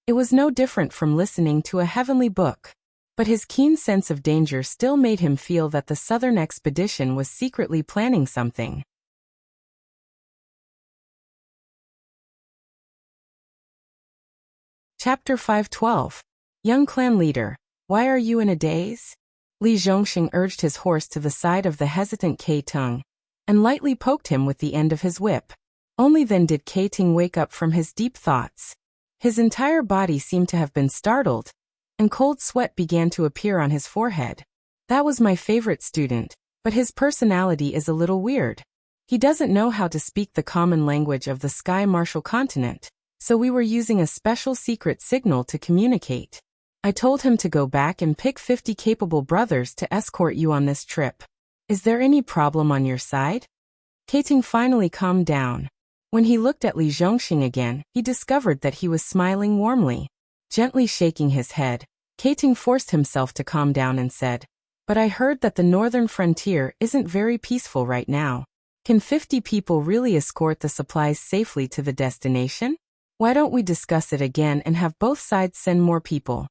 it was no different from listening to a heavenly book. But his keen sense of danger still made him feel that the southern expedition was secretly planning something. Chapter 512. Young clan leader, why are you in a daze? Li Zhongxing urged his horse to the side of the hesitant Keiting, and lightly poked him with the end of his whip. Only then did Keiting wake up from his deep thoughts. His entire body seemed to have been startled, and cold sweat began to appear on his forehead. That was my favorite student, but his personality is a little weird. He doesn't know how to speak the common language of the Sky Martial continent, so we were using a special secret signal to communicate. I told him to go back and pick 50 capable brothers to escort you on this trip. Is there any problem on your side? Keiting finally calmed down. When he looked at Li Zhongxing again, he discovered that he was smiling warmly. Gently shaking his head, Keiting forced himself to calm down and said, "But I heard that the northern frontier isn't very peaceful right now. Can 50 people really escort the supplies safely to the destination? Why don't we discuss it again and have both sides send more people?"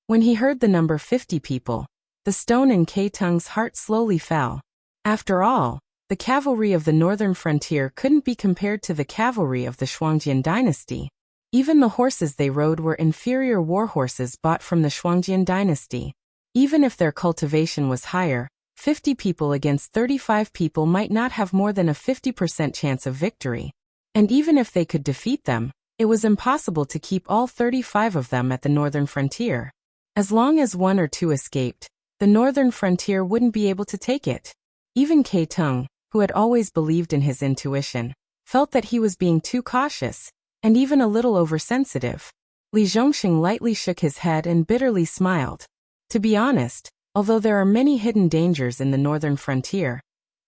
When he heard the number 50 people, the stone in Keiting's heart slowly fell. After all, the cavalry of the northern frontier couldn't be compared to the cavalry of the Shuangjian dynasty. Even the horses they rode were inferior war horses bought from the Shuangjian dynasty. Even if their cultivation was higher, 50 people against 35 people might not have more than a 50% chance of victory. And even if they could defeat them, it was impossible to keep all 35 of them at the northern frontier. As long as one or two escaped, the northern frontier wouldn't be able to take it. Even Kei Tung, who had always believed in his intuition, felt that he was being too cautious, and even a little oversensitive. Li Zhongxing lightly shook his head and bitterly smiled. To be honest, although there are many hidden dangers in the northern frontier,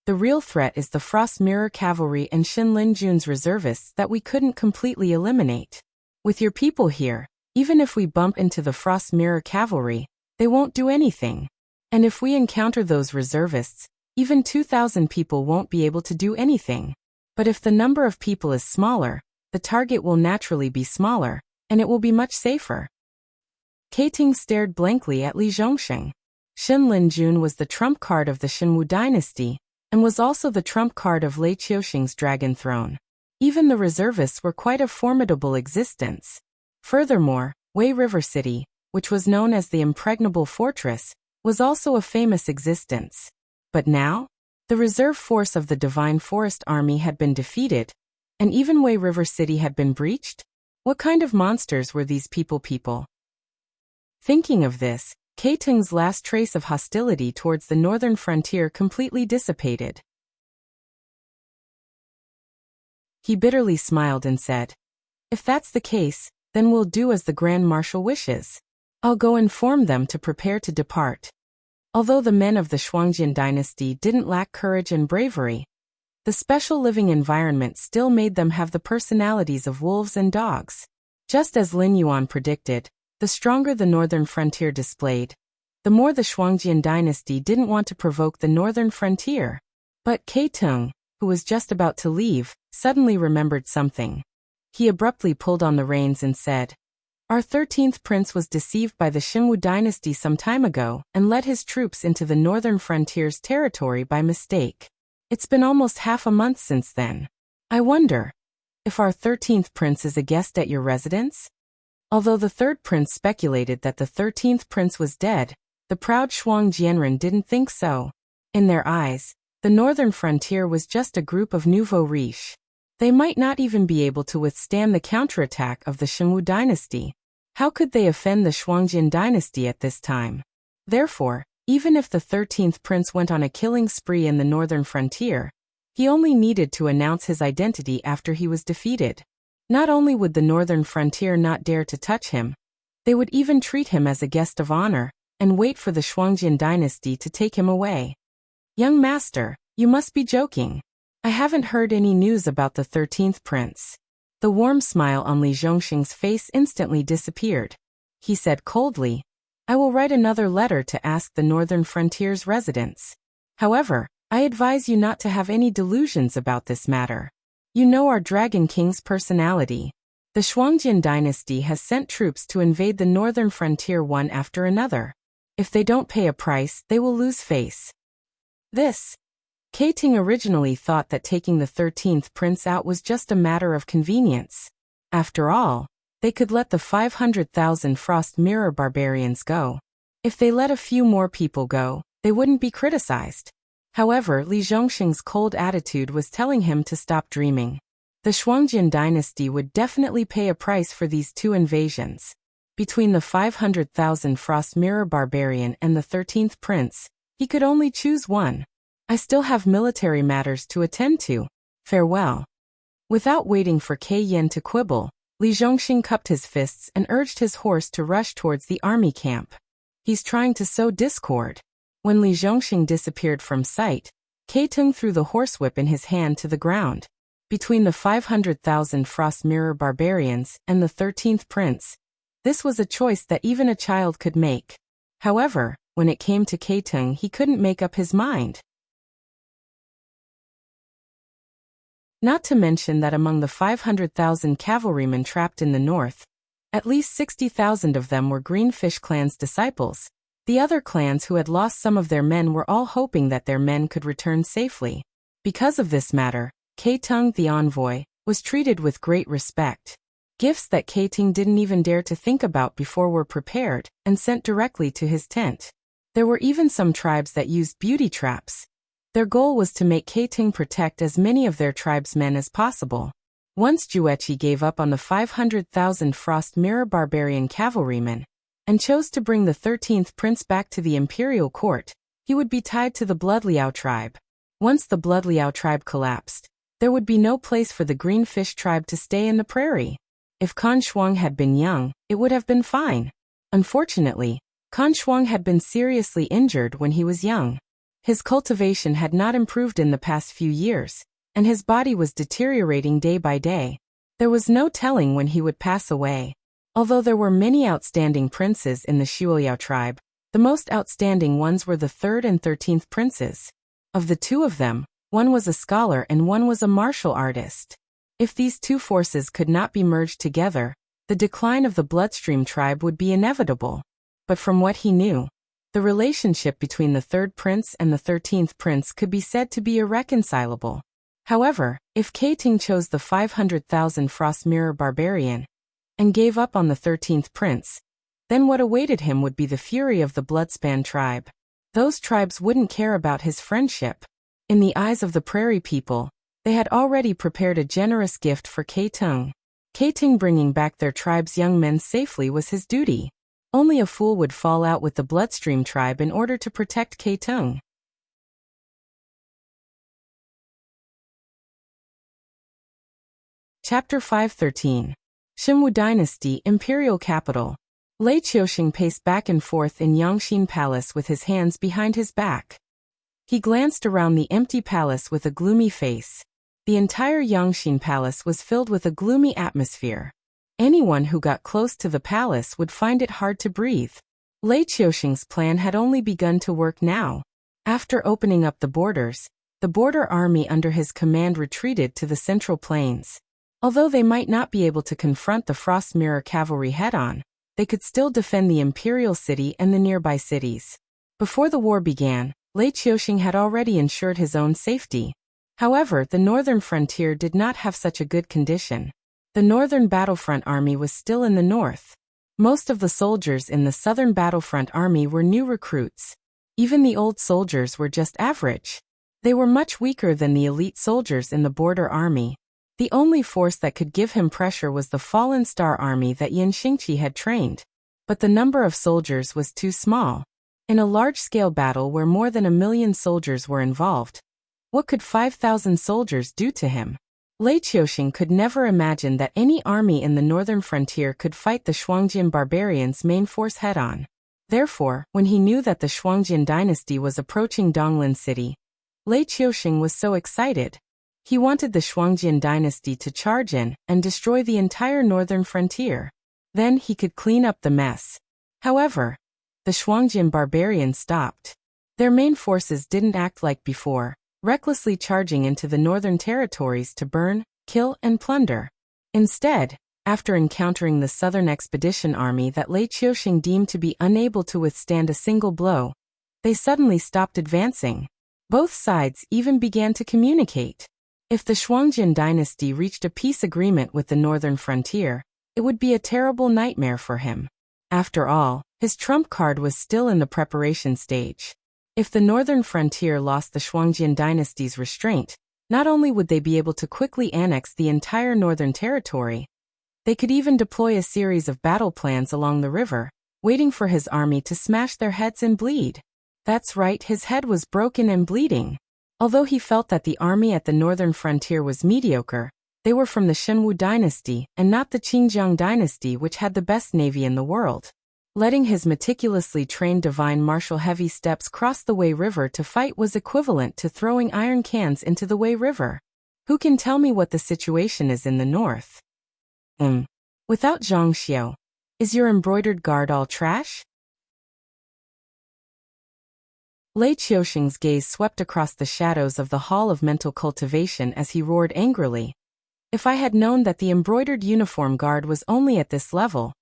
the real threat is the Frost Mirror Cavalry and Xin Linjun's reservists that we couldn't completely eliminate. With your people here, even if we bump into the Frost Mirror Cavalry, they won't do anything. And if we encounter those reservists, even 2,000 people won't be able to do anything. But if the number of people is smaller, the target will naturally be smaller, and it will be much safer. Kei Ting stared blankly at Li Zhongxing. Xin Linjun was the trump card of the Xinwu dynasty, and was also the trump card of Lei Qiuxing's dragon throne. Even the reservists were quite a formidable existence. Furthermore, Wei River City, which was known as the Impregnable Fortress, was also a famous existence. But now, the reserve force of the Divine Forest Army had been defeated, and even Wei River City had been breached? What kind of monsters were these people? Thinking of this, Kei Tung's last trace of hostility towards the northern frontier completely dissipated. He bitterly smiled and said, "If that's the case, then we'll do as the Grand Marshal wishes. I'll go inform them to prepare to depart." Although the men of the Shuangjian dynasty didn't lack courage and bravery, the special living environment still made them have the personalities of wolves and dogs. Just as Lin Yuan predicted, the stronger the northern frontier displayed, the more the Shuangjian dynasty didn't want to provoke the northern frontier. But Kei Tung, who was just about to leave, suddenly remembered something. He abruptly pulled on the reins and said, "Our 13th prince was deceived by the Xinwu dynasty some time ago and led his troops into the northern frontier's territory by mistake. It's been almost half a month since then. I wonder if our 13th prince is a guest at your residence?" Although the third prince speculated that the 13th prince was dead, the proud Shuang Jianren didn't think so. In their eyes, the northern frontier was just a group of nouveau riches. They might not even be able to withstand the counterattack of the Xinwu dynasty. How could they offend the Shuangjian dynasty at this time? Therefore, even if the 13th prince went on a killing spree in the northern frontier, he only needed to announce his identity after he was defeated. Not only would the northern frontier not dare to touch him, they would even treat him as a guest of honor and wait for the Shuangjian dynasty to take him away. "Young master, you must be joking. I haven't heard any news about the 13th prince." The warm smile on Li Zhongxing's face instantly disappeared. He said coldly, "I will write another letter to ask the northern frontier's residents. However, I advise you not to have any delusions about this matter. You know our Dragon King's personality. The Shuangjian dynasty has sent troops to invade the northern frontier one after another. If they don't pay a price, they will lose face." Kei Ting originally thought that taking the 13th prince out was just a matter of convenience. After all, they could let the 500,000 Frost Mirror barbarians go. If they let a few more people go, they wouldn't be criticized. However, Li Zhongxing's cold attitude was telling him to stop dreaming. The Shuangjian dynasty would definitely pay a price for these two invasions. Between the 500,000 Frost Mirror barbarian and the 13th prince, he could only choose one. "I still have military matters to attend to. Farewell." Without waiting for Kei Yen to quibble, Li Zhongxing cupped his fists and urged his horse to rush towards the army camp. He's trying to sow discord. When Li Zhongxing disappeared from sight, Kei Tung threw the horsewhip in his hand to the ground. Between the 500,000 Frost Mirror barbarians and the 13th prince, this was a choice that even a child could make. However, when it came to Kei Tung, he couldn't make up his mind. Not to mention that among the 500,000 cavalrymen trapped in the north, at least 60,000 of them were Greenfish clan's disciples. The other clans who had lost some of their men were all hoping that their men could return safely. Because of this matter, Kei Tung, the envoy, was treated with great respect. Gifts that Kei Tung didn't even dare to think about before were prepared and sent directly to his tent. There were even some tribes that used beauty traps. Their goal was to make Kei Tung protect as many of their tribesmen as possible. Once Jueqi gave up on the 500,000 Frost Mirror barbarian cavalrymen, and chose to bring the 13th prince back to the imperial court, he would be tied to the Bloodliao tribe. Once the Bloodliao tribe collapsed, there would be no place for the Green Fish tribe to stay in the prairie. If Kan Shuang had been young, it would have been fine. Unfortunately, Kan Shuang had been seriously injured when he was young. His cultivation had not improved in the past few years, and his body was deteriorating day by day. There was no telling when he would pass away. Although there were many outstanding princes in the Shuoliao tribe, the most outstanding ones were the 3rd and 13th princes. Of the two of them, one was a scholar and one was a martial artist. If these two forces could not be merged together, the decline of the Bloodstream tribe would be inevitable. But from what he knew, the relationship between the 3rd prince and the 13th prince could be said to be irreconcilable. However, if Keiting chose the 500,000 Frost Mirror Barbarian and gave up on the 13th prince, then what awaited him would be the fury of the Bloodspan tribe. Those tribes wouldn't care about his friendship. In the eyes of the prairie people, they had already prepared a generous gift for Keiting. Keiting bringing back their tribe's young men safely was his duty. Only a fool would fall out with the Bloodstream tribe in order to protect Keiting. Chapter 513. Shimwu Dynasty Imperial Capital. Lei Qiuxing paced back and forth in Yangxin Palace with his hands behind his back. He glanced around the empty palace with a gloomy face. The entire Yangxin Palace was filled with a gloomy atmosphere. Anyone who got close to the palace would find it hard to breathe. Lei Qiuxing's plan had only begun to work now. After opening up the borders, the border army under his command retreated to the Central Plains. Although they might not be able to confront the Frost Mirror cavalry head-on, they could still defend the imperial city and the nearby cities. Before the war began, Lei Qiuxing had already ensured his own safety. However, the northern frontier did not have such a good condition. The northern battlefront army was still in the north. Most of the soldiers in the southern battlefront army were new recruits. Even the old soldiers were just average. They were much weaker than the elite soldiers in the border army. The only force that could give him pressure was the Fallen Star army that Yin Xingqi had trained. But the number of soldiers was too small. In a large-scale battle where more than 1 million soldiers were involved, what could 5,000 soldiers do to him? Lei Qiuxing could never imagine that any army in the northern frontier could fight the Shuangjin barbarians' main force head-on. Therefore, when he knew that the Shuangjin dynasty was approaching Donglin City, Lei Qiuxing was so excited. He wanted the Shuangjin dynasty to charge in and destroy the entire northern frontier. Then he could clean up the mess. However, the Shuangjin barbarians stopped. Their main forces didn't act like before, recklessly charging into the northern territories to burn, kill, and plunder. Instead, after encountering the southern expedition army that Lei Qiuxing deemed to be unable to withstand a single blow, they suddenly stopped advancing. Both sides even began to communicate. If the Shuangjin dynasty reached a peace agreement with the northern frontier, it would be a terrible nightmare for him. After all, his trump card was still in the preparation stage. If the northern frontier lost the Shuangjin dynasty's restraint, not only would they be able to quickly annex the entire northern territory, they could even deploy a series of battle plans along the river, waiting for his army to smash their heads and bleed. That's right, his head was broken and bleeding. Although he felt that the army at the northern frontier was mediocre, they were from the Shimwu dynasty and not the Qingjiang dynasty, which had the best navy in the world. Letting his meticulously trained divine martial heavy steps cross the Wei River to fight was equivalent to throwing iron cans into the Wei River. Who can tell me what the situation is in the north? Without Zhang Xiao, is your embroidered guard all trash? Lei Qiuxing's gaze swept across the shadows of the Hall of Mental Cultivation as he roared angrily. If I had known that the embroidered uniform guard was only at this level,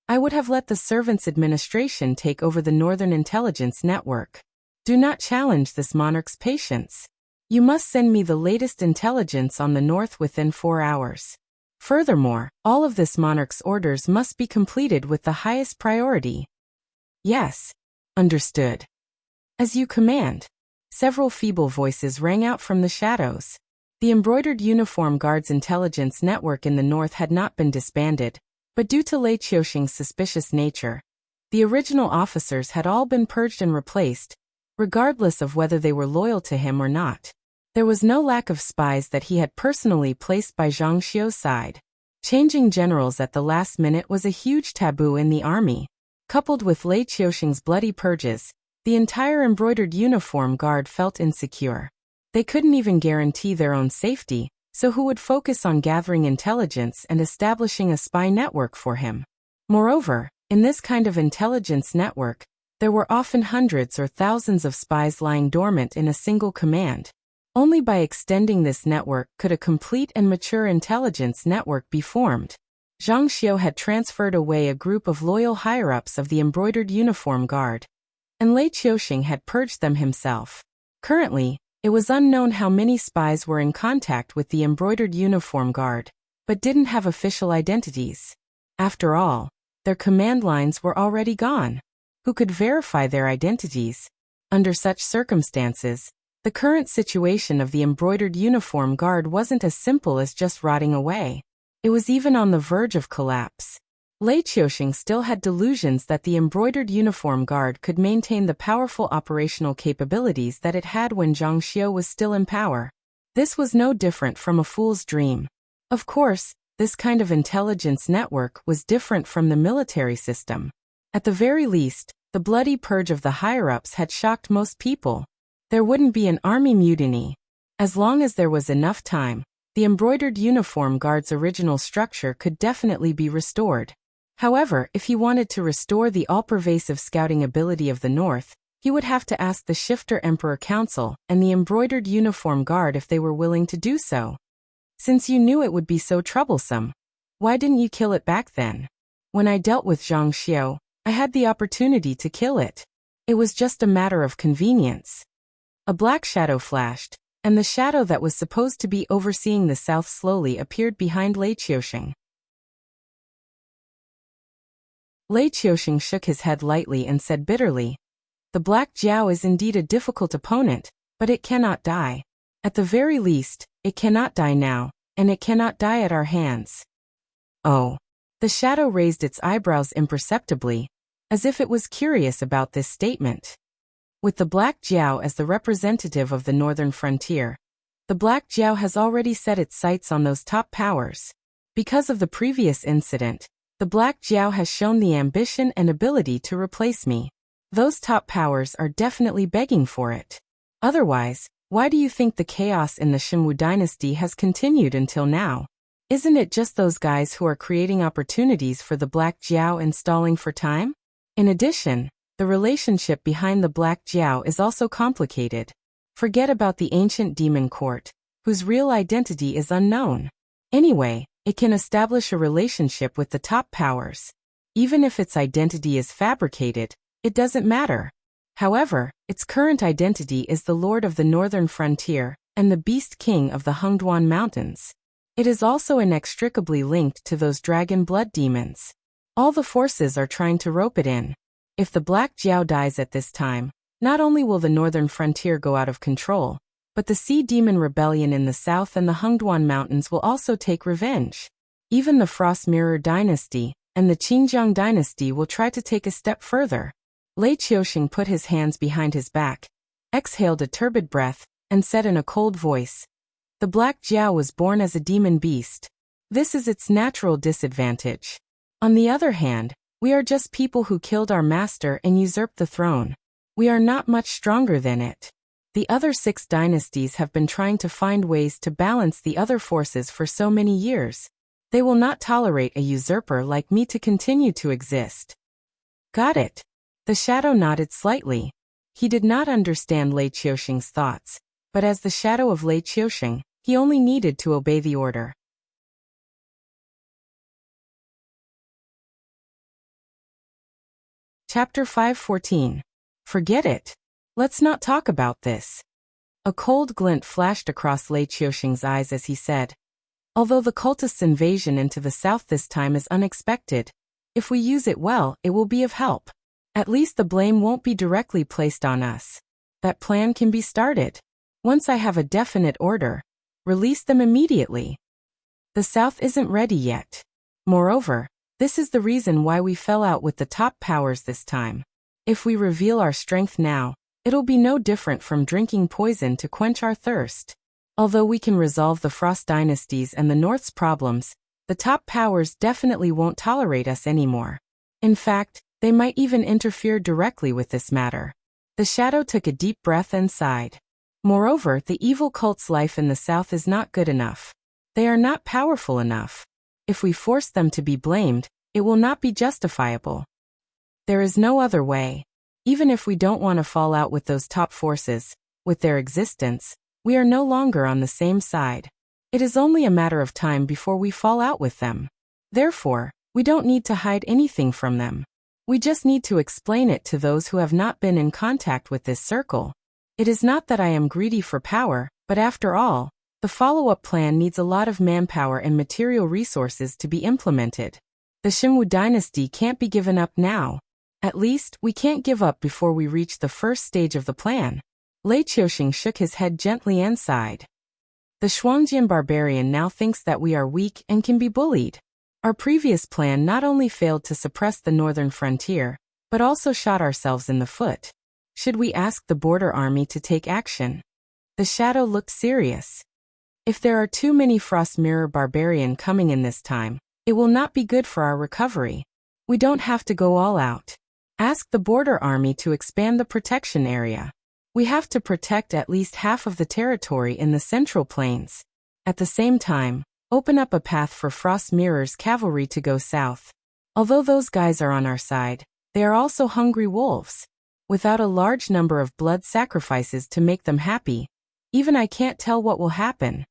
I would have let the Servants' Administration take over the Northern Intelligence Network. Do not challenge this monarch's patience. You must send me the latest intelligence on the North within 4 hours. Furthermore, all of this monarch's orders must be completed with the highest priority. Yes. Understood. As you command. Several feeble voices rang out from the shadows. The embroidered uniform guard's intelligence network in the north had not been disbanded, but due to Lei Qiuxing's suspicious nature, The original officers had all been purged and replaced, regardless of whether they were loyal to him or not. There was no lack of spies that he had personally placed by Zhang Xiu's side. Changing generals at the last minute was a huge taboo in the army. Coupled with Lei Qiusheng's bloody purges, the entire embroidered uniform guard felt insecure. They couldn't even guarantee their own safety, so who would focus on gathering intelligence and establishing a spy network for him? Moreover, in this kind of intelligence network, there were often hundreds or thousands of spies lying dormant in a single command. Only by extending this network could a complete and mature intelligence network be formed. Zhang Xiu had transferred away a group of loyal higher-ups of the embroidered uniform guard, and Lei Qiusheng had purged them himself. Currently, it was unknown how many spies were in contact with the embroidered uniform guard, but didn't have official identities. After all, their command lines were already gone. Who could verify their identities? Under such circumstances, the current situation of the embroidered uniform guard wasn't as simple as just rotting away. It was even on the verge of collapse. Lei Qiusheng still had delusions that the embroidered uniform guard could maintain the powerful operational capabilities that it had when Zhang Xiu was still in power. This was no different from a fool's dream. Of course, this kind of intelligence network was different from the military system. At the very least, the bloody purge of the higher-ups had shocked most people. There wouldn't be an army mutiny. As long as there was enough time, the embroidered uniform guard's original structure could definitely be restored. However, if he wanted to restore the all-pervasive scouting ability of the North, he would have to ask the Shifter Emperor Council and the embroidered uniform guard if they were willing to do so. Since you knew it would be so troublesome, why didn't you kill it back then? When I dealt with Zhang Xiu, I had the opportunity to kill it. It was just a matter of convenience. A black shadow flashed, and the shadow that was supposed to be overseeing the south slowly appeared behind Lei Qiusheng. Lei Qiusheng shook his head lightly and said bitterly, "The Black Jiao is indeed a difficult opponent, but it cannot die. At the very least, it cannot die now, and it cannot die at our hands." Oh. The shadow raised its eyebrows imperceptibly, as if it was curious about this statement. With the Black Jiao as the representative of the northern frontier, the Black Jiao has already set its sights on those top powers. Because of the previous incident, the Black Jiao has shown the ambition and ability to replace me. Those top powers are definitely begging for it. Otherwise, why do you think the chaos in the Xinwu dynasty has continued until now? Isn't it just those guys who are creating opportunities for the Black Jiao and stalling for time? In addition, the relationship behind the Black Jiao is also complicated. Forget about the ancient demon court, whose real identity is unknown. Anyway, it can establish a relationship with the top powers. Even if its identity is fabricated, it doesn't matter. However, its current identity is the Lord of the Northern Frontier and the Beast King of the Hengduan Mountains. It is also inextricably linked to those dragon blood demons. All the forces are trying to rope it in. If the Black Jiao dies at this time, not only will the Northern Frontier go out of control, but the Sea Demon Rebellion in the south and the Hengduan Mountains will also take revenge. Even the Frost Mirror Dynasty and the Qingjiang Dynasty will try to take a step further. Lei Qiusheng put his hands behind his back, exhaled a turbid breath, and said in a cold voice, "The Black Jiao was born as a demon beast. This is its natural disadvantage. On the other hand, we are just people who killed our master and usurped the throne. We are not much stronger than it. The other 6 dynasties have been trying to find ways to balance the other forces for so many years. They will not tolerate a usurper like me to continue to exist." Got it. The shadow nodded slightly. He did not understand Lei Qiusheng's thoughts, but as the shadow of Lei Qiusheng, he only needed to obey the order. Chapter 514. Forget it. Let's not talk about this. A cold glint flashed across Lei Qiusheng's eyes as he said, "Although the cultists' invasion into the south this time is unexpected, if we use it well, it will be of help. At least the blame won't be directly placed on us. That plan can be started. Once I have a definite order, release them immediately. The south isn't ready yet. Moreover, This is the reason why we fell out with the top powers this time. If we reveal our strength now, it'll be no different from drinking poison to quench our thirst. Although we can resolve the Frost dynasties and the North's problems, the top powers definitely won't tolerate us anymore. In fact, they might even interfere directly with this matter. The shadow took a deep breath and sighed. Moreover, the evil cult's life in the south is not good enough. They are not powerful enough. If we force them to be blamed, it will not be justifiable. There is no other way. Even if we don't want to fall out with those top forces, with their existence, we are no longer on the same side. It is only a matter of time before we fall out with them. Therefore, we don't need to hide anything from them. We just need to explain it to those who have not been in contact with this circle. It is not that I am greedy for power, but after all, the follow-up plan needs a lot of manpower and material resources to be implemented. The Shimwu dynasty can't be given up now. At least, we can't give up before we reach the first stage of the plan. Lei Qiuxing shook his head gently and sighed. The Shuangjian barbarian now thinks that we are weak and can be bullied. Our previous plan not only failed to suppress the northern frontier, but also shot ourselves in the foot. Should we ask the border army to take action? The shadow looked serious. If there are too many Frost Mirror barbarian coming in this time, it will not be good for our recovery. We don't have to go all out. Ask the border army to expand the protection area. We have to protect at least half of the territory in the Central Plains. At the same time, open up a path for Frost Mirror's cavalry to go south. Although those guys are on our side, they are also hungry wolves. Without a large number of blood sacrifices to make them happy, even I can't tell what will happen.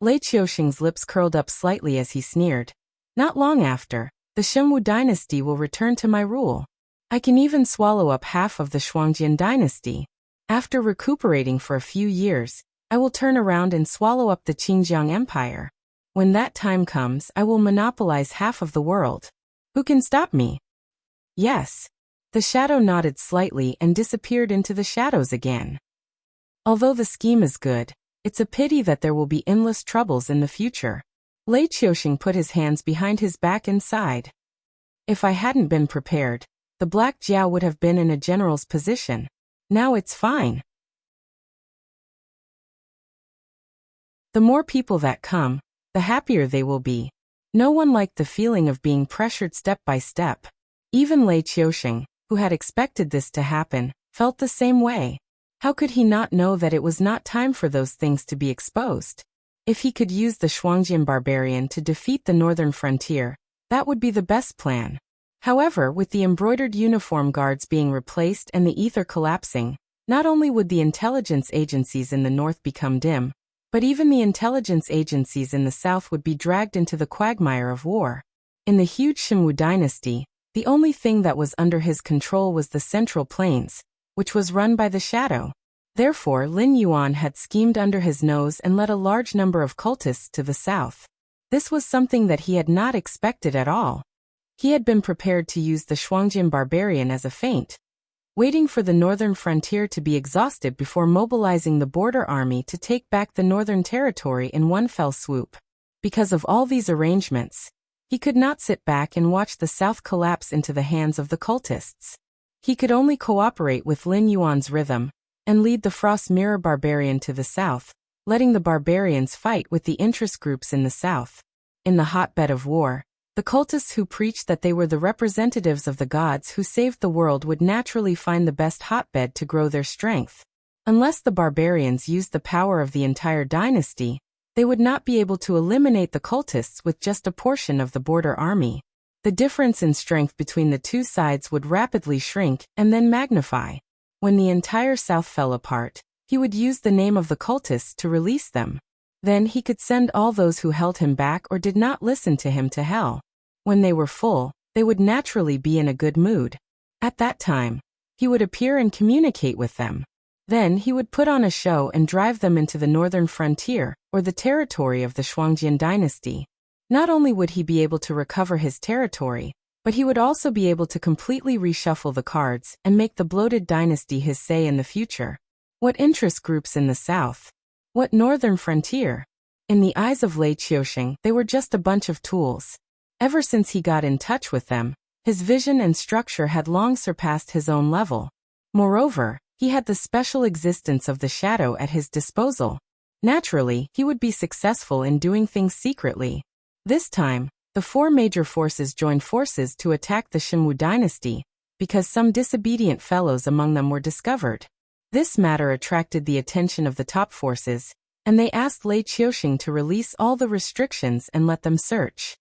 Lei Qiuxing's lips curled up slightly as he sneered. Not long after, the Shimwu dynasty will return to my rule. I can even swallow up half of the Shuangjian dynasty. After recuperating for a few years, I will turn around and swallow up the Qingjiang Empire. When that time comes, I will monopolize half of the world. Who can stop me? Yes. The shadow nodded slightly and disappeared into the shadows again. Although the scheme is good, it's a pity that there will be endless troubles in the future. Lei Qiuxing put his hands behind his back and sighed. If I hadn't been prepared, the Black Jiao would have been in a general's position. Now it's fine. The more people that come, the happier they will be. No one liked the feeling of being pressured step by step. Even Lei Qiuxing, who had expected this to happen, felt the same way. How could he not know that it was not time for those things to be exposed? If he could use the Shuangjian barbarian to defeat the northern frontier, that would be the best plan. However, with the embroidered uniform guards being replaced and the ether collapsing, not only would the intelligence agencies in the north become dim, but even the intelligence agencies in the south would be dragged into the quagmire of war. In the huge Shimwu dynasty, the only thing that was under his control was the Central Plains, which was run by the shadow. Therefore, Lin Yuan had schemed under his nose and led a large number of cultists to the south. This was something that he had not expected at all. He had been prepared to use the Shuangjian barbarian as a feint, waiting for the northern frontier to be exhausted before mobilizing the border army to take back the northern territory in one fell swoop. Because of all these arrangements, he could not sit back and watch the south collapse into the hands of the cultists. He could only cooperate with Lin Yuan's rhythm, and lead the Frost Mirror barbarian to the south, letting the barbarians fight with the interest groups in the south. In the hotbed of war, the cultists who preached that they were the representatives of the gods who saved the world would naturally find the best hotbed to grow their strength. Unless the barbarians used the power of the entire dynasty, they would not be able to eliminate the cultists with just a portion of the border army. The difference in strength between the two sides would rapidly shrink and then magnify. When the entire south fell apart, he would use the name of the cultists to release them. Then he could send all those who held him back or did not listen to him to hell. When they were full, they would naturally be in a good mood. At that time, he would appear and communicate with them. Then he would put on a show and drive them into the northern frontier, or the territory of the Shuangjian dynasty. Not only would he be able to recover his territory, but he would also be able to completely reshuffle the cards and make the bloated dynasty his say in the future. What interest groups in the south? What northern frontier? In the eyes of Lei Qiuxing, they were just a bunch of tools. Ever since he got in touch with them, his vision and structure had long surpassed his own level. Moreover, he had the special existence of the shadow at his disposal. Naturally, he would be successful in doing things secretly. This time, the four major forces joined forces to attack the Shimwu dynasty, because some disobedient fellows among them were discovered. This matter attracted the attention of the top forces, and they asked Lei Qiuxing to release all the restrictions and let them search.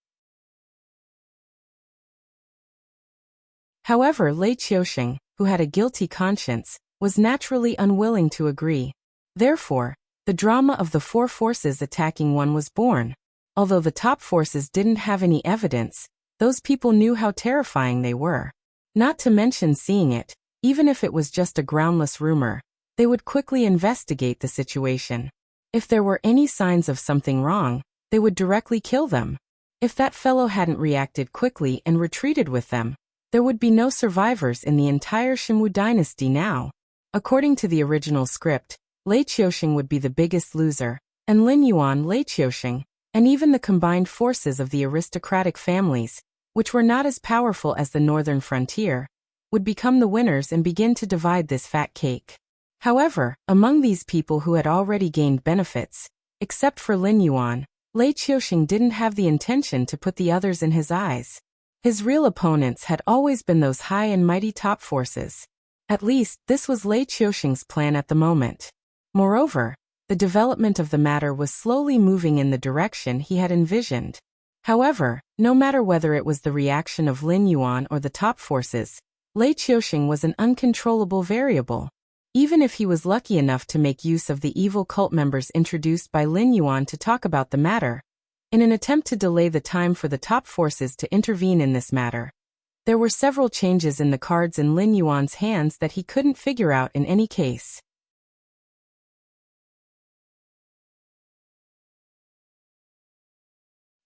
However, Lei Qiuxing, who had a guilty conscience, was naturally unwilling to agree. Therefore, the drama of the four forces attacking one was born. Although the top forces didn't have any evidence, those people knew how terrifying they were. Not to mention seeing it, even if it was just a groundless rumor, they would quickly investigate the situation. If there were any signs of something wrong, they would directly kill them. If that fellow hadn't reacted quickly and retreated with them, there would be no survivors in the entire Shimwu dynasty now. According to the original script, Lei Qiuxing would be the biggest loser, and Lin Yuan, Lei Qiuxing, and even the combined forces of the aristocratic families, which were not as powerful as the northern frontier, would become the winners and begin to divide this fat cake. However, among these people who had already gained benefits, except for Lin Yuan, Lei Qiuxing didn't have the intention to put the others in his eyes. His real opponents had always been those high and mighty top forces. At least, this was Lei Qiuxing's plan at the moment. Moreover, the development of the matter was slowly moving in the direction he had envisioned. However, no matter whether it was the reaction of Lin Yuan or the top forces, Lei Qiuxing was an uncontrollable variable. Even if he was lucky enough to make use of the evil cult members introduced by Lin Yuan to talk about the matter, in an attempt to delay the time for the top forces to intervene in this matter, there were several changes in the cards in Lin Yuan's hands that he couldn't figure out in any case.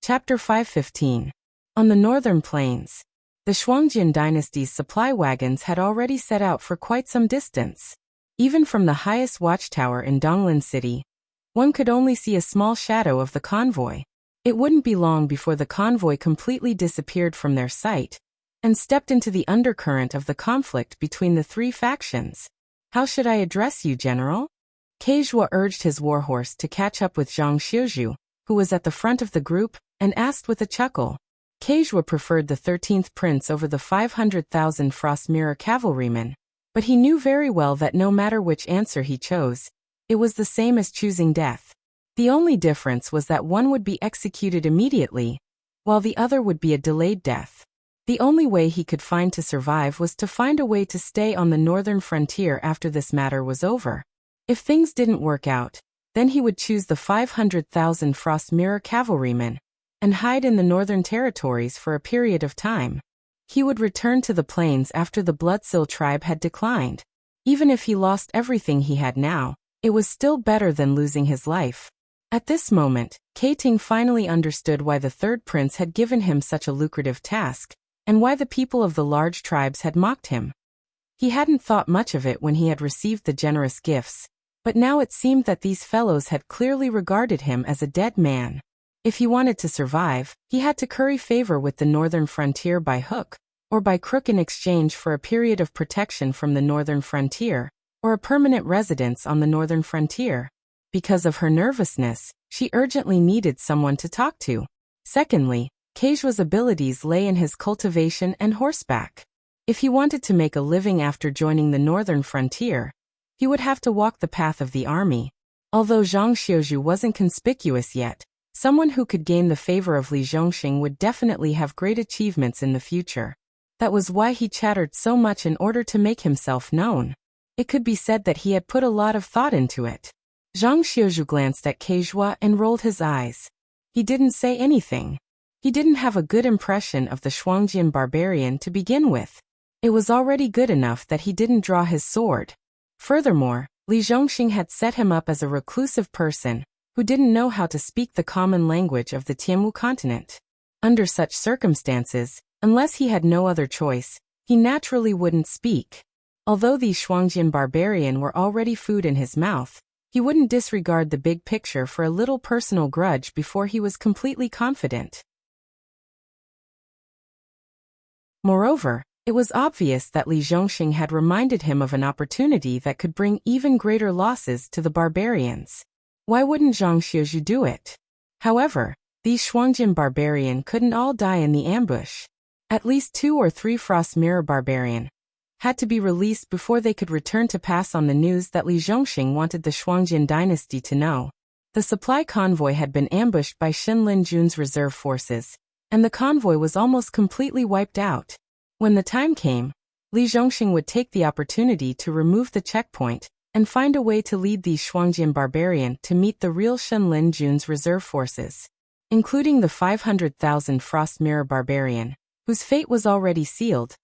Chapter 515. On the northern plains, the Shuangjian dynasty's supply wagons had already set out for quite some distance. Even from the highest watchtower in Donglin City, one could only see a small shadow of the convoy. It wouldn't be long before the convoy completely disappeared from their sight and stepped into the undercurrent of the conflict between the three factions. "How should I address you, General?" Keizhua urged his warhorse to catch up with Zhang Xiuzhu, who was at the front of the group, and asked with a chuckle. Keizhua preferred the 13th prince over the 500,000 Frost Mirror cavalrymen, but he knew very well that no matter which answer he chose, it was the same as choosing death. The only difference was that one would be executed immediately, while the other would be a delayed death. The only way he could find to survive was to find a way to stay on the northern frontier after this matter was over. If things didn't work out, then he would choose the 500,000 Frost Mirror cavalrymen and hide in the northern territories for a period of time. He would return to the plains after the Bloodsil tribe had declined. Even if he lost everything he had now, it was still better than losing his life. At this moment, Keiting finally understood why the third prince had given him such a lucrative task, and why the people of the large tribes had mocked him. He hadn't thought much of it when he had received the generous gifts, but now it seemed that these fellows had clearly regarded him as a dead man. If he wanted to survive, he had to curry favor with the northern frontier by hook or by crook in exchange for a period of protection from the northern frontier, or a permanent residence on the northern frontier. Because of her nervousness, she urgently needed someone to talk to. Secondly, Keizhua's abilities lay in his cultivation and horseback. If he wanted to make a living after joining the northern frontier, he would have to walk the path of the army. Although Zhang Xiuzhu wasn't conspicuous yet, someone who could gain the favor of Li Zhongxing would definitely have great achievements in the future. That was why he chattered so much in order to make himself known. It could be said that he had put a lot of thought into it. Zhang Xiuzhu glanced at Keizhua and rolled his eyes. He didn't say anything. He didn't have a good impression of the Shuangjian barbarian to begin with. It was already good enough that he didn't draw his sword. Furthermore, Li Zhongxing had set him up as a reclusive person who didn't know how to speak the common language of the Tianwu continent. Under such circumstances, unless he had no other choice, he naturally wouldn't speak. Although the Shuangjian barbarian were already food in his mouth, he wouldn't disregard the big picture for a little personal grudge before he was completely confident. Moreover, it was obvious that Li Zhongxing had reminded him of an opportunity that could bring even greater losses to the barbarians. Why wouldn't Zhang Xiuzhu do it? However, these Shuangjin barbarian couldn't all die in the ambush. At least 2 or 3 Frost Mirror barbarian had to be released before they could return to pass on the news that Li Zhongxing wanted the Shuangjin dynasty to know. The supply convoy had been ambushed by Shenlin Jun's reserve forces, and the convoy was almost completely wiped out. When the time came, Li Zhongxing would take the opportunity to remove the checkpoint and find a way to lead these Shuangjin barbarian to meet the real Shenlin Jun's reserve forces, including the 500,000 Frost Mirror barbarian, whose fate was already sealed.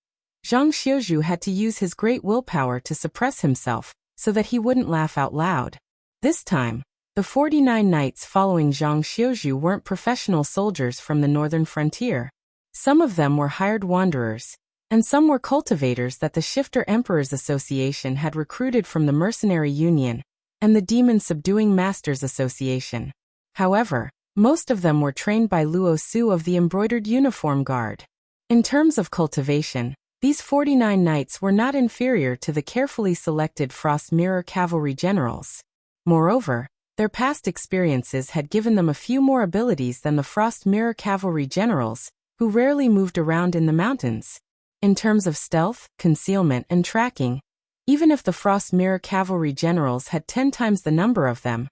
Zhang Xiuzhu had to use his great willpower to suppress himself so that he wouldn't laugh out loud. This time, the 49 knights following Zhang Xiuzhu weren't professional soldiers from the northern frontier. Some of them were hired wanderers, and some were cultivators that the Shifter Emperors Association had recruited from the Mercenary Union and the Demon Subduing Masters Association. However, most of them were trained by Luo Su of the Embroidered Uniform Guard. In terms of cultivation, these 49 knights were not inferior to the carefully selected Frost Mirror cavalry generals. Moreover, their past experiences had given them a few more abilities than the Frost Mirror cavalry generals, who rarely moved around in the mountains. In terms of stealth, concealment, and tracking, even if the Frost Mirror cavalry generals had 10 times the number of them,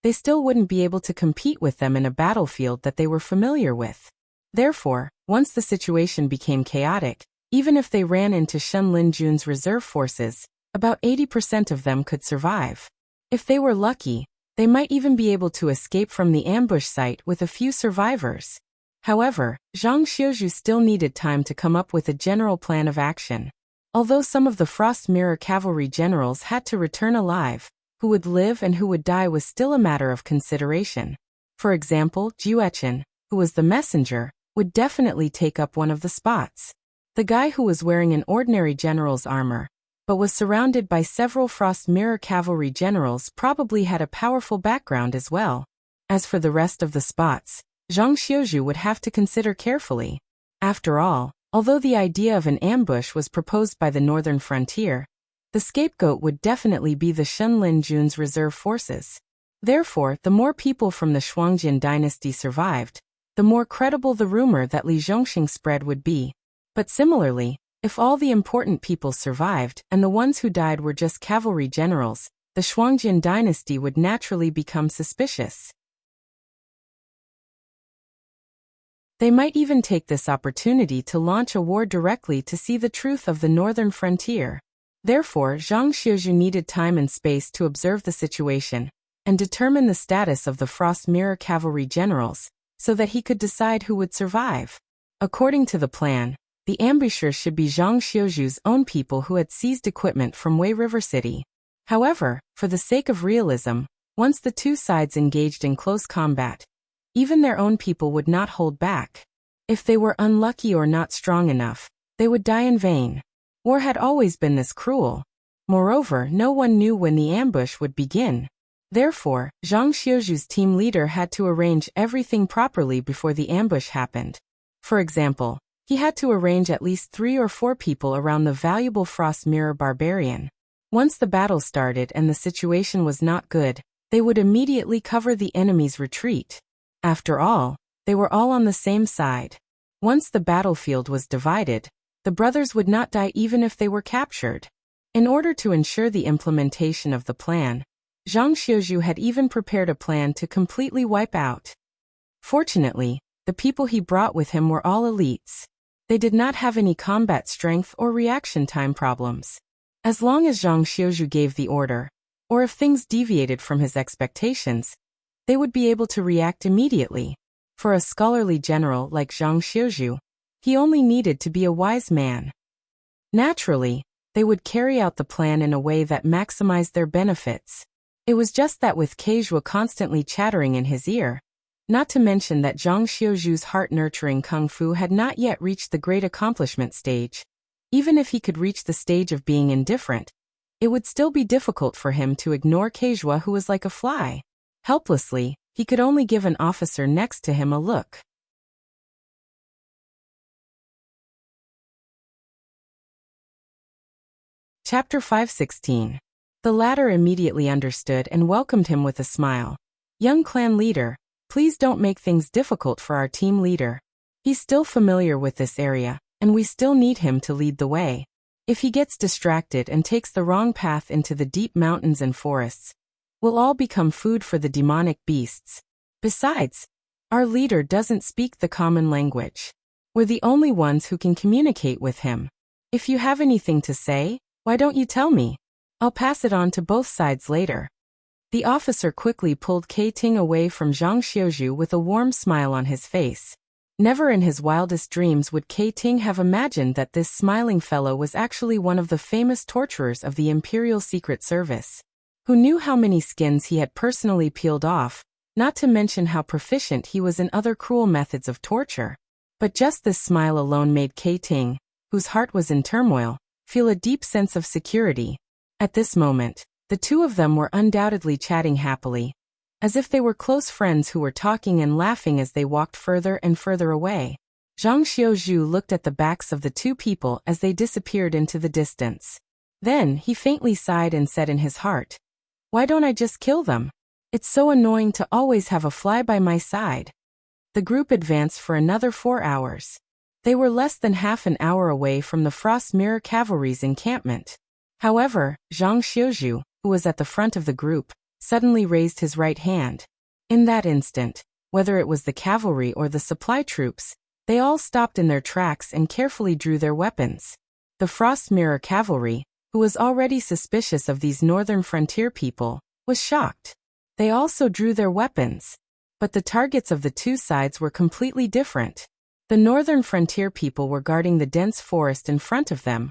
they still wouldn't be able to compete with them in a battlefield that they were familiar with. Therefore, once the situation became chaotic, even if they ran into Shenlin Jun's reserve forces, about 80% of them could survive. If they were lucky, they might even be able to escape from the ambush site with a few survivors. However, Zhang Xiuzhu still needed time to come up with a general plan of action. Although some of the Frost Mirror cavalry generals had to return alive, who would live and who would die was still a matter of consideration. For example, Juechen, who was the messenger, would definitely take up one of the spots. The guy who was wearing an ordinary general's armor, but was surrounded by several Frost Mirror cavalry generals, probably had a powerful background as well. As for the rest of the spots, Zhang Xiuzhu would have to consider carefully. After all, although the idea of an ambush was proposed by the northern frontier, the scapegoat would definitely be the Shenlin Jun's reserve forces. Therefore, the more people from the Shuangjin dynasty survived, the more credible the rumor that Li Zhongxing spread would be. But similarly, if all the important people survived and the ones who died were just cavalry generals, the Shuangjin dynasty would naturally become suspicious. They might even take this opportunity to launch a war directly to see the truth of the northern frontier. Therefore, Zhang Xiuzhu needed time and space to observe the situation and determine the status of the Frost Mirror cavalry generals, so that he could decide who would survive. According to the plan, the ambushers should be Zhang Xiuzhu's own people who had seized equipment from Wei River City. However, for the sake of realism, once the two sides engaged in close combat, even their own people would not hold back. If they were unlucky or not strong enough, they would die in vain. War had always been this cruel. Moreover, no one knew when the ambush would begin. Therefore, Zhang Xiuzhu's team leader had to arrange everything properly before the ambush happened. For example, he had to arrange at least 3 or 4 people around the valuable Frost Mirror barbarian. Once the battle started and the situation was not good, they would immediately cover the enemy's retreat. After all, they were all on the same side. Once the battlefield was divided, the brothers would not die even if they were captured. In order to ensure the implementation of the plan, Zhang Xiuzhu had even prepared a plan to completely wipe out. Fortunately, the people he brought with him were all elites. They did not have any combat strength or reaction time problems. As long as Zhang Xiuzhu gave the order, or if things deviated from his expectations, they would be able to react immediately. For a scholarly general like Zhang Xiuzhu, he only needed to be a wise man. Naturally, they would carry out the plan in a way that maximized their benefits. It was just that with Keizhua constantly chattering in his ear, not to mention that Zhang Xiuzhu's heart-nurturing kung fu had not yet reached the great accomplishment stage. Even if he could reach the stage of being indifferent, it would still be difficult for him to ignore Keizhua, who was like a fly. Helplessly, he could only give an officer next to him a look. Chapter 516. The latter immediately understood and welcomed him with a smile. Young clan leader, please don't make things difficult for our team leader. He's still familiar with this area, and we still need him to lead the way. If he gets distracted and takes the wrong path into the deep mountains and forests, we'll all become food for the demonic beasts. Besides, our leader doesn't speak the common language. We're the only ones who can communicate with him. If you have anything to say, why don't you tell me? I'll pass it on to both sides later. The officer quickly pulled Kei-ting away from Zhang Xiuzhu with a warm smile on his face. Never in his wildest dreams would Kei-ting have imagined that this smiling fellow was actually one of the famous torturers of the Imperial Secret Service. Who knew how many skins he had personally peeled off, not to mention how proficient he was in other cruel methods of torture. But just this smile alone made Kei-ting, whose heart was in turmoil, feel a deep sense of security. At this moment, the two of them were undoubtedly chatting happily, as if they were close friends who were talking and laughing as they walked further and further away. Zhang Xiuzhu looked at the backs of the two people as they disappeared into the distance. Then he faintly sighed and said in his heart, "Why don't I just kill them? It's so annoying to always have a fly by my side." The group advanced for another 4 hours. They were less than half an hour away from the Frost Mirror Cavalry's encampment. However, Zhang Xiuzhu, who was at the front of the group, suddenly raised his right hand. In that instant, whether it was the cavalry or the supply troops, they all stopped in their tracks and carefully drew their weapons. The Frost Mirror Cavalry, who was already suspicious of these northern frontier people, was shocked. They also drew their weapons. But the targets of the two sides were completely different. The northern frontier people were guarding the dense forest in front of them,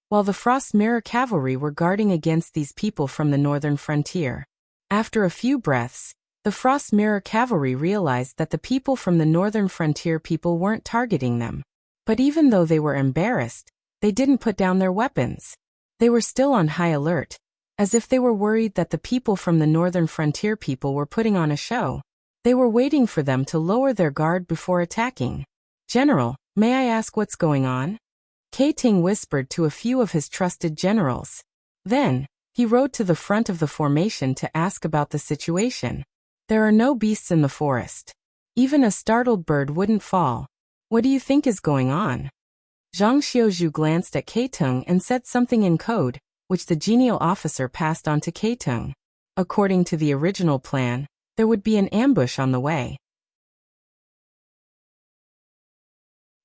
while the Frost Mirror Cavalry were guarding against these people from the northern frontier. After a few breaths, the Frost Mirror Cavalry realized that the people from the northern frontier people weren't targeting them. But even though they were embarrassed, they didn't put down their weapons. They were still on high alert, as if they were worried that the people from the northern frontier people were putting on a show. They were waiting for them to lower their guard before attacking. "General, may I ask what's going on?" Kei-ting whispered to a few of his trusted generals. Then, he rode to the front of the formation to ask about the situation. "There are no beasts in the forest. Even a startled bird wouldn't fall. What do you think is going on?" Zhang Xiuzhu glanced at Kei-ting and said something in code, which the genial officer passed on to Kei-ting. According to the original plan, there would be an ambush on the way.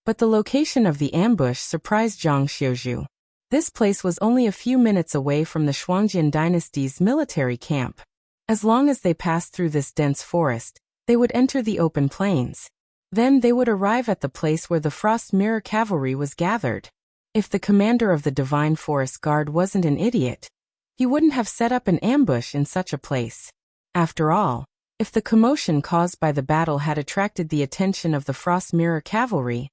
But the location of the ambush surprised Zhang Xiuzhu. This place was only a few minutes away from the Shuangjian dynasty's military camp. As long as they passed through this dense forest, they would enter the open plains. Then they would arrive at the place where the Frost Mirror Cavalry was gathered. If the commander of the Divine Forest Guard wasn't an idiot, he wouldn't have set up an ambush in such a place. After all, if the commotion caused by the battle had attracted the attention of the Frost Mirror Cavalry,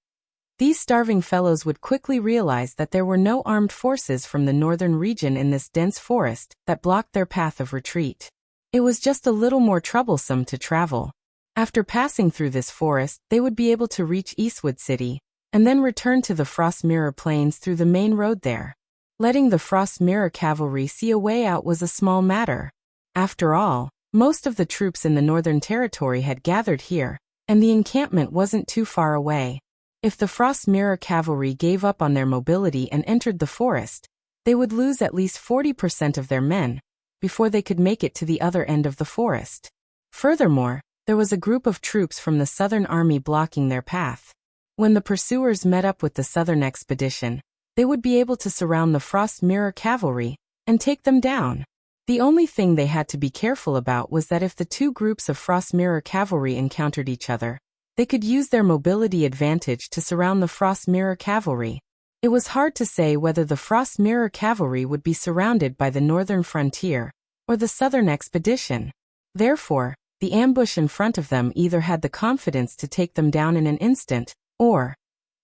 these starving fellows would quickly realize that there were no armed forces from the northern region in this dense forest that blocked their path of retreat. It was just a little more troublesome to travel. After passing through this forest, they would be able to reach Eastwood City, and then return to the Frost Mirror Plains through the main road there. Letting the Frost Mirror Cavalry see a way out was a small matter. After all, most of the troops in the Northern Territory had gathered here, and the encampment wasn't too far away. If the Frost Mirror Cavalry gave up on their mobility and entered the forest, they would lose at least 40% of their men before they could make it to the other end of the forest. Furthermore, there was a group of troops from the Southern Army blocking their path. When the pursuers met up with the Southern Expedition, they would be able to surround the Frost Mirror Cavalry and take them down. The only thing they had to be careful about was that if the two groups of Frost Mirror Cavalry encountered each other, they could use their mobility advantage to surround the Frost Mirror Cavalry. It was hard to say whether the Frost Mirror Cavalry would be surrounded by the northern frontier or the Southern Expedition. Therefore, the ambush in front of them either had the confidence to take them down in an instant, or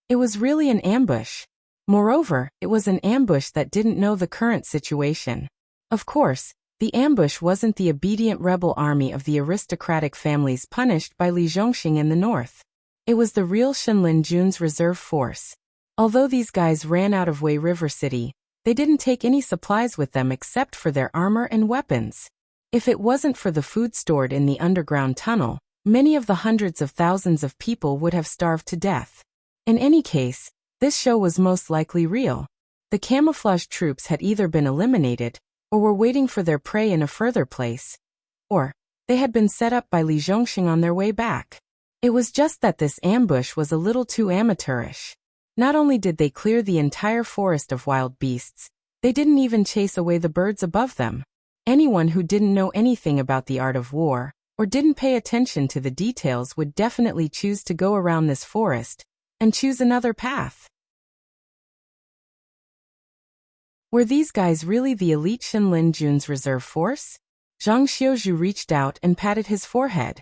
it was really an ambush. Moreover, it was an ambush that didn't know the current situation. Of course, the ambush wasn't the obedient rebel army of the aristocratic families punished by Li Zhongxing in the north. It was the real Shenlin Jun's reserve force. Although these guys ran out of Wei River City, They didn't take any supplies with them except for their armor and weapons. If it wasn't for the food stored in the underground tunnel, many of the hundreds of thousands of people would have starved to death. In any case, this show was most likely real. The camouflaged troops had either been eliminated, or were waiting for their prey in a further place, or they had been set up by Li Zhongxing on their way back. It was just that this ambush was a little too amateurish. Not only did they clear the entire forest of wild beasts, they didn't even chase away the birds above them. Anyone who didn't know anything about the art of war, or didn't pay attention to the details would definitely choose to go around this forest, and choose another path. Were these guys really the elite Shenlin Jun's reserve force? Zhang Xiuzhu reached out and patted his forehead.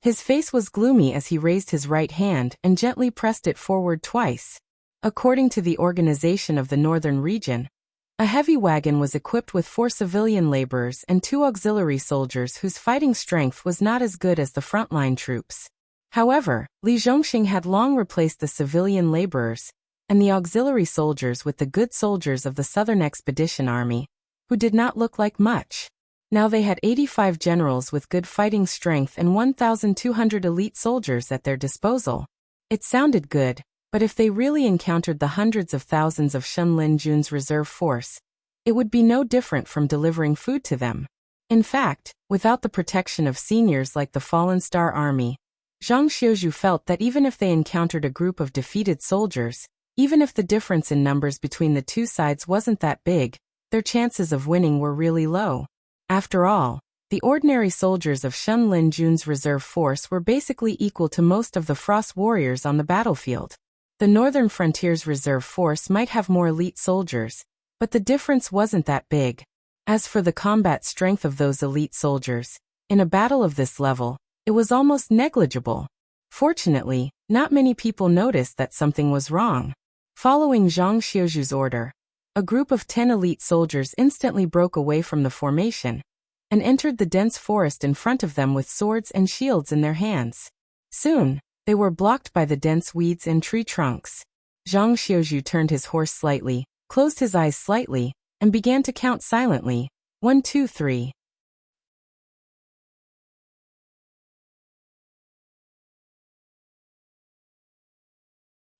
His face was gloomy as he raised his right hand and gently pressed it forward twice. According to the organization of the northern region, a heavy wagon was equipped with 4 civilian laborers and 2 auxiliary soldiers whose fighting strength was not as good as the frontline troops. However, Li Zhongxing had long replaced the civilian laborers and the auxiliary soldiers with the good soldiers of the Southern Expedition Army, who did not look like much. Now they had 85 generals with good fighting strength and 1,200 elite soldiers at their disposal. It sounded good, but if they really encountered the hundreds of thousands of Shenlin Jun's reserve force, it would be no different from delivering food to them. In fact, without the protection of seniors like the Fallen Star Army, Zhang Xiuzhu felt that even if they encountered a group of defeated soldiers, even if the difference in numbers between the two sides wasn't that big, their chances of winning were really low. After all, the ordinary soldiers of Shenlin Jun's reserve force were basically equal to most of the Frost warriors on the battlefield. The Northern Frontier's reserve force might have more elite soldiers, but the difference wasn't that big. As for the combat strength of those elite soldiers, in a battle of this level, it was almost negligible. Fortunately, not many people noticed that something was wrong. Following Zhang Xiuzhu's order, a group of 10 elite soldiers instantly broke away from the formation and entered the dense forest in front of them with swords and shields in their hands. Soon, they were blocked by the dense weeds and tree trunks. Zhang Xiuzhu turned his horse slightly, closed his eyes slightly, and began to count silently. 1, 2, 3.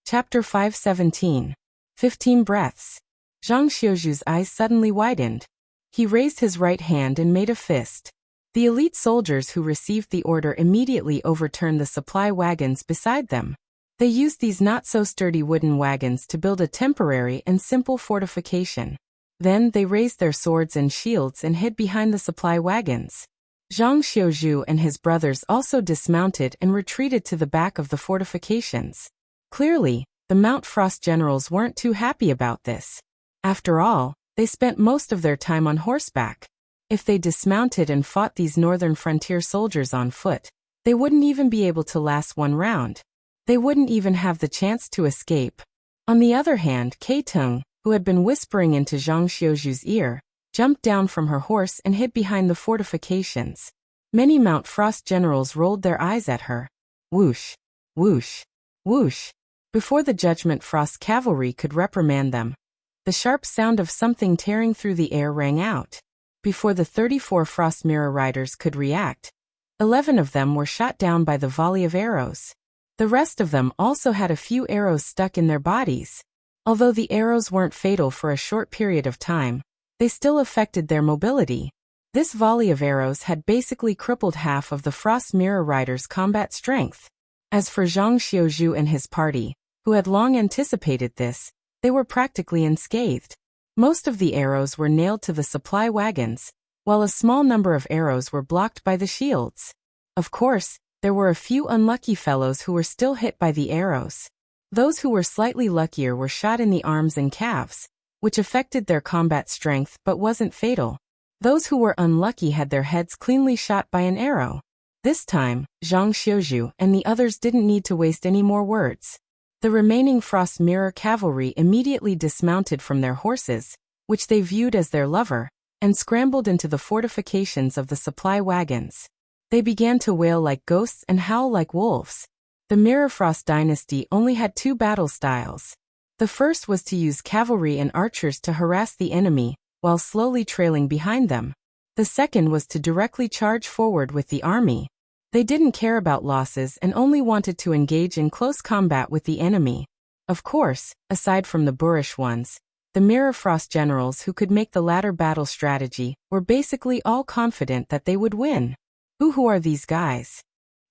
Chapter 5:17. 15 breaths. Zhang Xiuzhu's eyes suddenly widened. He raised his right hand and made a fist. The elite soldiers who received the order immediately overturned the supply wagons beside them. They used these not-so-sturdy wooden wagons to build a temporary and simple fortification. Then they raised their swords and shields and hid behind the supply wagons. Zhang Xiuzhu and his brothers also dismounted and retreated to the back of the fortifications. Clearly, the Mount Frost generals weren't too happy about this. After all, they spent most of their time on horseback. If they dismounted and fought these northern frontier soldiers on foot, they wouldn't even be able to last one round. They wouldn't even have the chance to escape. On the other hand, Kei Tung, who had been whispering into Zhang Xiuzhu's ear, jumped down from her horse and hid behind the fortifications. Many Mount Frost generals rolled their eyes at her. Whoosh, whoosh, whoosh. Before the Judgment Frost cavalry could reprimand them, the sharp sound of something tearing through the air rang out. Before the 34 Frost Mirror Riders could react, 11 of them were shot down by the volley of arrows. The rest of them also had a few arrows stuck in their bodies. Although the arrows weren't fatal for a short period of time, they still affected their mobility. This volley of arrows had basically crippled half of the Frost Mirror Riders' combat strength. As for Zhang Xiuzhu and his party, who had long anticipated this, they were practically unscathed. Most of the arrows were nailed to the supply wagons, while a small number of arrows were blocked by the shields. Of course, there were a few unlucky fellows who were still hit by the arrows. Those who were slightly luckier were shot in the arms and calves, which affected their combat strength but wasn't fatal. Those who were unlucky had their heads cleanly shot by an arrow. This time, Zhang Xiuzhu and the others didn't need to waste any more words. The remaining Frost Mirror cavalry immediately dismounted from their horses, which they viewed as their lover, and scrambled into the fortifications of the supply wagons. They began to wail like ghosts and howl like wolves. The Mirror Frost dynasty only had 2 battle styles. The first was to use cavalry and archers to harass the enemy, while slowly trailing behind them. The second was to directly charge forward with the army. They didn't care about losses and only wanted to engage in close combat with the enemy. Of course, aside from the boorish ones, the Mirrorfrost generals who could make the latter battle strategy were basically all confident that they would win. Who are these guys?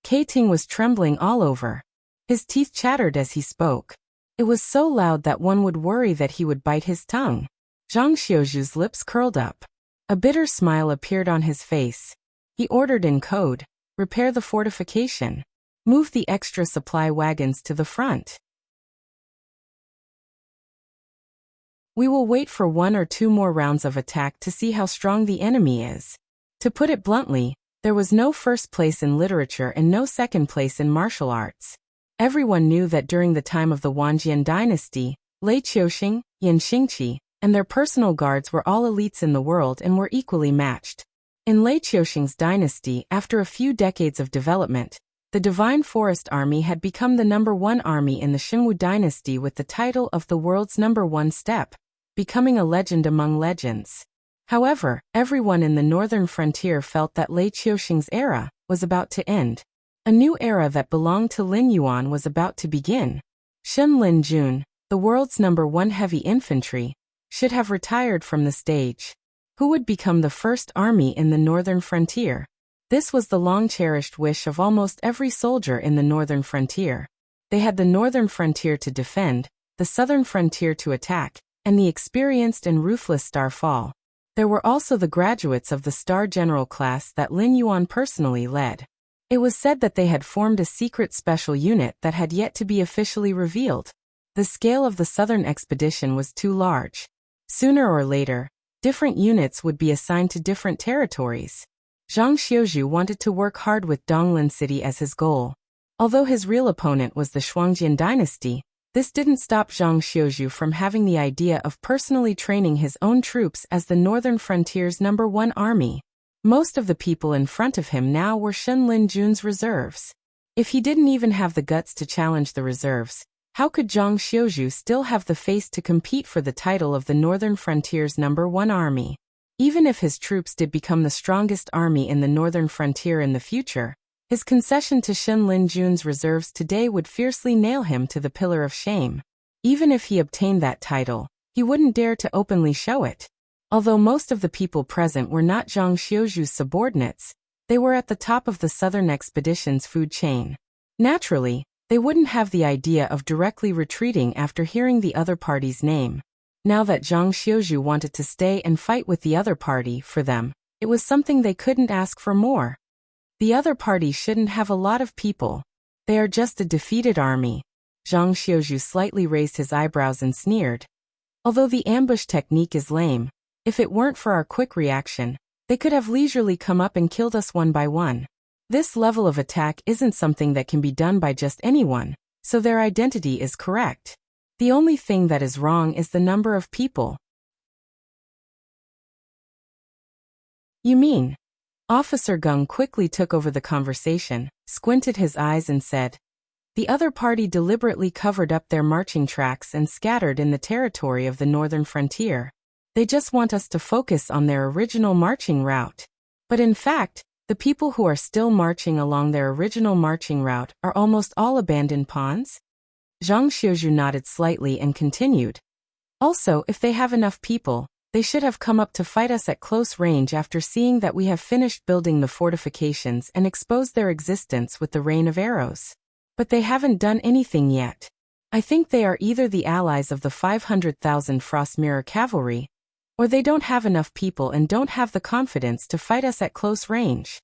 Keiting was trembling all over. His teeth chattered as he spoke. It was so loud that one would worry that he would bite his tongue. Zhang Xiuju's lips curled up. A bitter smile appeared on his face. He ordered in code, "Repair the fortification. Move the extra supply wagons to the front. We will wait for 1 or 2 more rounds of attack to see how strong the enemy is." To put it bluntly, there was no first place in literature and no second place in martial arts. Everyone knew that during the time of the Wanjian dynasty, Lei Qiuxing, Yan Xingqi, and their personal guards were all elites in the world and were equally matched. In Lei Qiuxing's dynasty, after a few decades of development, the Divine Forest Army had become the #1 army in the Xinwu dynasty with the title of the world's #1 step, becoming a legend among legends. However, everyone in the northern frontier felt that Lei Qiuxing's era was about to end. A new era that belonged to Lin Yuan was about to begin. Shen Lin Jun, the world's #1 heavy infantry, should have retired from the stage. Who would become the first army in the northern frontier? This was the long-cherished wish of almost every soldier in the northern frontier. They had the northern frontier to defend, the southern frontier to attack, and the experienced and ruthless Starfall. There were also the graduates of the Star General class that Lin Yuan personally led. It was said that they had formed a secret special unit that had yet to be officially revealed. The scale of the southern expedition was too large. Sooner or later, different units would be assigned to different territories. Zhang Xiuju wanted to work hard with Donglin City as his goal. Although his real opponent was the Shuangjian dynasty, this didn't stop Zhang Xiuju from having the idea of personally training his own troops as the northern frontier's #1 army. Most of the people in front of him now were Shen Lin Jun's reserves. If he didn't even have the guts to challenge the reserves, how could Zhang Xiuju still have the face to compete for the title of the northern frontier's #1 army? Even if his troops did become the strongest army in the northern frontier in the future, his concession to Shen Lin Jun's reserves today would fiercely nail him to the pillar of shame. Even if he obtained that title, he wouldn't dare to openly show it. Although most of the people present were not Zhang Xiuju's subordinates, they were at the top of the southern expedition's food chain. Naturally, they wouldn't have the idea of directly retreating after hearing the other party's name. Now that Zhang Xiuju wanted to stay and fight with the other party, for them, it was something they couldn't ask for more. The other party shouldn't have a lot of people. They are just a defeated army. Zhang Xiuju slightly raised his eyebrows and sneered. Although the ambush technique is lame, if it weren't for our quick reaction, they could have leisurely come up and killed us one by one. This level of attack isn't something that can be done by just anyone, so their identity is correct. The only thing that is wrong is the number of people. You mean? Officer Gung quickly took over the conversation, squinted his eyes and said, "The other party deliberately covered up their marching tracks and scattered in the territory of the northern frontier. They just want us to focus on their original marching route. But in fact, the people who are still marching along their original marching route are almost all abandoned pawns?" Zhang Xiuju nodded slightly and continued. "Also, if they have enough people, they should have come up to fight us at close range after seeing that we have finished building the fortifications and exposed their existence with the rain of arrows. But they haven't done anything yet. I think they are either the allies of the 500,000 Frost Mirror cavalry, or they don't have enough people and don't have the confidence to fight us at close range."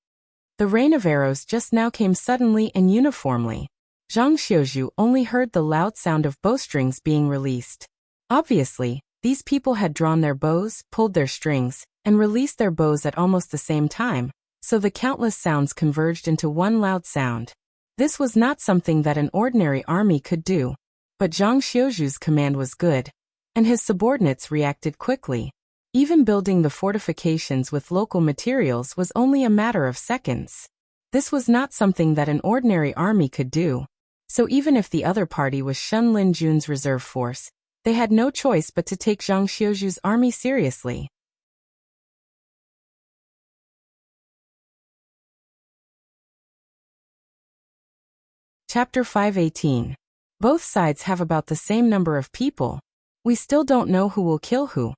The rain of arrows just now came suddenly and uniformly. Zhang Xiuju only heard the loud sound of bowstrings being released. Obviously, these people had drawn their bows, pulled their strings, and released their bows at almost the same time, so the countless sounds converged into one loud sound. This was not something that an ordinary army could do. But Zhang Xiuju's command was good, and his subordinates reacted quickly. Even building the fortifications with local materials was only a matter of seconds. This was not something that an ordinary army could do. So even if the other party was Shen Lin Jun's reserve force, They had no choice but to take Zhang Xiuju's army seriously. Chapter 518. Both sides have about the same number of people. We still don't know who will kill who.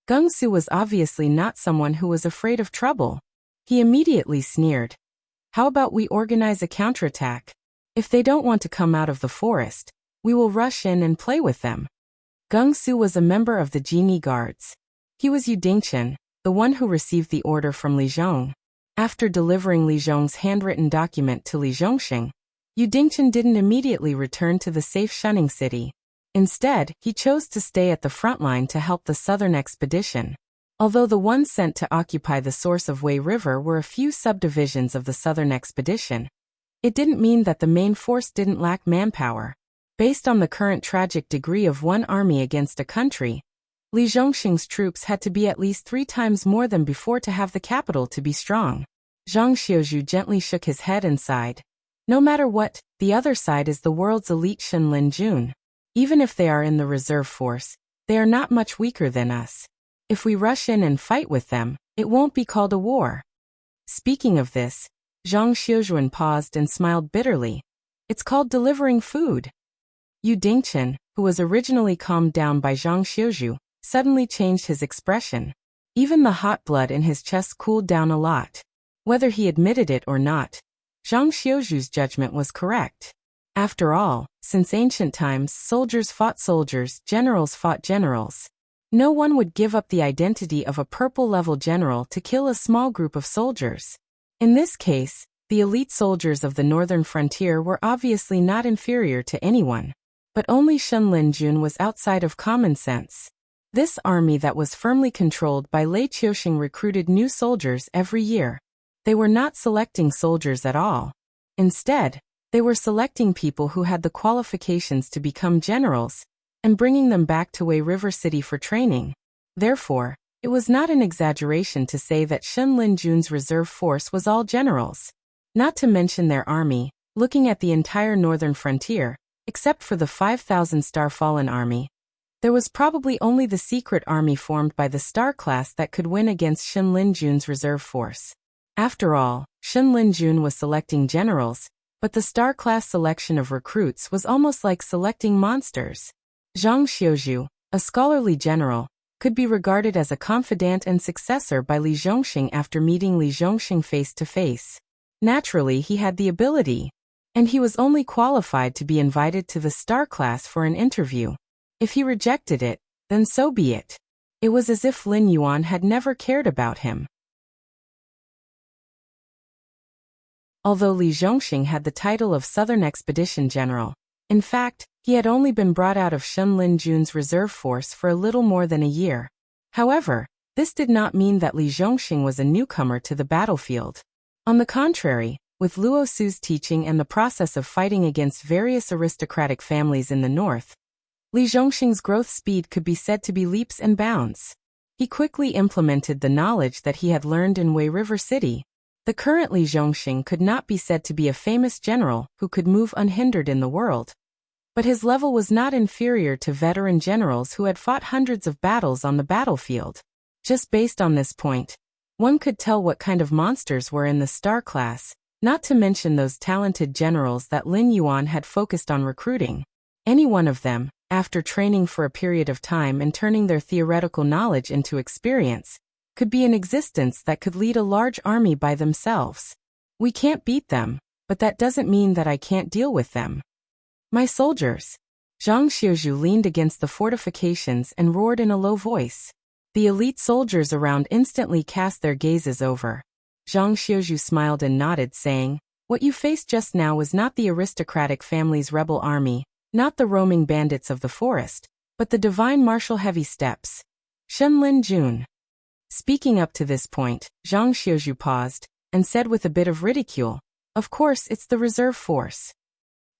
Geng Su was obviously not someone who was afraid of trouble. He immediately sneered. How about we organize a counterattack? If they don't want to come out of the forest, we will rush in and play with them. Geng Su was a member of the Genie Guards. He was Yu Dingchen, the one who received the order from Li Zhong. After delivering Li Zhong's handwritten document to Li Zhongxing, Yu Dingchen didn't immediately return to the safe Shunning City. Instead, he chose to stay at the front line to help the southern expedition. Although the ones sent to occupy the source of Wei River were a few subdivisions of the southern expedition, it didn't mean that the main force didn't lack manpower. Based on the current tragic degree of one army against a country, Li Zhongxing's troops had to be at least 3 times more than before to have the capital to be strong. Zhang Xiuju gently shook his head and sighed. No matter what, the other side is the world's elite Shenlin Jun. Even if they are in the reserve force, they are not much weaker than us. If we rush in and fight with them, it won't be called a war. Speaking of this, Zhang Xiuzhuan paused and smiled bitterly. It's called delivering food. Yu Dingchen, who was originally calmed down by Zhang Xiuzhu, suddenly changed his expression. Even the hot blood in his chest cooled down a lot. Whether he admitted it or not, Zhang Xiuzhu's judgment was correct. After all, since ancient times, soldiers fought soldiers, generals fought generals. No one would give up the identity of a purple-level general to kill a small group of soldiers. In this case, the elite soldiers of the northern frontier were obviously not inferior to anyone. But only Shenlin Jun was outside of common sense. This army that was firmly controlled by Lei Qiuxing recruited new soldiers every year. They were not selecting soldiers at all. Instead, they were selecting people who had the qualifications to become generals, and bringing them back to Wei River City for training. Therefore, it was not an exaggeration to say that Shenlin Jun's reserve force was all generals. Not to mention their army, looking at the entire northern frontier, except for the 5,000 Star Fallen army, there was probably only the secret army formed by the Star class that could win against Shenlin Jun's reserve force. After all, Shenlin Jun was selecting generals, but the Star class selection of recruits was almost like selecting monsters. Zhang Xiuzhu, a scholarly general, could be regarded as a confidant and successor by Li Zhongxing after meeting Li Zhongxing face to face. Naturally, he had the ability, and he was only qualified to be invited to the Star class for an interview. If he rejected it, then so be it. It was as if Lin Yuan had never cared about him. Although Li Zhongxing had the title of Southern Expedition General, in fact, he had only been brought out of Shenlin Jun's reserve force for a little more than a year. However, this did not mean that Li Zhongxing was a newcomer to the battlefield. On the contrary, with Luo Su's teaching and the process of fighting against various aristocratic families in the north, Li Zhongxing's growth speed could be said to be leaps and bounds. He quickly implemented the knowledge that he had learned in Wei River City. The current Li Zhongxing could not be said to be a famous general who could move unhindered in the world. But his level was not inferior to veteran generals who had fought hundreds of battles on the battlefield. Just based on this point, one could tell what kind of monsters were in the Star class, not to mention those talented generals that Lin Yuan had focused on recruiting. Any one of them, after training for a period of time and turning their theoretical knowledge into experience, could be in existence that could lead a large army by themselves. We can't beat them, but that doesn't mean that I can't deal with them. My soldiers! Zhang Xiuzhu leaned against the fortifications and roared in a low voice. The elite soldiers around instantly cast their gazes over. Zhang Xiuzhu smiled and nodded, saying, "What you faced just now was not the aristocratic family's rebel army, not the roaming bandits of the forest, but the divine martial heavy steps. Shenlin Jun." Speaking up to this point, Zhang Xiuzhu paused, and said with a bit of ridicule, "Of course it's the reserve force.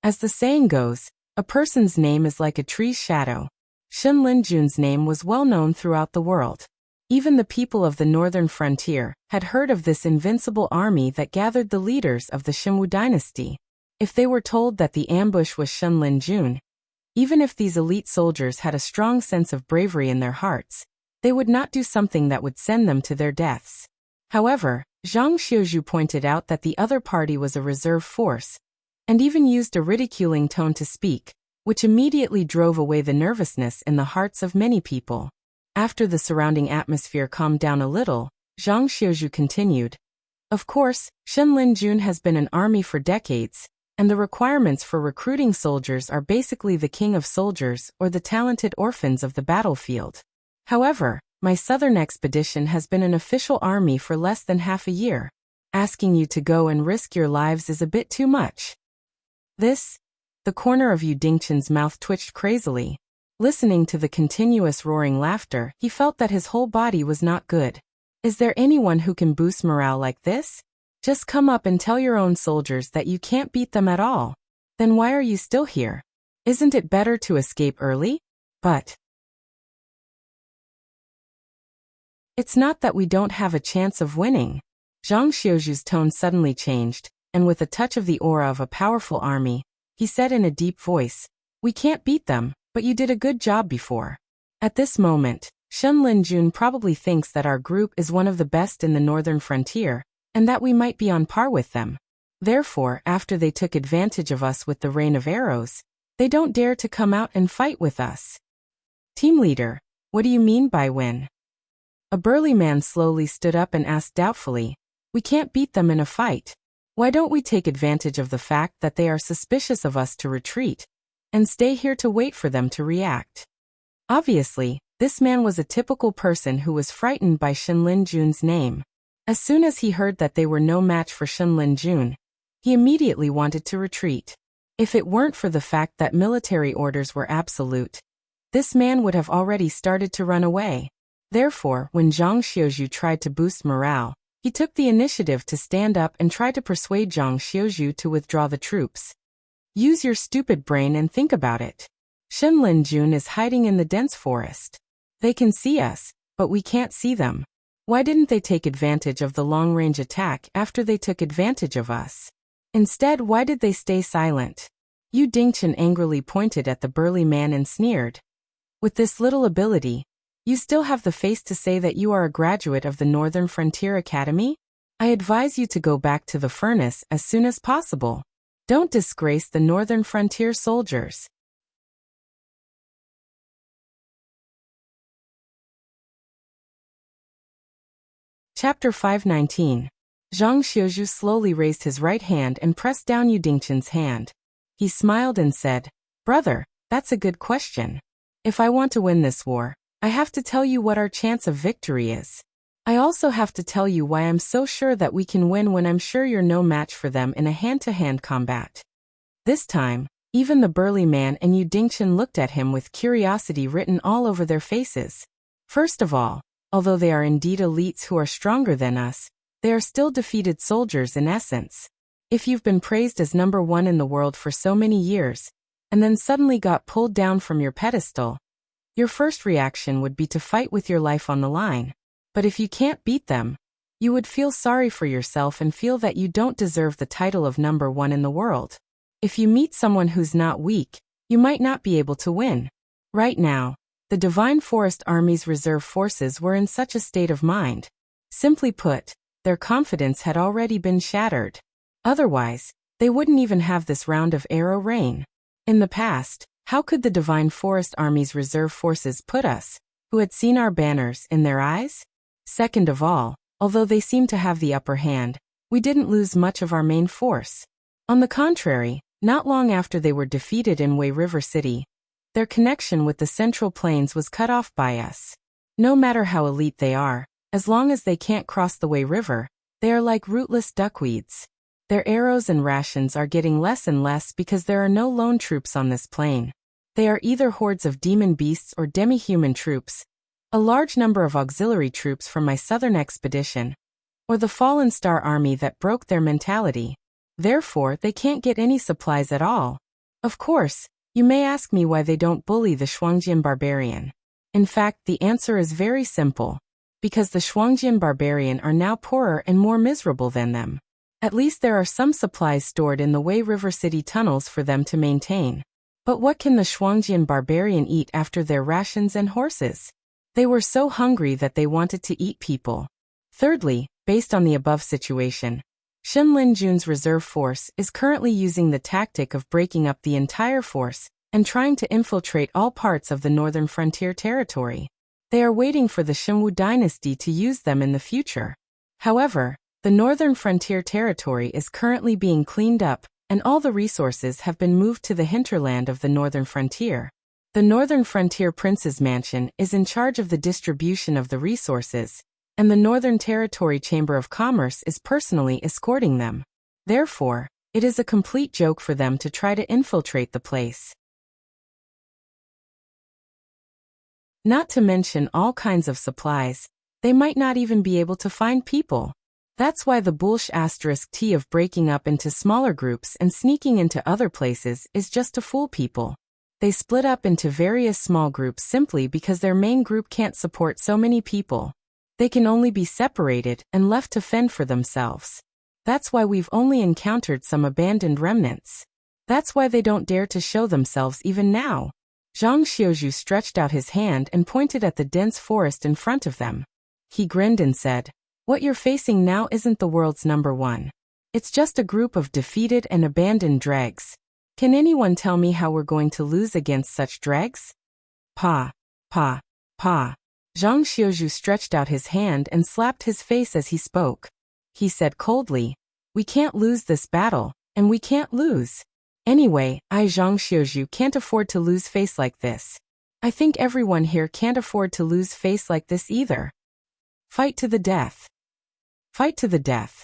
As the saying goes, a person's name is like a tree's shadow. Shenlin Jun's name was well known throughout the world. Even the people of the northern frontier had heard of this invincible army that gathered the leaders of the Xinwu dynasty. If they were told that the ambush was Shenlin Jun, Even if these elite soldiers had a strong sense of bravery in their hearts, they would not do something that would send them to their deaths. However, Zhang Xiuzhu pointed out that the other party was a reserve force, and even used a ridiculing tone to speak, which immediately drove away the nervousness in the hearts of many people. After the surrounding atmosphere calmed down a little, Zhang Xiuzhu continued, "Of course, Shenlin Jun has been an army for decades, and the requirements for recruiting soldiers are basically the king of soldiers or the talented orphans of the battlefield. However, my southern expedition has been an official army for less than half a year. Asking you to go and risk your lives is a bit too much." The corner of Yu Dingchen's mouth twitched crazily. Listening to the continuous roaring laughter, he felt that his whole body was not good. Is there anyone who can boost morale like this? Just come up and tell your own soldiers that you can't beat them at all. Then why are you still here? Isn't it better to escape early? But it's not that we don't have a chance of winning. Zhang Xiuzhu's tone suddenly changed, and with a touch of the aura of a powerful army, he said in a deep voice, "We can't beat them, but you did a good job before." At this moment, Shenlin Jun probably thinks that our group is one of the best in the northern frontier, and that we might be on par with them. Therefore, after they took advantage of us with the rain of arrows, they don't dare to come out and fight with us. Team leader, what do you mean by win? A burly man slowly stood up and asked doubtfully, "We can't beat them in a fight. Why don't we take advantage of the fact that they are suspicious of us to retreat, and stay here to wait for them to react?" Obviously, this man was a typical person who was frightened by Shenlin Jun's name. As soon as he heard that they were no match for Shenlin Jun, he immediately wanted to retreat. If it weren't for the fact that military orders were absolute, this man would have already started to run away. Therefore, when Zhang Xiuzhu tried to boost morale, he took the initiative to stand up and try to persuade Zhang Xiuzhu to withdraw the troops. Use your stupid brain and think about it. Shenlin Jun is hiding in the dense forest. They can see us, but we can't see them. Why didn't they take advantage of the long-range attack after they took advantage of us? Instead, why did they stay silent? Yu Dingchen angrily pointed at the burly man and sneered. With this little ability, you still have the face to say that you are a graduate of the Northern Frontier Academy? I advise you to go back to the furnace as soon as possible. Don't disgrace the Northern Frontier soldiers. Chapter 519. Zhang Xiuzhu slowly raised his right hand and pressed down Yu Dingchen's hand. He smiled and said, "Brother, that's a good question. If I want to win this war, I have to tell you what our chance of victory is. I also have to tell you why I'm so sure that we can win when I'm sure you're no match for them in a hand-to-hand combat." This time, even the burly man and Yu Dingchen looked at him with curiosity written all over their faces. First of all, although they are indeed elites who are stronger than us, they are still defeated soldiers in essence. If you've been praised as number one in the world for so many years, and then suddenly got pulled down from your pedestal, your first reaction would be to fight with your life on the line. But if you can't beat them, you would feel sorry for yourself and feel that you don't deserve the title of number one in the world. If you meet someone who's not weak, you might not be able to win. Right now, the Divine Forest Army's reserve forces were in such a state of mind. Simply put, their confidence had already been shattered. Otherwise, they wouldn't even have this round of arrow rain. In the past, how could the Divine Forest Army's reserve forces put us, who had seen our banners, in their eyes? Second of all, although they seemed to have the upper hand, we didn't lose much of our main force. On the contrary, not long after they were defeated in Wei River City, their connection with the Central Plains was cut off by us. No matter how elite they are, as long as they can't cross the Wei River, they are like rootless duckweeds. Their arrows and rations are getting less and less because there are no lone troops on this plain. They are either hordes of demon beasts or demi-human troops, a large number of auxiliary troops from my southern expedition, or the Fallen Star Army that broke their mentality. Therefore, they can't get any supplies at all. Of course, you may ask me why they don't bully the Shuangjian barbarian. In fact, the answer is very simple. Because the Shuangjian barbarian are now poorer and more miserable than them. At least there are some supplies stored in the Wei River City tunnels for them to maintain. But what can the Shuangjian barbarian eat after their rations and horses? They were so hungry that they wanted to eat people. Thirdly, based on the above situation, Shenlin Jun's reserve force is currently using the tactic of breaking up the entire force and trying to infiltrate all parts of the northern frontier territory. They are waiting for the Xinwu dynasty to use them in the future. However, the northern frontier territory is currently being cleaned up, and all the resources have been moved to the hinterland of the northern frontier. The northern frontier prince's mansion is in charge of the distribution of the resources, and the Northern Territory Chamber of Commerce is personally escorting them. Therefore, it is a complete joke for them to try to infiltrate the place. Not to mention all kinds of supplies, they might not even be able to find people. That's why the bullsh *T of breaking up into smaller groups and sneaking into other places is just to fool people. They split up into various small groups simply because their main group can't support so many people. They can only be separated and left to fend for themselves. That's why we've only encountered some abandoned remnants. That's why they don't dare to show themselves even now. Zhang Xiuzhu stretched out his hand and pointed at the dense forest in front of them. He grinned and said, "What you're facing now isn't the world's number one. It's just a group of defeated and abandoned dregs. Can anyone tell me how we're going to lose against such dregs?" Pa. Zhang Xiuzhu stretched out his hand and slapped his face as he spoke. He said coldly, "We can't lose this battle, and we can't lose. Anyway, I Zhang Xiuzhu can't afford to lose face like this. I think everyone here can't afford to lose face like this either. Fight to the death. Fight to the death."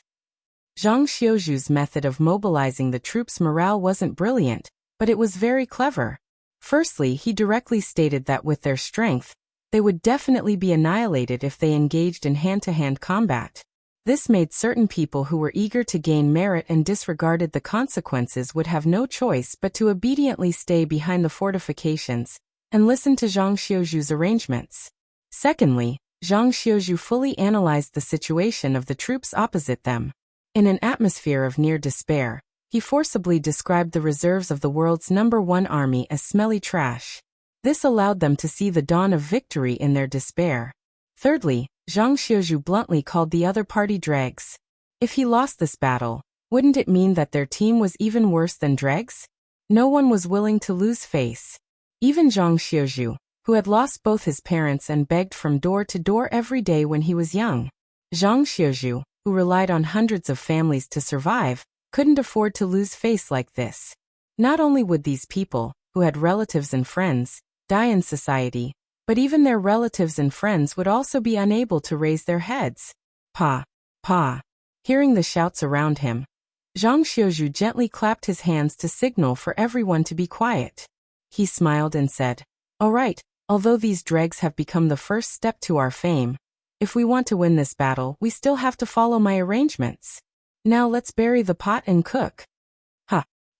Zhang Xiuzhu's method of mobilizing the troops' morale wasn't brilliant, but it was very clever. Firstly, he directly stated that with their strength, they would definitely be annihilated if they engaged in hand-to-hand combat. This made certain people who were eager to gain merit and disregarded the consequences would have no choice but to obediently stay behind the fortifications and listen to Zhang Xiuzhu's arrangements. Secondly, Zhang Xiuzhu fully analyzed the situation of the troops opposite them. In an atmosphere of near despair, he forcibly described the reserves of the world's number one army as smelly trash. This allowed them to see the dawn of victory in their despair. Thirdly, Zhang Xiuzhu bluntly called the other party dregs. If he lost this battle, wouldn't it mean that their team was even worse than dregs? No one was willing to lose face. Even Zhang Xiuzhu, who had lost both his parents and begged from door to door every day when he was young. Zhang Xiuzhu, who relied on hundreds of families to survive, couldn't afford to lose face like this. Not only would these people, who had relatives and friends, die in society, but even their relatives and friends would also be unable to raise their heads. Pa. Hearing the shouts around him, Zhang Xiuzhu gently clapped his hands to signal for everyone to be quiet. He smiled and said, "All right, although these dregs have become the first step to our fame, if we want to win this battle, we still have to follow my arrangements. Now let's bury the pot and cook."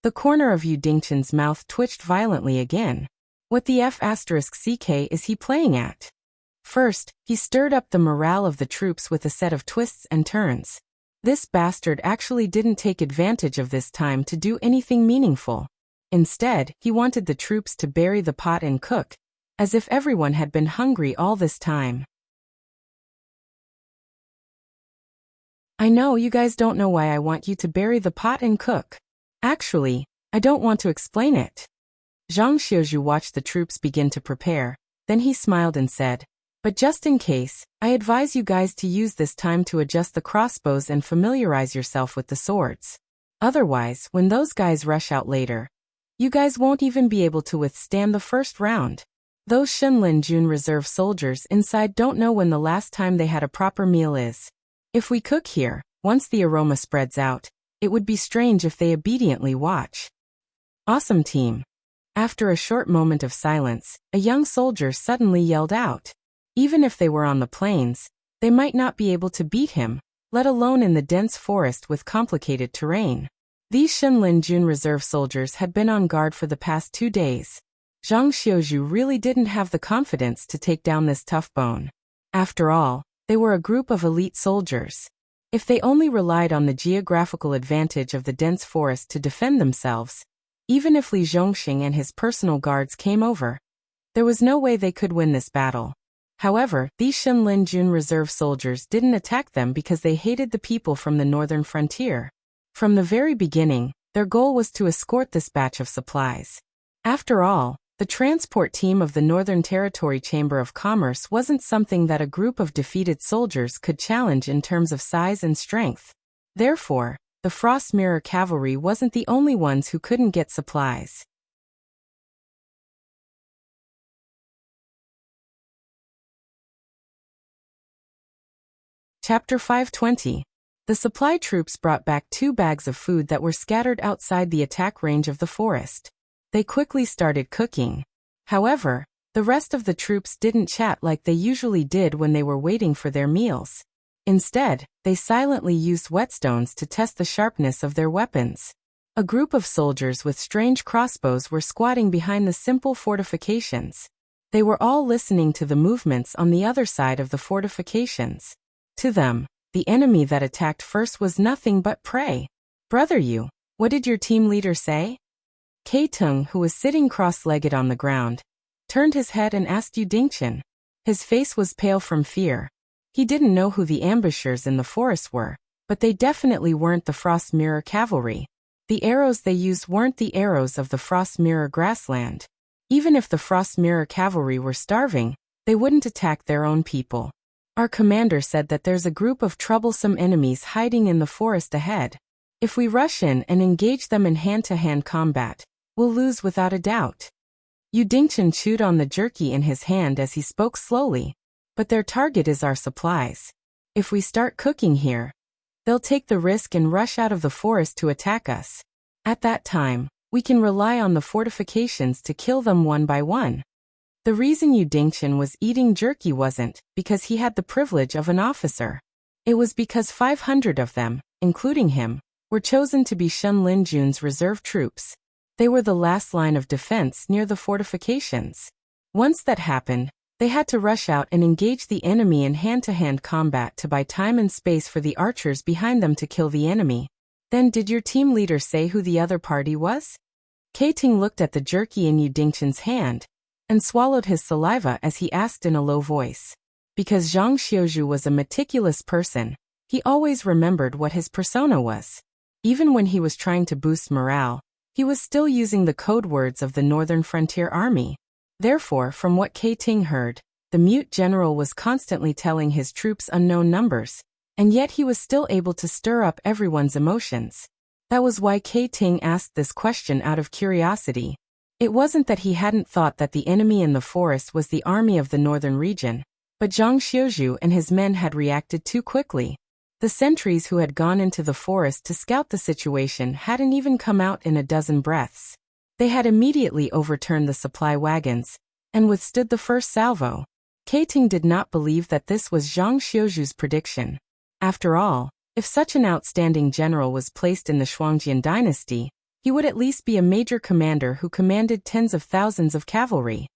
The corner of Yu Dingchen's mouth twitched violently again. What the F***ck is he playing at? First, he stirred up the morale of the troops with a set of twists and turns. This bastard actually didn't take advantage of this time to do anything meaningful. Instead, he wanted the troops to bury the pot and cook, as if everyone had been hungry all this time. I know you guys don't know why I want you to bury the pot and cook. Actually, I don't want to explain it. Zhang Xiuzhu watched the troops begin to prepare, then he smiled and said, "But just in case, I advise you guys to use this time to adjust the crossbows and familiarize yourself with the swords. Otherwise, when those guys rush out later, you guys won't even be able to withstand the first round. Those Shenlin Jun reserve soldiers inside don't know when the last time they had a proper meal is. If we cook here, once the aroma spreads out, it would be strange if they obediently watch." Awesome team. After a short moment of silence, a young soldier suddenly yelled out. Even if they were on the plains, they might not be able to beat him, let alone in the dense forest with complicated terrain. These Shenlin Jun reserve soldiers had been on guard for the past 2 days. Zhang Xiuzhu really didn't have the confidence to take down this tough bone. After all, they were a group of elite soldiers. If they only relied on the geographical advantage of the dense forest to defend themselves, even if Li Zhongxing and his personal guards came over. There was no way they could win this battle. However, these Shenlin Jun reserve soldiers didn't attack them because they hated the people from the northern frontier. From the very beginning, their goal was to escort this batch of supplies. After all, the transport team of the Northern Territory Chamber of Commerce wasn't something that a group of defeated soldiers could challenge in terms of size and strength. Therefore, the Frost Mirror Cavalry wasn't the only ones who couldn't get supplies. Chapter 520. The supply troops brought back 2 bags of food that were scattered outside the attack range of the forest. They quickly started cooking. However, the rest of the troops didn't chat like they usually did when they were waiting for their meals. Instead, they silently used whetstones to test the sharpness of their weapons. A group of soldiers with strange crossbows were squatting behind the simple fortifications. They were all listening to the movements on the other side of the fortifications. To them, the enemy that attacked first was nothing but prey. "Brother Yu, what did your team leader say?" Kei Tung, who was sitting cross-legged on the ground, turned his head and asked Yu Dingqian. His face was pale from fear. He didn't know who the ambushers in the forest were, but they definitely weren't the Frost Mirror Cavalry. The arrows they used weren't the arrows of the Frost Mirror grassland. Even if the Frost Mirror Cavalry were starving, they wouldn't attack their own people. "Our commander said that there's a group of troublesome enemies hiding in the forest ahead. If we rush in and engage them in hand-to-hand combat, we'll lose without a doubt." Yu Dingqian chewed on the jerky in his hand as he spoke slowly. "But their target is our supplies. If we start cooking here, they'll take the risk and rush out of the forest to attack us. At that time, we can rely on the fortifications to kill them one by one." The reason Yu Dingqian was eating jerky wasn't because he had the privilege of an officer. It was because 500 of them, including him, were chosen to be Shenlin Jun's reserve troops. They were the last line of defense near the fortifications. Once that happened, they had to rush out and engage the enemy in hand-to-hand combat to buy time and space for the archers behind them to kill the enemy. "Then did your team leader say who the other party was?" Kei Ting looked at the jerky in Yu Dingqian's hand and swallowed his saliva as he asked in a low voice. Because Zhang Xiuzhu was a meticulous person, he always remembered what his persona was. Even when he was trying to boost morale, he was still using the code words of the Northern Frontier Army. Therefore, from what Kei Ting heard, the mute general was constantly telling his troops unknown numbers, and yet he was still able to stir up everyone's emotions. That was why Kei Ting asked this question out of curiosity. It wasn't that he hadn't thought that the enemy in the forest was the army of the northern region, but Zhang Xiuzhu and his men had reacted too quickly. The sentries who had gone into the forest to scout the situation hadn't even come out in a dozen breaths. They had immediately overturned the supply wagons and withstood the first salvo. Kei Ting did not believe that this was Zhang Xiuzhu's prediction. After all, if such an outstanding general was placed in the Shuangjian dynasty, he would at least be a major commander who commanded tens of thousands of cavalry.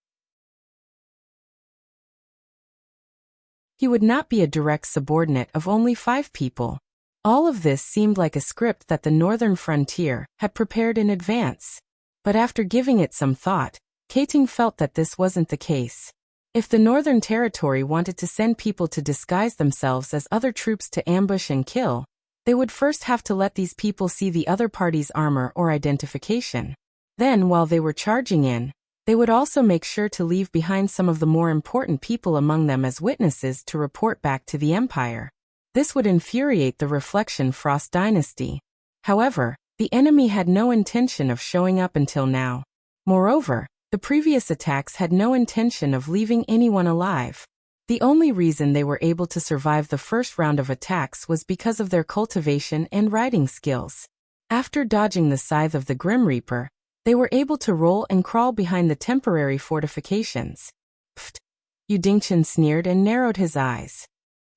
He would not be a direct subordinate of only 5 people. All of this seemed like a script that the northern frontier had prepared in advance. But after giving it some thought, Kei Ting felt that this wasn't the case. If the Northern Territory wanted to send people to disguise themselves as other troops to ambush and kill, they would first have to let these people see the other party's armor or identification. Then, while they were charging in, they would also make sure to leave behind some of the more important people among them as witnesses to report back to the Empire. This would infuriate the Reflection Frost dynasty. However, the enemy had no intention of showing up until now. Moreover, the previous attacks had no intention of leaving anyone alive. The only reason they were able to survive the first round of attacks was because of their cultivation and riding skills. After dodging the scythe of the Grim Reaper, they were able to roll and crawl behind the temporary fortifications. Pfft! Yu Dingqian sneered and narrowed his eyes.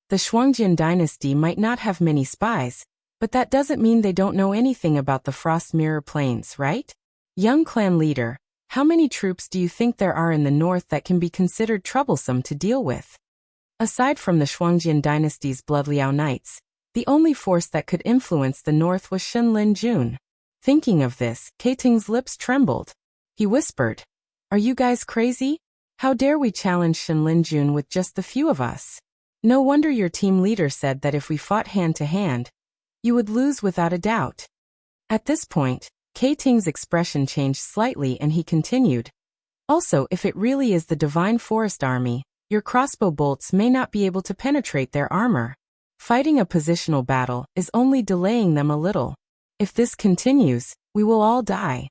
The Shuangjian dynasty might not have many spies, but that doesn't mean they don't know anything about the Frost Mirror Plains, right? Young clan leader, how many troops do you think there are in the north that can be considered troublesome to deal with? Aside from the Shuangjian dynasty's Bloodliao Knights, the only force that could influence the north was Shenlin Jun. Thinking of this, Keting's lips trembled. He whispered, "Are you guys crazy? How dare we challenge Shenlinjun with just the few of us? No wonder your team leader said that if we fought hand to hand, you would lose without a doubt." At this point, Keting's expression changed slightly and he continued, "Also, if it really is the Divine Forest Army, your crossbow bolts may not be able to penetrate their armor. Fighting a positional battle is only delaying them a little. If this continues, we will all die."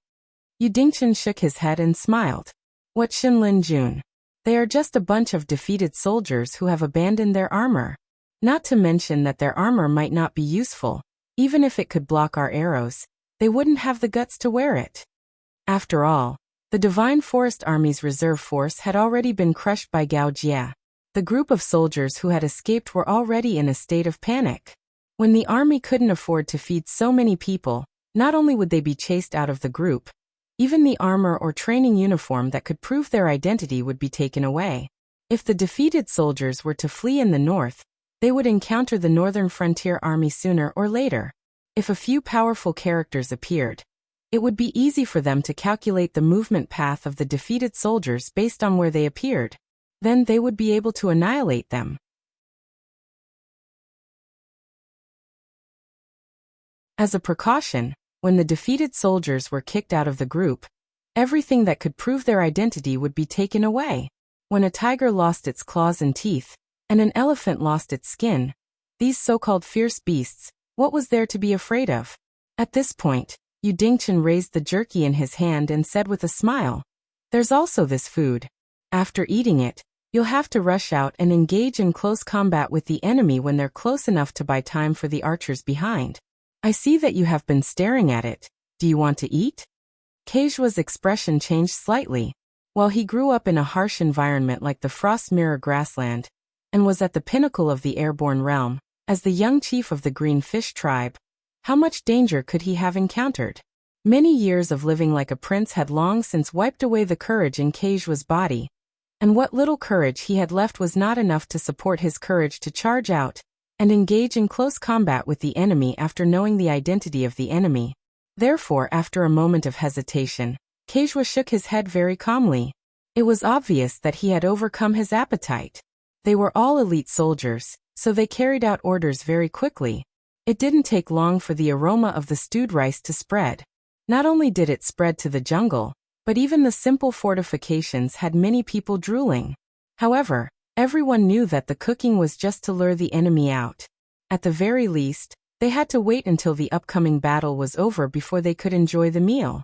Yu Dingchen shook his head and smiled. "What Shenlinjun? They are just a bunch of defeated soldiers who have abandoned their armor. Not to mention that their armor might not be useful. Even if it could block our arrows, they wouldn't have the guts to wear it." After all, the Divine Forest Army's reserve force had already been crushed by Gao Jia. The group of soldiers who had escaped were already in a state of panic. When the army couldn't afford to feed so many people, not only would they be chased out of the group, even the armor or training uniform that could prove their identity would be taken away. If the defeated soldiers were to flee in the north, they would encounter the Northern Frontier Army sooner or later. If a few powerful characters appeared, it would be easy for them to calculate the movement path of the defeated soldiers based on where they appeared. Then they would be able to annihilate them. As a precaution, when the defeated soldiers were kicked out of the group, everything that could prove their identity would be taken away. When a tiger lost its claws and teeth, and an elephant lost its skin, these so-called fierce beasts, what was there to be afraid of? At this point, Yu Dingchen raised the jerky in his hand and said with a smile, "There's also this food. After eating it, you'll have to rush out and engage in close combat with the enemy when they're close enough to buy time for the archers behind. I see that you have been staring at it. Do you want to eat?" Keijua's expression changed slightly. While he grew up in a harsh environment like the Frost Mirror grassland, and was at the pinnacle of the airborne realm, as the young chief of the Green Fish tribe, how much danger could he have encountered? Many years of living like a prince had long since wiped away the courage in Keijua's body, and what little courage he had left was not enough to support his courage to charge out and engage in close combat with the enemy after knowing the identity of the enemy. Therefore, after a moment of hesitation, Keijua shook his head very calmly. It was obvious that he had overcome his appetite. They were all elite soldiers, so they carried out orders very quickly. It didn't take long for the aroma of the stewed rice to spread. Not only did it spread to the jungle, but even the simple fortifications had many people drooling. However, everyone knew that the cooking was just to lure the enemy out. At the very least, they had to wait until the upcoming battle was over before they could enjoy the meal.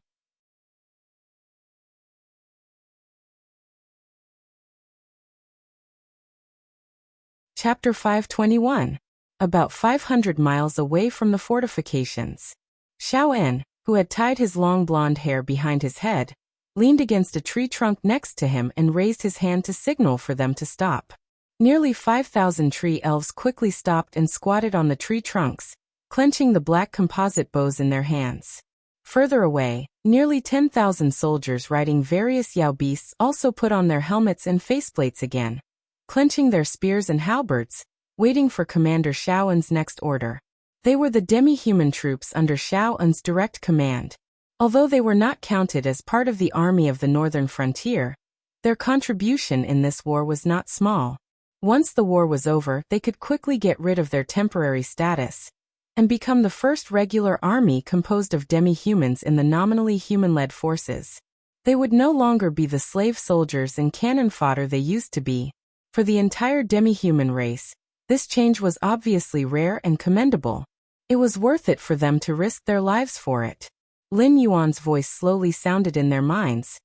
Chapter 521. About 500 miles away from the fortifications. Xiao En, who had tied his long blonde hair behind his head, leaned against a tree trunk next to him and raised his hand to signal for them to stop. Nearly 5,000 tree elves quickly stopped and squatted on the tree trunks, clenching the black composite bows in their hands. Further away, nearly 10,000 soldiers riding various Yao beasts also put on their helmets and faceplates again, clenching their spears and halberds, waiting for Commander Xiao En's next order. They were the demi-human troops under Xiao En's direct command. Although they were not counted as part of the army of the northern frontier, their contribution in this war was not small. Once the war was over, they could quickly get rid of their temporary status and become the first regular army composed of demi-humans in the nominally human-led forces. They would no longer be the slave soldiers and cannon fodder they used to be. For the entire demi-human race, this change was obviously rare and commendable. It was worth it for them to risk their lives for it. Lin Yuan's voice slowly sounded in their minds.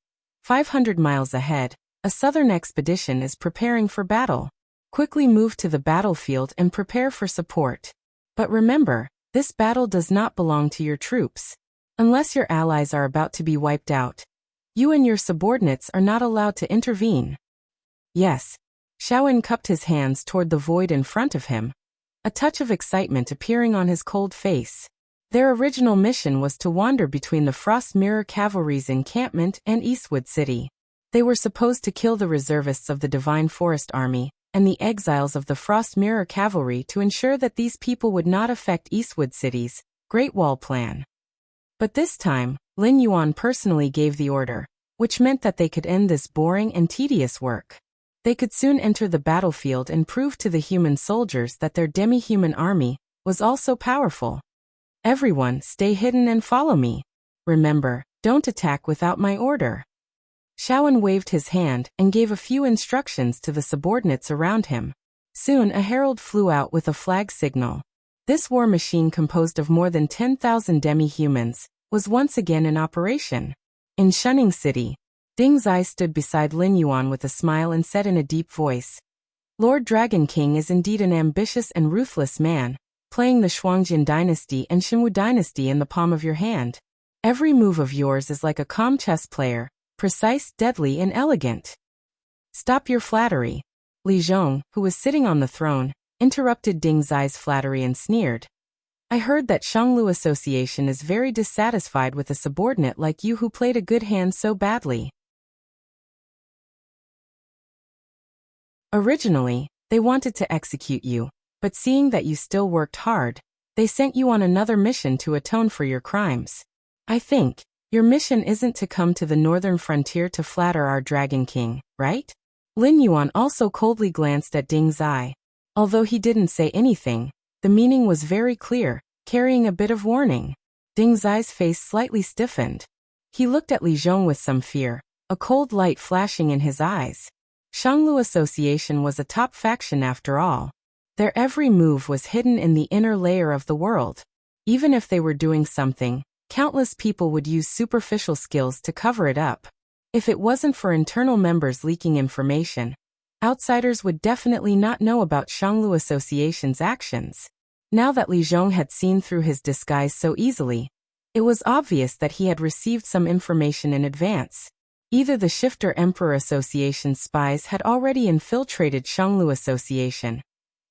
500 miles ahead, a southern expedition is preparing for battle. Quickly move to the battlefield and prepare for support. But remember, this battle does not belong to your troops. Unless your allies are about to be wiped out, you and your subordinates are not allowed to intervene. Yes. Xiao En cupped his hands toward the void in front of him, a touch of excitement appearing on his cold face. Their original mission was to wander between the Frost Mirror Cavalry's encampment and Eastwood City. They were supposed to kill the reservists of the Divine Forest Army and the exiles of the Frost Mirror Cavalry to ensure that these people would not affect Eastwood City's Great Wall plan. But this time, Lin Yuan personally gave the order, which meant that they could end this boring and tedious work. They could soon enter the battlefield and prove to the human soldiers that their demi-human army was also powerful. Everyone, stay hidden and follow me. Remember, don't attack without my order. Shaowen waved his hand and gave a few instructions to the subordinates around him. Soon a herald flew out with a flag signal. This war machine, composed of more than 10,000 demi-humans, was once again in operation. In Shunning City, Ding Zai stood beside Lin Yuan with a smile and said in a deep voice, "Lord Dragon King is indeed an ambitious and ruthless man, playing the Shuangjin dynasty and Xinwu dynasty in the palm of your hand. Every move of yours is like a calm chess player, precise, deadly, and elegant." "Stop your flattery." Li Zhong, who was sitting on the throne, interrupted Ding Zai's flattery and sneered. "I heard that Shanglu Association is very dissatisfied with a subordinate like you who played a good hand so badly. Originally, they wanted to execute you, but seeing that you still worked hard, they sent you on another mission to atone for your crimes. I think your mission isn't to come to the northern frontier to flatter our Dragon King, right?" Lin Yuan also coldly glanced at Ding Zai. Although he didn't say anything, the meaning was very clear, carrying a bit of warning. Ding Zai's face slightly stiffened. He looked at Li Zhong with some fear, a cold light flashing in his eyes. Shanglu Association was a top faction after all. Their every move was hidden in the inner layer of the world. Even if they were doing something, countless people would use superficial skills to cover it up. If it wasn't for internal members leaking information, outsiders would definitely not know about Shanglu Association's actions. Now that Li Zhong had seen through his disguise so easily, it was obvious that he had received some information in advance. Either the Shifter Emperor Association's spies had already infiltrated Shanglu Association,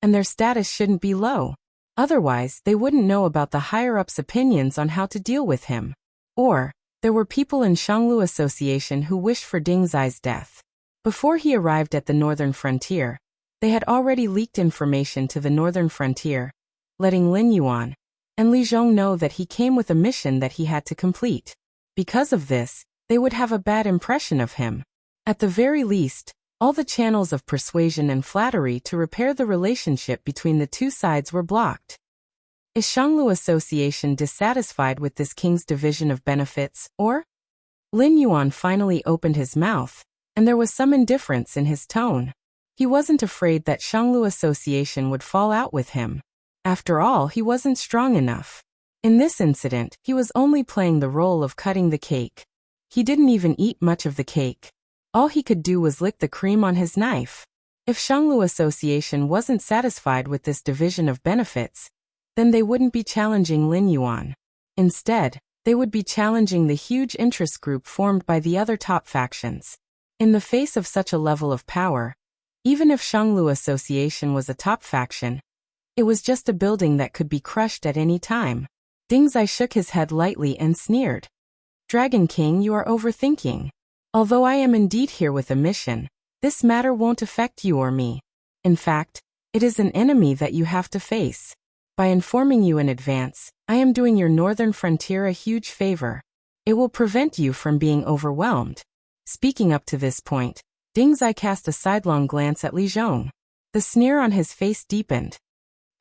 and their status shouldn't be low. Otherwise, they wouldn't know about the higher-ups' opinions on how to deal with him. Or, there were people in Shanglu Association who wished for Ding Zai's death. Before he arrived at the northern frontier, they had already leaked information to the northern frontier, letting Lin Yuan and Li Zhong know that he came with a mission that he had to complete. Because of this, they would have a bad impression of him. At the very least, all the channels of persuasion and flattery to repair the relationship between the two sides were blocked. Is Shanglu Association dissatisfied with this king's division of benefits, or? Lin Yuan finally opened his mouth, and there was some indifference in his tone. He wasn't afraid that Shanglu Association would fall out with him. After all, he wasn't strong enough. In this incident, he was only playing the role of cutting the cake. He didn't even eat much of the cake. All he could do was lick the cream on his knife. If Shanglu Association wasn't satisfied with this division of benefits, then they wouldn't be challenging Lin Yuan. Instead, they would be challenging the huge interest group formed by the other top factions. In the face of such a level of power, even if Shanglu Association was a top faction, it was just a building that could be crushed at any time. Ding Zai shook his head lightly and sneered. "Dragon King, you are overthinking. Although I am indeed here with a mission, this matter won't affect you or me. In fact, it is an enemy that you have to face. By informing you in advance, I am doing your northern frontier a huge favor. It will prevent you from being overwhelmed." Speaking up to this point, Ding Zai cast a sidelong glance at Li Zhong. The sneer on his face deepened.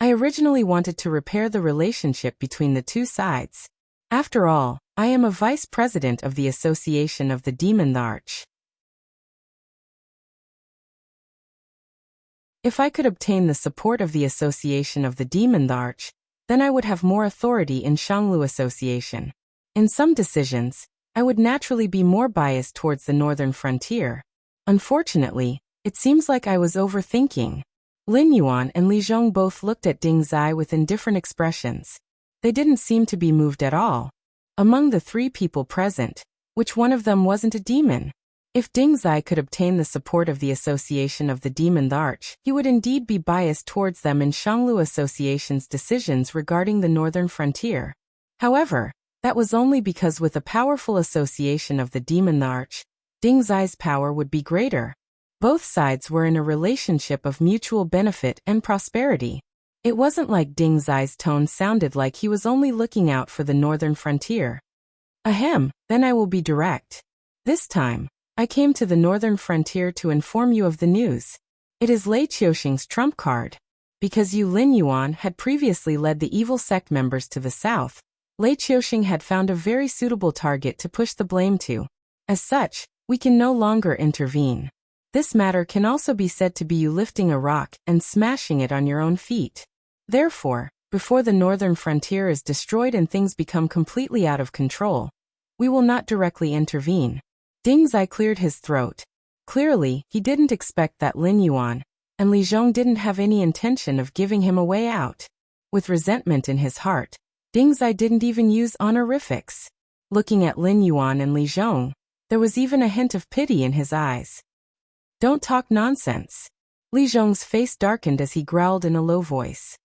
"I originally wanted to repair the relationship between the two sides. After all, I am a vice president of the Association of the Demon Arch. If I could obtain the support of the Association of the Demon Arch, then I would have more authority in Shanglu Association. In some decisions, I would naturally be more biased towards the northern frontier. Unfortunately, it seems like I was overthinking." Lin Yuan and Li Zhong both looked at Ding Zai with indifferent expressions. They didn't seem to be moved at all. Among the three people present, which one of them wasn't a demon? If Ding Zai could obtain the support of the Association of the Demon Arch, he would indeed be biased towards them in Shanglu Association's decisions regarding the northern frontier. However, that was only because with a powerful association of the Demon Arch, Ding Zai's power would be greater. Both sides were in a relationship of mutual benefit and prosperity. It wasn't like Ding Zai's tone sounded like he was only looking out for the northern frontier. Ahem, then I will be direct. This time, I came to the northern frontier to inform you of the news. It is Lei Qiuxing's trump card. Because you Lin Yuan had previously led the evil sect members to the south, Lei Qiuxing had found a very suitable target to push the blame to. As such, we can no longer intervene. This matter can also be said to be you lifting a rock and smashing it on your own feet. Therefore, before the northern frontier is destroyed and things become completely out of control, we will not directly intervene. Ding Zai cleared his throat. Clearly, he didn't expect that Lin Yuan and Li Zhong didn't have any intention of giving him a way out. With resentment in his heart, Ding Zai didn't even use honorifics. Looking at Lin Yuan and Li Zhong, there was even a hint of pity in his eyes. Don't talk nonsense. Li Zhong's face darkened as he growled in a low voice.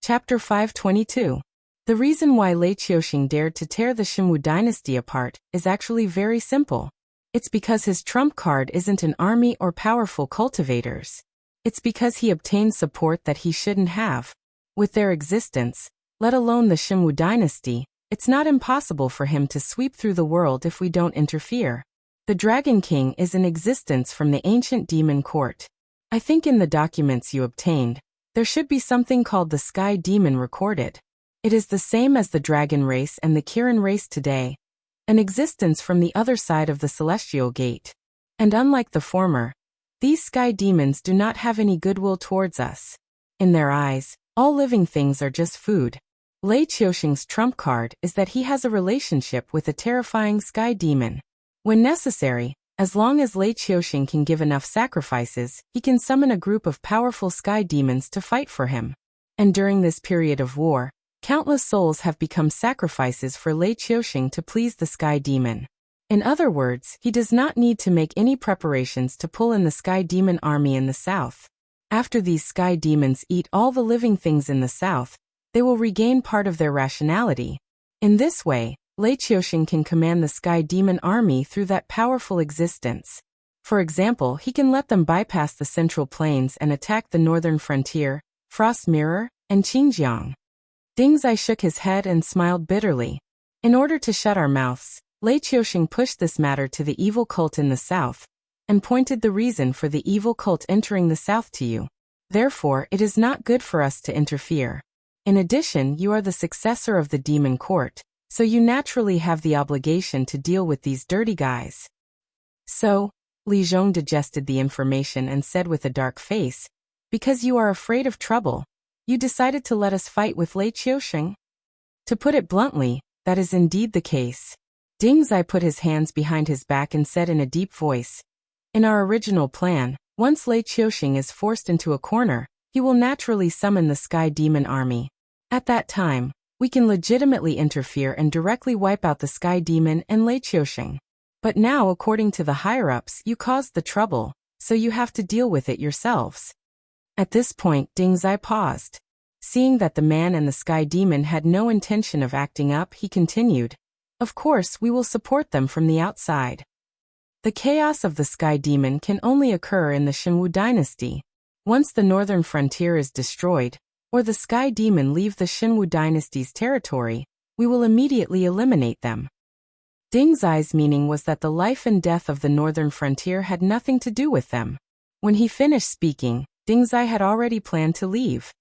Chapter 522. The reason why Lei Qiuxing dared to tear the Xinwu dynasty apart is actually very simple. It's because his trump card isn't an army or powerful cultivators. It's because he obtained support that he shouldn't have. With their existence, let alone the Xinwu dynasty, it's not impossible for him to sweep through the world if we don't interfere. The Dragon King is in existence from the ancient demon court. I think in the documents you obtained, there should be something called the Sky Demon recorded. It is the same as the Dragon race and the Kirin race today, an existence from the other side of the Celestial Gate. And unlike the former, these Sky Demons do not have any goodwill towards us. In their eyes, all living things are just food. Lei Qiuxing's trump card is that he has a relationship with a terrifying Sky Demon. When necessary, as long as Lei Qiuxing can give enough sacrifices, he can summon a group of powerful Sky Demons to fight for him. And during this period of war, countless souls have become sacrifices for Lei Qiuxing to please the Sky Demon. In other words, he does not need to make any preparations to pull in the Sky Demon army in the south. After these Sky Demons eat all the living things in the south, they will regain part of their rationality. In this way, Lei Qiuxing can command the Sky Demon army through that powerful existence. For example, he can let them bypass the Central Plains and attack the northern frontier, Frost Mirror, and Xinjiang. Ding Zai shook his head and smiled bitterly. In order to shut our mouths, Lei Qiuxing pushed this matter to the evil cult in the south, and pointed the reason for the evil cult entering the south to you. Therefore, it is not good for us to interfere. In addition, you are the successor of the demon court, so you naturally have the obligation to deal with these dirty guys. So, Li Zhong digested the information and said with a dark face, because you are afraid of trouble, you decided to let us fight with Lei Qiuxing? To put it bluntly, that is indeed the case. Ding Zai put his hands behind his back and said in a deep voice, in our original plan, once Lei Qiuxing is forced into a corner, he will naturally summon the Sky Demon army. At that time, we can legitimately interfere and directly wipe out the Sky Demon and Lei Qiuxing. But now, according to the higher-ups, you caused the trouble, so you have to deal with it yourselves. At this point, Ding Zai paused. Seeing that the man and the Sky Demon had no intention of acting up, he continued, of course, we will support them from the outside. The chaos of the Sky Demon can only occur in the Xinwu dynasty. Once the northern frontier is destroyed, or the Sky Demon leave the Xinwu dynasty's territory, we will immediately eliminate them. Ding Zai's meaning was that the life and death of the northern frontier had nothing to do with them. When he finished speaking, Ding Zai had already planned to leave.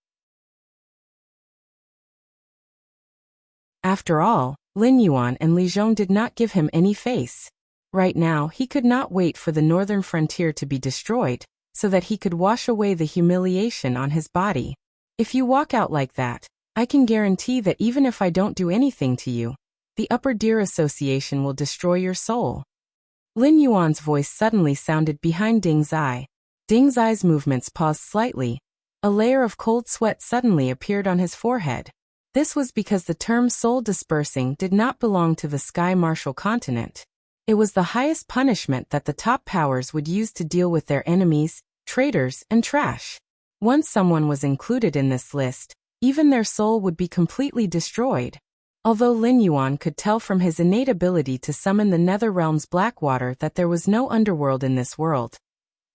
After all, Lin Yuan and Li Zhong did not give him any face. Right now, he could not wait for the northern frontier to be destroyed, so that he could wash away the humiliation on his body. If you walk out like that, I can guarantee that even if I don't do anything to you, the Upper Deer Association will destroy your soul. Lin Yuan's voice suddenly sounded behind Ding Zai. Ding Zai's movements paused slightly. A layer of cold sweat suddenly appeared on his forehead. This was because the term soul dispersing did not belong to the Sky Martial continent. It was the highest punishment that the top powers would use to deal with their enemies, traitors, and trash. Once someone was included in this list, even their soul would be completely destroyed. Although Lin Yuan could tell from his innate ability to summon the Nether Realm's Blackwater that there was no underworld in this world,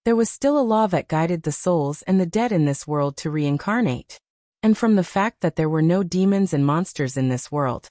there was still a law that guided the souls and the dead in this world to reincarnate. And from the fact that there were no demons and monsters in this world,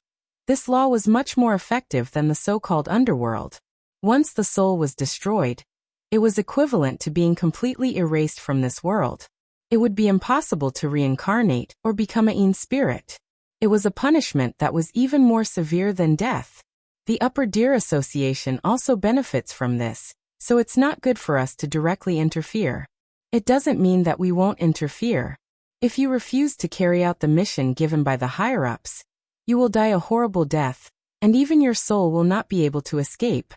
this law was much more effective than the so-called underworld. Once the soul was destroyed, it was equivalent to being completely erased from this world. It would be impossible to reincarnate or become a spirit. It was a punishment that was even more severe than death. The Upper Deer Association also benefits from this, so it's not good for us to directly interfere. It doesn't mean that we won't interfere. If you refuse to carry out the mission given by the higher-ups, you will die a horrible death, and even your soul will not be able to escape.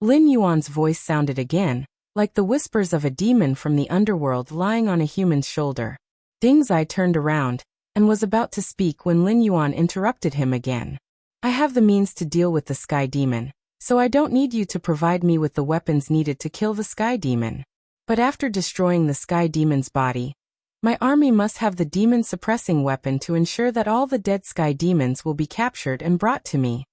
Lin Yuan's voice sounded again, like the whispers of a demon from the underworld lying on a human's shoulder. Ding Zai turned around and was about to speak when Lin Yuan interrupted him again. I have the means to deal with the sky demon, so I don't need you to provide me with the weapons needed to kill the sky demon. But after destroying the sky demon's body, my army must have the demon-suppressing weapon to ensure that all the dead sky demons will be captured and brought to me.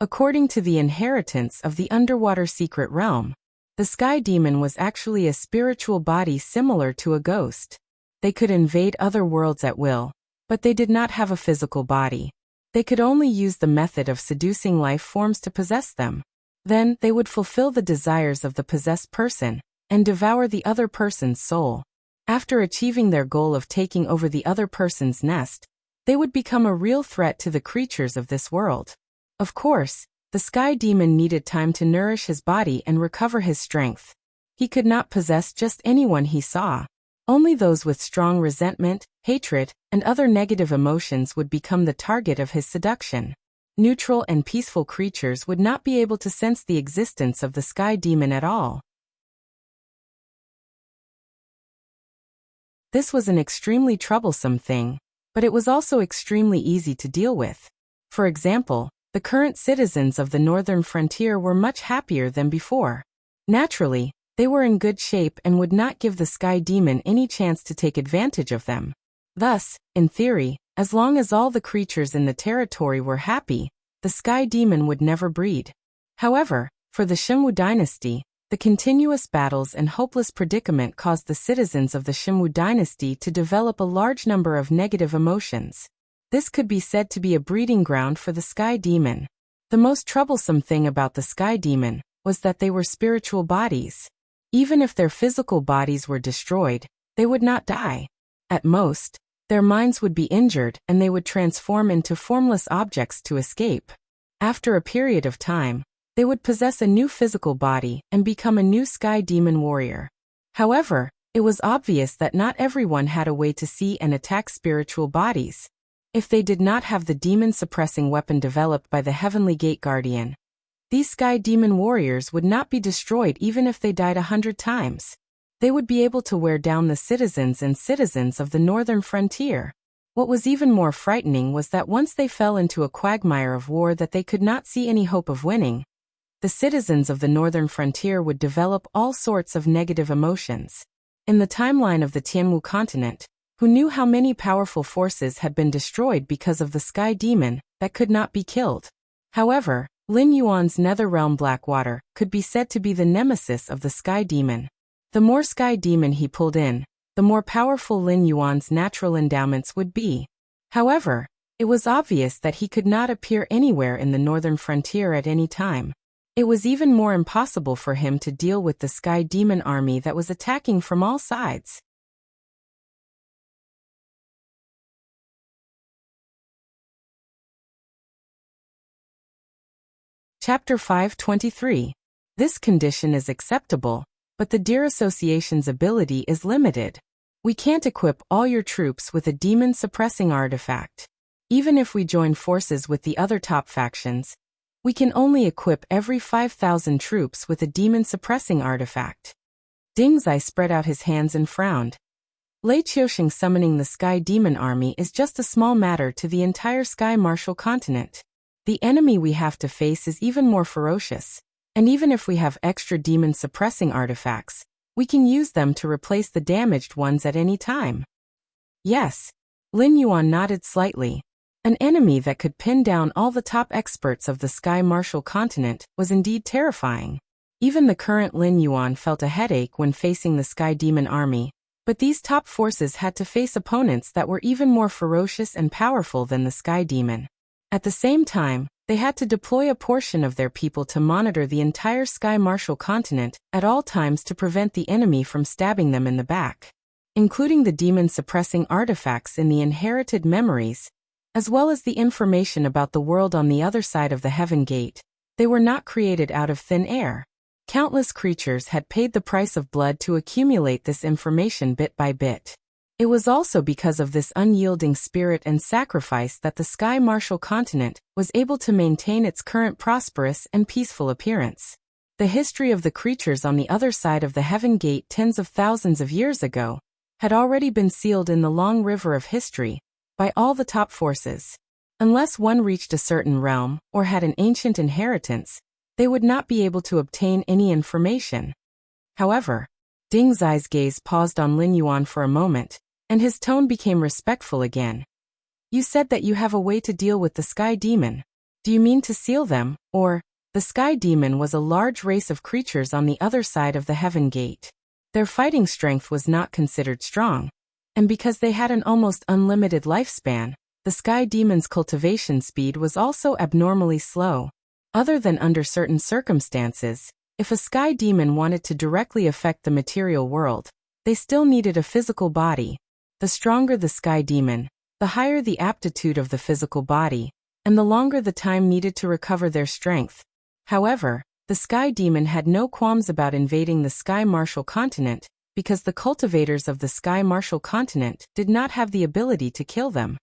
According to the inheritance of the underwater secret realm, the sky demon was actually a spiritual body similar to a ghost. They could invade other worlds at will, but they did not have a physical body. They could only use the method of seducing life forms to possess them. Then, they would fulfill the desires of the possessed person and devour the other person's soul. After achieving their goal of taking over the other person's nest, they would become a real threat to the creatures of this world. Of course, the sky demon needed time to nourish his body and recover his strength. He could not possess just anyone he saw. Only those with strong resentment, hatred, and other negative emotions would become the target of his seduction. Neutral and peaceful creatures would not be able to sense the existence of the sky demon at all. This was an extremely troublesome thing, but it was also extremely easy to deal with. For example, the current citizens of the northern frontier were much happier than before. Naturally, they were in good shape and would not give the sky demon any chance to take advantage of them. Thus, in theory, as long as all the creatures in the territory were happy, the sky demon would never breed. However, for the Shimwu dynasty, the continuous battles and hopeless predicament caused the citizens of the Shimwu dynasty to develop a large number of negative emotions. This could be said to be a breeding ground for the sky demon. The most troublesome thing about the sky demon was that they were spiritual bodies. Even if their physical bodies were destroyed, they would not die. At most, their minds would be injured and they would transform into formless objects to escape. After a period of time, they would possess a new physical body and become a new sky demon warrior. However, it was obvious that not everyone had a way to see and attack spiritual bodies. If they did not have the demon-suppressing weapon developed by the Heavenly Gate Guardian, these sky demon warriors would not be destroyed even if they died 100 times. They would be able to wear down the citizens of the northern frontier. What was even more frightening was that once they fell into a quagmire of war that they could not see any hope of winning, the citizens of the northern frontier would develop all sorts of negative emotions. In the timeline of the Tianwu continent, who knew how many powerful forces had been destroyed because of the sky demon that could not be killed. However, Lin Yuan's Netherrealm Blackwater could be said to be the nemesis of the sky demon. The more sky demon he pulled in, the more powerful Lin Yuan's natural endowments would be. However, it was obvious that he could not appear anywhere in the northern frontier at any time. It was even more impossible for him to deal with the sky demon army that was attacking from all sides. Chapter 523. This condition is acceptable, but the Deer Association's ability is limited. We can't equip all your troops with a demon-suppressing artifact. Even if we join forces with the other top factions, we can only equip every 5,000 troops with a demon-suppressing artifact. Ding Zai spread out his hands and frowned. Lei Qiusheng summoning the Sky Demon Army is just a small matter to the entire Sky Martial continent. The enemy we have to face is even more ferocious, and even if we have extra demon-suppressing artifacts, we can use them to replace the damaged ones at any time. Yes. Lin Yuan nodded slightly. An enemy that could pin down all the top experts of the Sky Martial continent was indeed terrifying. Even the current Lin Yuan felt a headache when facing the Sky Demon army, but these top forces had to face opponents that were even more ferocious and powerful than the Sky Demon. At the same time, they had to deploy a portion of their people to monitor the entire Sky Martial continent at all times to prevent the enemy from stabbing them in the back, including the demon-suppressing artifacts in the inherited memories, as well as the information about the world on the other side of the Heaven Gate. They were not created out of thin air. Countless creatures had paid the price of blood to accumulate this information bit by bit. It was also because of this unyielding spirit and sacrifice that the Sky Martial continent was able to maintain its current prosperous and peaceful appearance. The history of the creatures on the other side of the Heaven Gate tens of thousands of years ago had already been sealed in the long river of history by all the top forces. Unless one reached a certain realm or had an ancient inheritance, they would not be able to obtain any information. However, Ding Zai's gaze paused on Lin Yuan for a moment, and his tone became respectful again. You said that you have a way to deal with the Sky Demon. Do you mean to seal them, or? The Sky Demon was a large race of creatures on the other side of the Heaven Gate. Their fighting strength was not considered strong, and because they had an almost unlimited lifespan, the Sky Demon's cultivation speed was also abnormally slow. Other than under certain circumstances, if a Sky Demon wanted to directly affect the material world, they still needed a physical body. The stronger the Sky Demon, the higher the aptitude of the physical body, and the longer the time needed to recover their strength. However, the Sky Demon had no qualms about invading the Sky Martial continent, because the cultivators of the Sky Martial continent did not have the ability to kill them.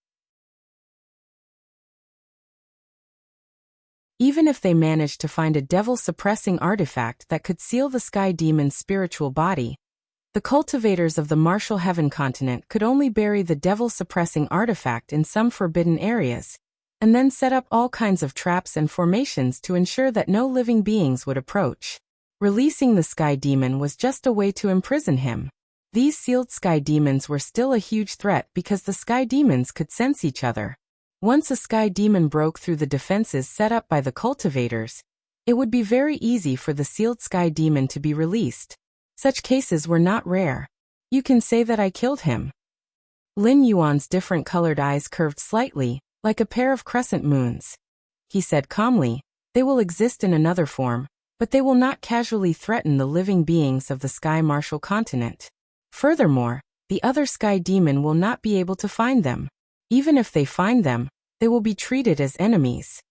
Even if they managed to find a devil-suppressing artifact that could seal the Sky Demon's spiritual body, the cultivators of the Martial Heaven continent could only bury the devil-suppressing artifact in some forbidden areas, and then set up all kinds of traps and formations to ensure that no living beings would approach. Releasing the Sky Demon was just a way to imprison him. These sealed Sky Demons were still a huge threat because the Sky Demons could sense each other. Once a Sky Demon broke through the defenses set up by the cultivators, it would be very easy for the sealed Sky Demon to be released. Such cases were not rare. You can say that I killed him. Lin Yuan's different colored eyes curved slightly, like a pair of crescent moons. He said calmly, they will exist in another form, but they will not casually threaten the living beings of the Sky Martial continent. Furthermore, the other Sky Demon will not be able to find them. Even if they find them, they will be treated as enemies.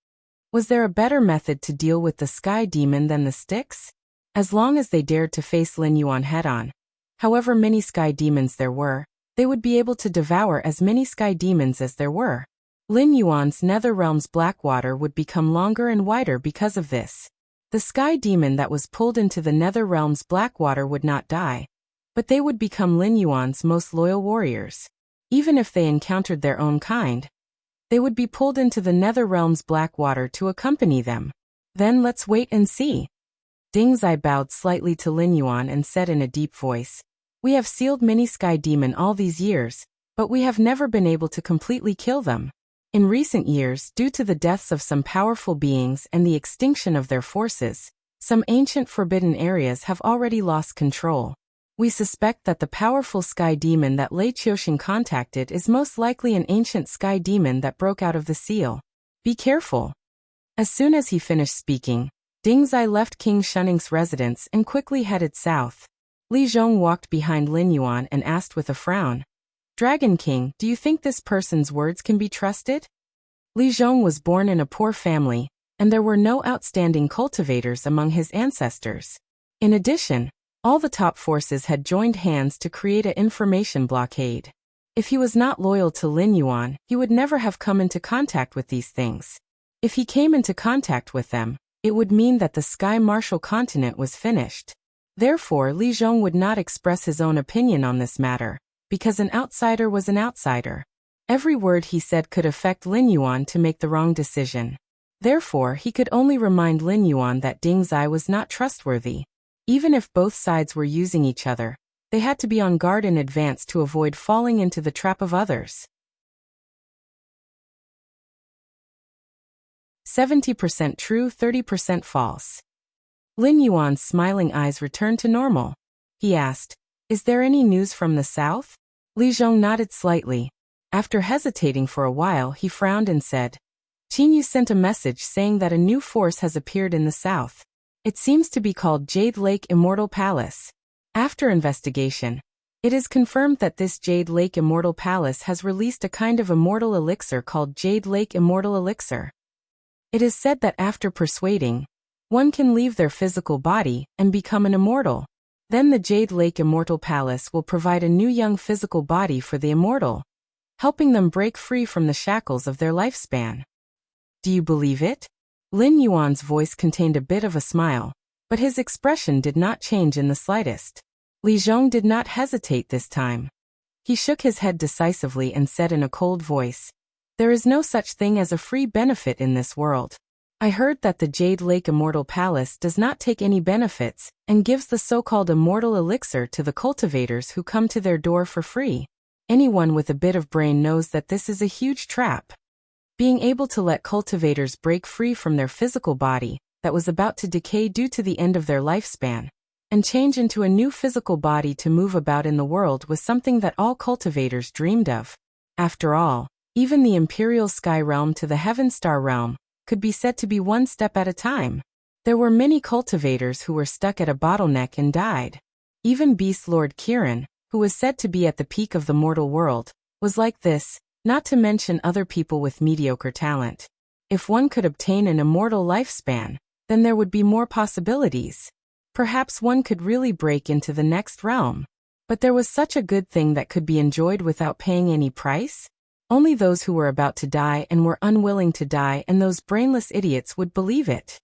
Was there a better method to deal with the Sky Demon than the sticks? As long as they dared to face Lin Yuan head-on, however many Sky Demons there were, they would be able to devour as many Sky Demons as there were. Lin Yuan's Netherrealm's Blackwater would become longer and wider because of this. The Sky Demon that was pulled into the Netherrealm's Blackwater would not die, but they would become Lin Yuan's most loyal warriors. Even if they encountered their own kind, they would be pulled into the Netherrealm's Blackwater to accompany them. Then let's wait and see. Ding Zai bowed slightly to Lin Yuan and said in a deep voice, we have sealed many Sky Demon all these years, but we have never been able to completely kill them. In recent years, due to the deaths of some powerful beings and the extinction of their forces, some ancient forbidden areas have already lost control. We suspect that the powerful Sky Demon that Lei Qiuxing contacted is most likely an ancient Sky Demon that broke out of the seal. Be careful. As soon as he finished speaking, Ding Zai left King Shuning's residence and quickly headed south. Li Zhong walked behind Lin Yuan and asked with a frown, Dragon King, do you think this person's words can be trusted? Li Zhong was born in a poor family, and there were no outstanding cultivators among his ancestors. In addition, all the top forces had joined hands to create an information blockade. If he was not loyal to Lin Yuan, he would never have come into contact with these things. If he came into contact with them, it would mean that the Sky Martial continent was finished. Therefore, Li Zhong would not express his own opinion on this matter, because an outsider was an outsider. Every word he said could affect Lin Yuan to make the wrong decision. Therefore, he could only remind Lin Yuan that Ding Zai was not trustworthy. Even if both sides were using each other, they had to be on guard in advance to avoid falling into the trap of others. 70% true, 30% false. Lin Yuan's smiling eyes returned to normal. He asked, "Is there any news from the south?" Li Zhong nodded slightly. After hesitating for a while, he frowned and said, "Qin Yu sent a message saying that a new force has appeared in the south. It seems to be called Jade Lake Immortal Palace. After investigation, it is confirmed that this Jade Lake Immortal Palace has released a kind of immortal elixir called Jade Lake Immortal Elixir. It is said that after persuading, one can leave their physical body and become an immortal. Then the Jade Lake Immortal Palace will provide a new young physical body for the immortal, helping them break free from the shackles of their lifespan. Do you believe it?" Lin Yuan's voice contained a bit of a smile, but his expression did not change in the slightest. Li Zhong did not hesitate this time. He shook his head decisively and said in a cold voice, "There is no such thing as a free benefit in this world. I heard that the Jade Lake Immortal Palace does not take any benefits and gives the so-called immortal elixir to the cultivators who come to their door for free. Anyone with a bit of brain knows that this is a huge trap. Being able to let cultivators break free from their physical body that was about to decay due to the end of their lifespan and change into a new physical body to move about in the world was something that all cultivators dreamed of. After all, even the Imperial Sky Realm to the Heaven Star Realm could be said to be one step at a time. There were many cultivators who were stuck at a bottleneck and died. Even Beast Lord Kirin, who was said to be at the peak of the mortal world, was like this, not to mention other people with mediocre talent. If one could obtain an immortal lifespan, then there would be more possibilities. Perhaps one could really break into the next realm. But there was such a good thing that could be enjoyed without paying any price? Only those who were about to die and were unwilling to die and those brainless idiots would believe it.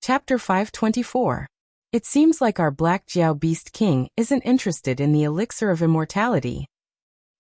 Chapter 524. It seems like our Black Jiao Beast King isn't interested in the elixir of immortality.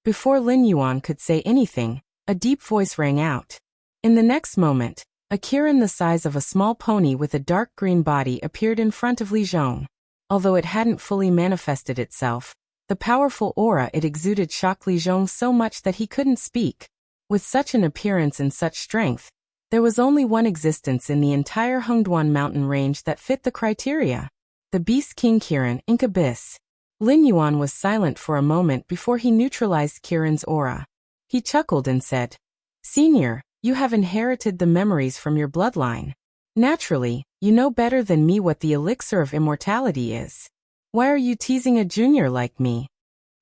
Before Lin Yuan could say anything, a deep voice rang out. In the next moment, a Kirin the size of a small pony with a dark green body appeared in front of Li Zhong. Although it hadn't fully manifested itself, the powerful aura it exuded shocked Li Zhong so much that he couldn't speak. With such an appearance and such strength, there was only one existence in the entire Hengduan mountain range that fit the criteria. The Beast King Kirin, Incubus. Lin Yuan was silent for a moment before he neutralized Kirin's aura. He chuckled and said, "Senior, you have inherited the memories from your bloodline. Naturally, you know better than me what the elixir of immortality is. Why are you teasing a junior like me?"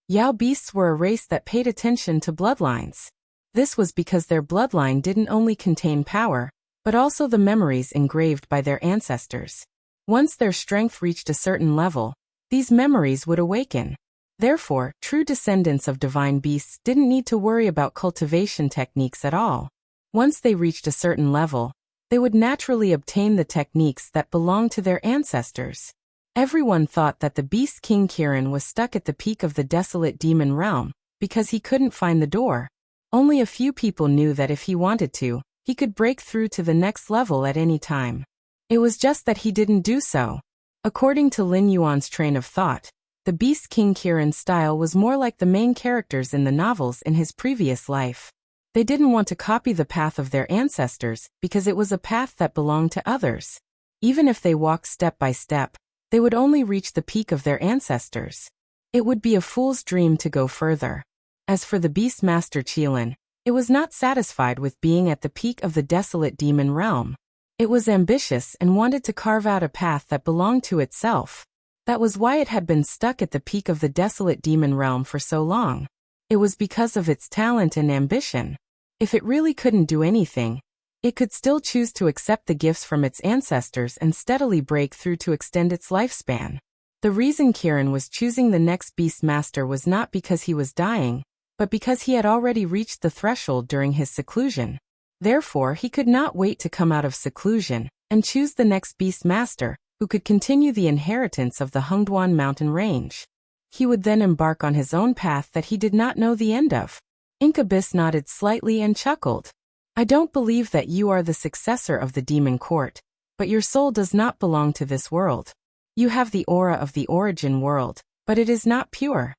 Yao beasts were a race that paid attention to bloodlines. This was because their bloodline didn't only contain power, but also the memories engraved by their ancestors. Once their strength reached a certain level, these memories would awaken. Therefore, true descendants of divine beasts didn't need to worry about cultivation techniques at all. Once they reached a certain level, they would naturally obtain the techniques that belonged to their ancestors. Everyone thought that the Beast King Kirin was stuck at the peak of the desolate demon realm because he couldn't find the door. Only a few people knew that if he wanted to, he could break through to the next level at any time. It was just that he didn't do so. According to Lin Yuan's train of thought, the Beast King Kirin's style was more like the main characters in the novels in his previous life. They didn't want to copy the path of their ancestors because it was a path that belonged to others. Even if they walked step by step, they would only reach the peak of their ancestors. It would be a fool's dream to go further. As for the Beastmaster Qilin, it was not satisfied with being at the peak of the desolate demon realm. It was ambitious and wanted to carve out a path that belonged to itself. That was why it had been stuck at the peak of the desolate demon realm for so long. It was because of its talent and ambition. If it really couldn't do anything, it could still choose to accept the gifts from its ancestors and steadily break through to extend its lifespan. The reason Kirin was choosing the next Beastmaster was not because he was dying, but because he had already reached the threshold during his seclusion. Therefore, he could not wait to come out of seclusion and choose the next Beastmaster, who could continue the inheritance of the Hengduan mountain range. He would then embark on his own path that he did not know the end of. Incubus nodded slightly and chuckled. "I don't believe that you are the successor of the demon court, but your soul does not belong to this world. You have the aura of the origin world, but it is not pure.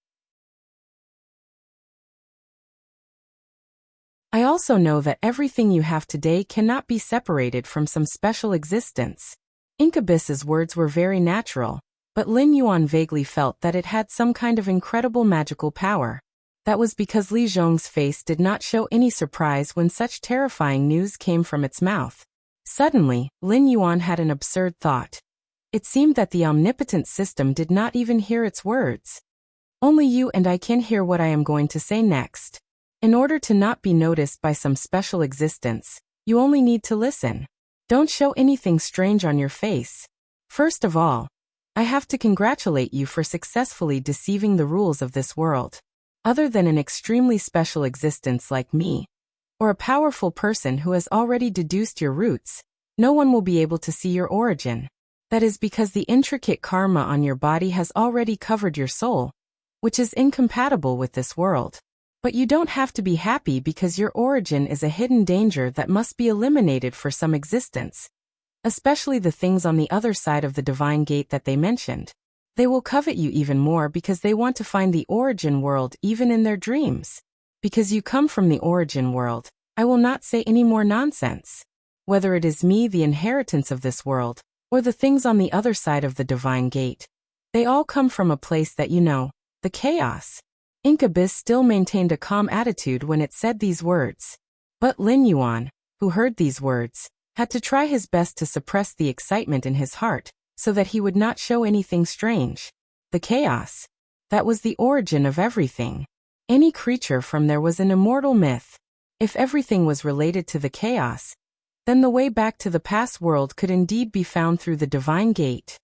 I also know that everything you have today cannot be separated from some special existence. Incubus's words were very natural, but Lin Yuan vaguely felt that it had some kind of incredible magical power. That was because Li Zhong's face did not show any surprise when such terrifying news came from its mouth. Suddenly, Lin Yuan had an absurd thought. It seemed that the omnipotent system did not even hear its words. Only you and I can hear what I am going to say next. In order to not be noticed by some special existence, you only need to listen. Don't show anything strange on your face. First of all, I have to congratulate you for successfully deceiving the rules of this world. Other than an extremely special existence like me, or a powerful person who has already deduced your roots, no one will be able to see your origin. That is because the intricate karma on your body has already covered your soul, which is incompatible with this world. But you don't have to be happy because your origin is a hidden danger that must be eliminated for some existence, especially the things on the other side of the divine gate that they mentioned. They will covet you even more because they want to find the origin world even in their dreams. Because you come from the origin world, I will not say any more nonsense. Whether it is me, the inheritance of this world, or the things on the other side of the divine gate, they all come from a place that you know, the chaos. Incubus still maintained a calm attitude when it said these words. But Lin Yuan, who heard these words, had to try his best to suppress the excitement in his heart, so that he would not show anything strange. The chaos. That was the origin of everything. Any creature from there was an immortal myth. If everything was related to the chaos, then the way back to the past world could indeed be found through the divine gate.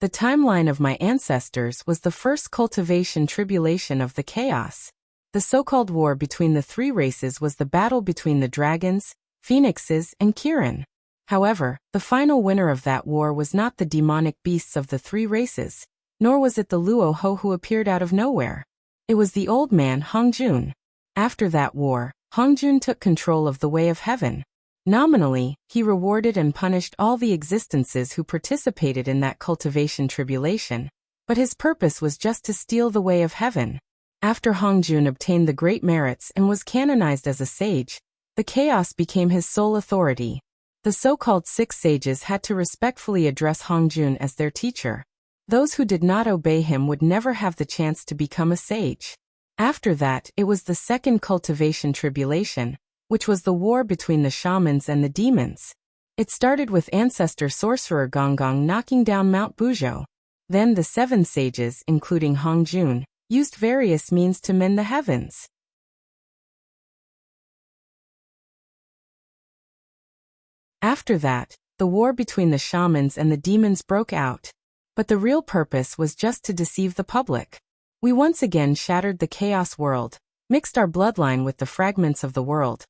The timeline of my ancestors was the first cultivation tribulation of the chaos. The so-called war between the three races was the battle between the dragons, phoenixes, and Kirin. However, the final winner of that war was not the demonic beasts of the three races, nor was it the Luo Ho who appeared out of nowhere. It was the old man Hongjun. After that war, Hongjun took control of the way of heaven. Nominally, he rewarded and punished all the existences who participated in that cultivation tribulation, but his purpose was just to steal the way of heaven. After Hongjun obtained the great merits and was canonized as a sage, the chaos became his sole authority. The so-called six sages had to respectfully address Hongjun as their teacher. Those who did not obey him would never have the chance to become a sage. After that, it was the second cultivation tribulation, which was the war between the shamans and the demons. It started with ancestor sorcerer Gonggong knocking down Mount Buzhou. Then the seven sages, including Hongjun, used various means to mend the heavens. After that, the war between the shamans and the demons broke out. But the real purpose was just to deceive the public. We once again shattered the chaos world, mixed our bloodline with the fragments of the world,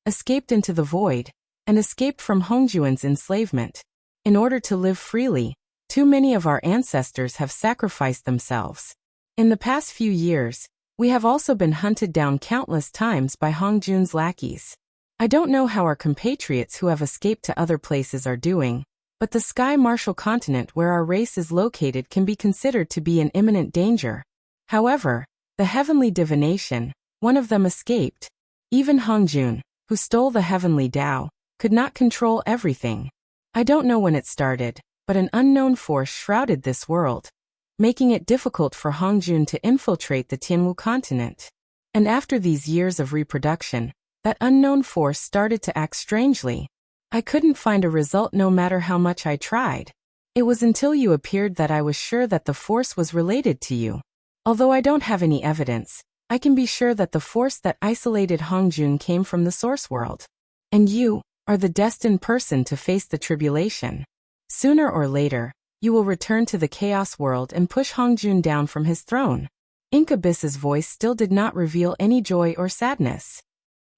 escaped into the void, and escaped from Hongjuan's enslavement. In order to live freely, too many of our ancestors have sacrificed themselves. In the past few years, we have also been hunted down countless times by Hongjun's lackeys. I don't know how our compatriots who have escaped to other places are doing, but the Sky Martial continent where our race is located can be considered to be in imminent danger. However, the heavenly divination, one of them escaped. Even Hongjun, who stole the heavenly Tao, could not control everything. I don't know when it started, but an unknown force shrouded this world, making it difficult for Hongjun to infiltrate the Tianwu continent. And after these years of reproduction, that unknown force started to act strangely. I couldn't find a result no matter how much I tried. It was until you appeared that I was sure that the force was related to you. Although I don't have any evidence, I can be sure that the force that isolated Hongjun came from the source world. And you are the destined person to face the tribulation. Sooner or later, you will return to the chaos world and push Hongjun down from his throne. Incubus's voice still did not reveal any joy or sadness.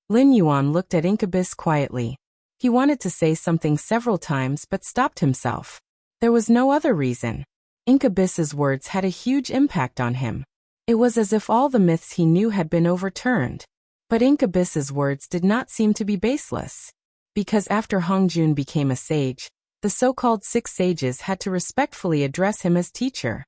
Lin Yuan looked at Incubus quietly. He wanted to say something several times but stopped himself. There was no other reason. Incubus's words had a huge impact on him. It was as if all the myths he knew had been overturned. But Incubus's words did not seem to be baseless. Because after Hongjun became a sage, the so-called six sages had to respectfully address him as teacher.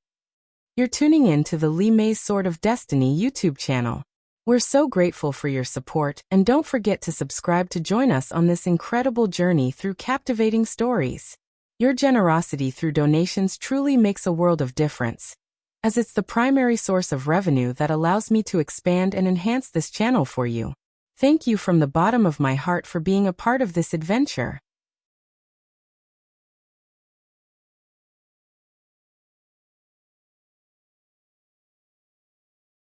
You're tuning in to the Li Mei's Sword of Destiny YouTube channel. We're so grateful for your support, and don't forget to subscribe to join us on this incredible journey through captivating stories. Your generosity through donations truly makes a world of difference, as it's the primary source of revenue that allows me to expand and enhance this channel for you. Thank you from the bottom of my heart for being a part of this adventure.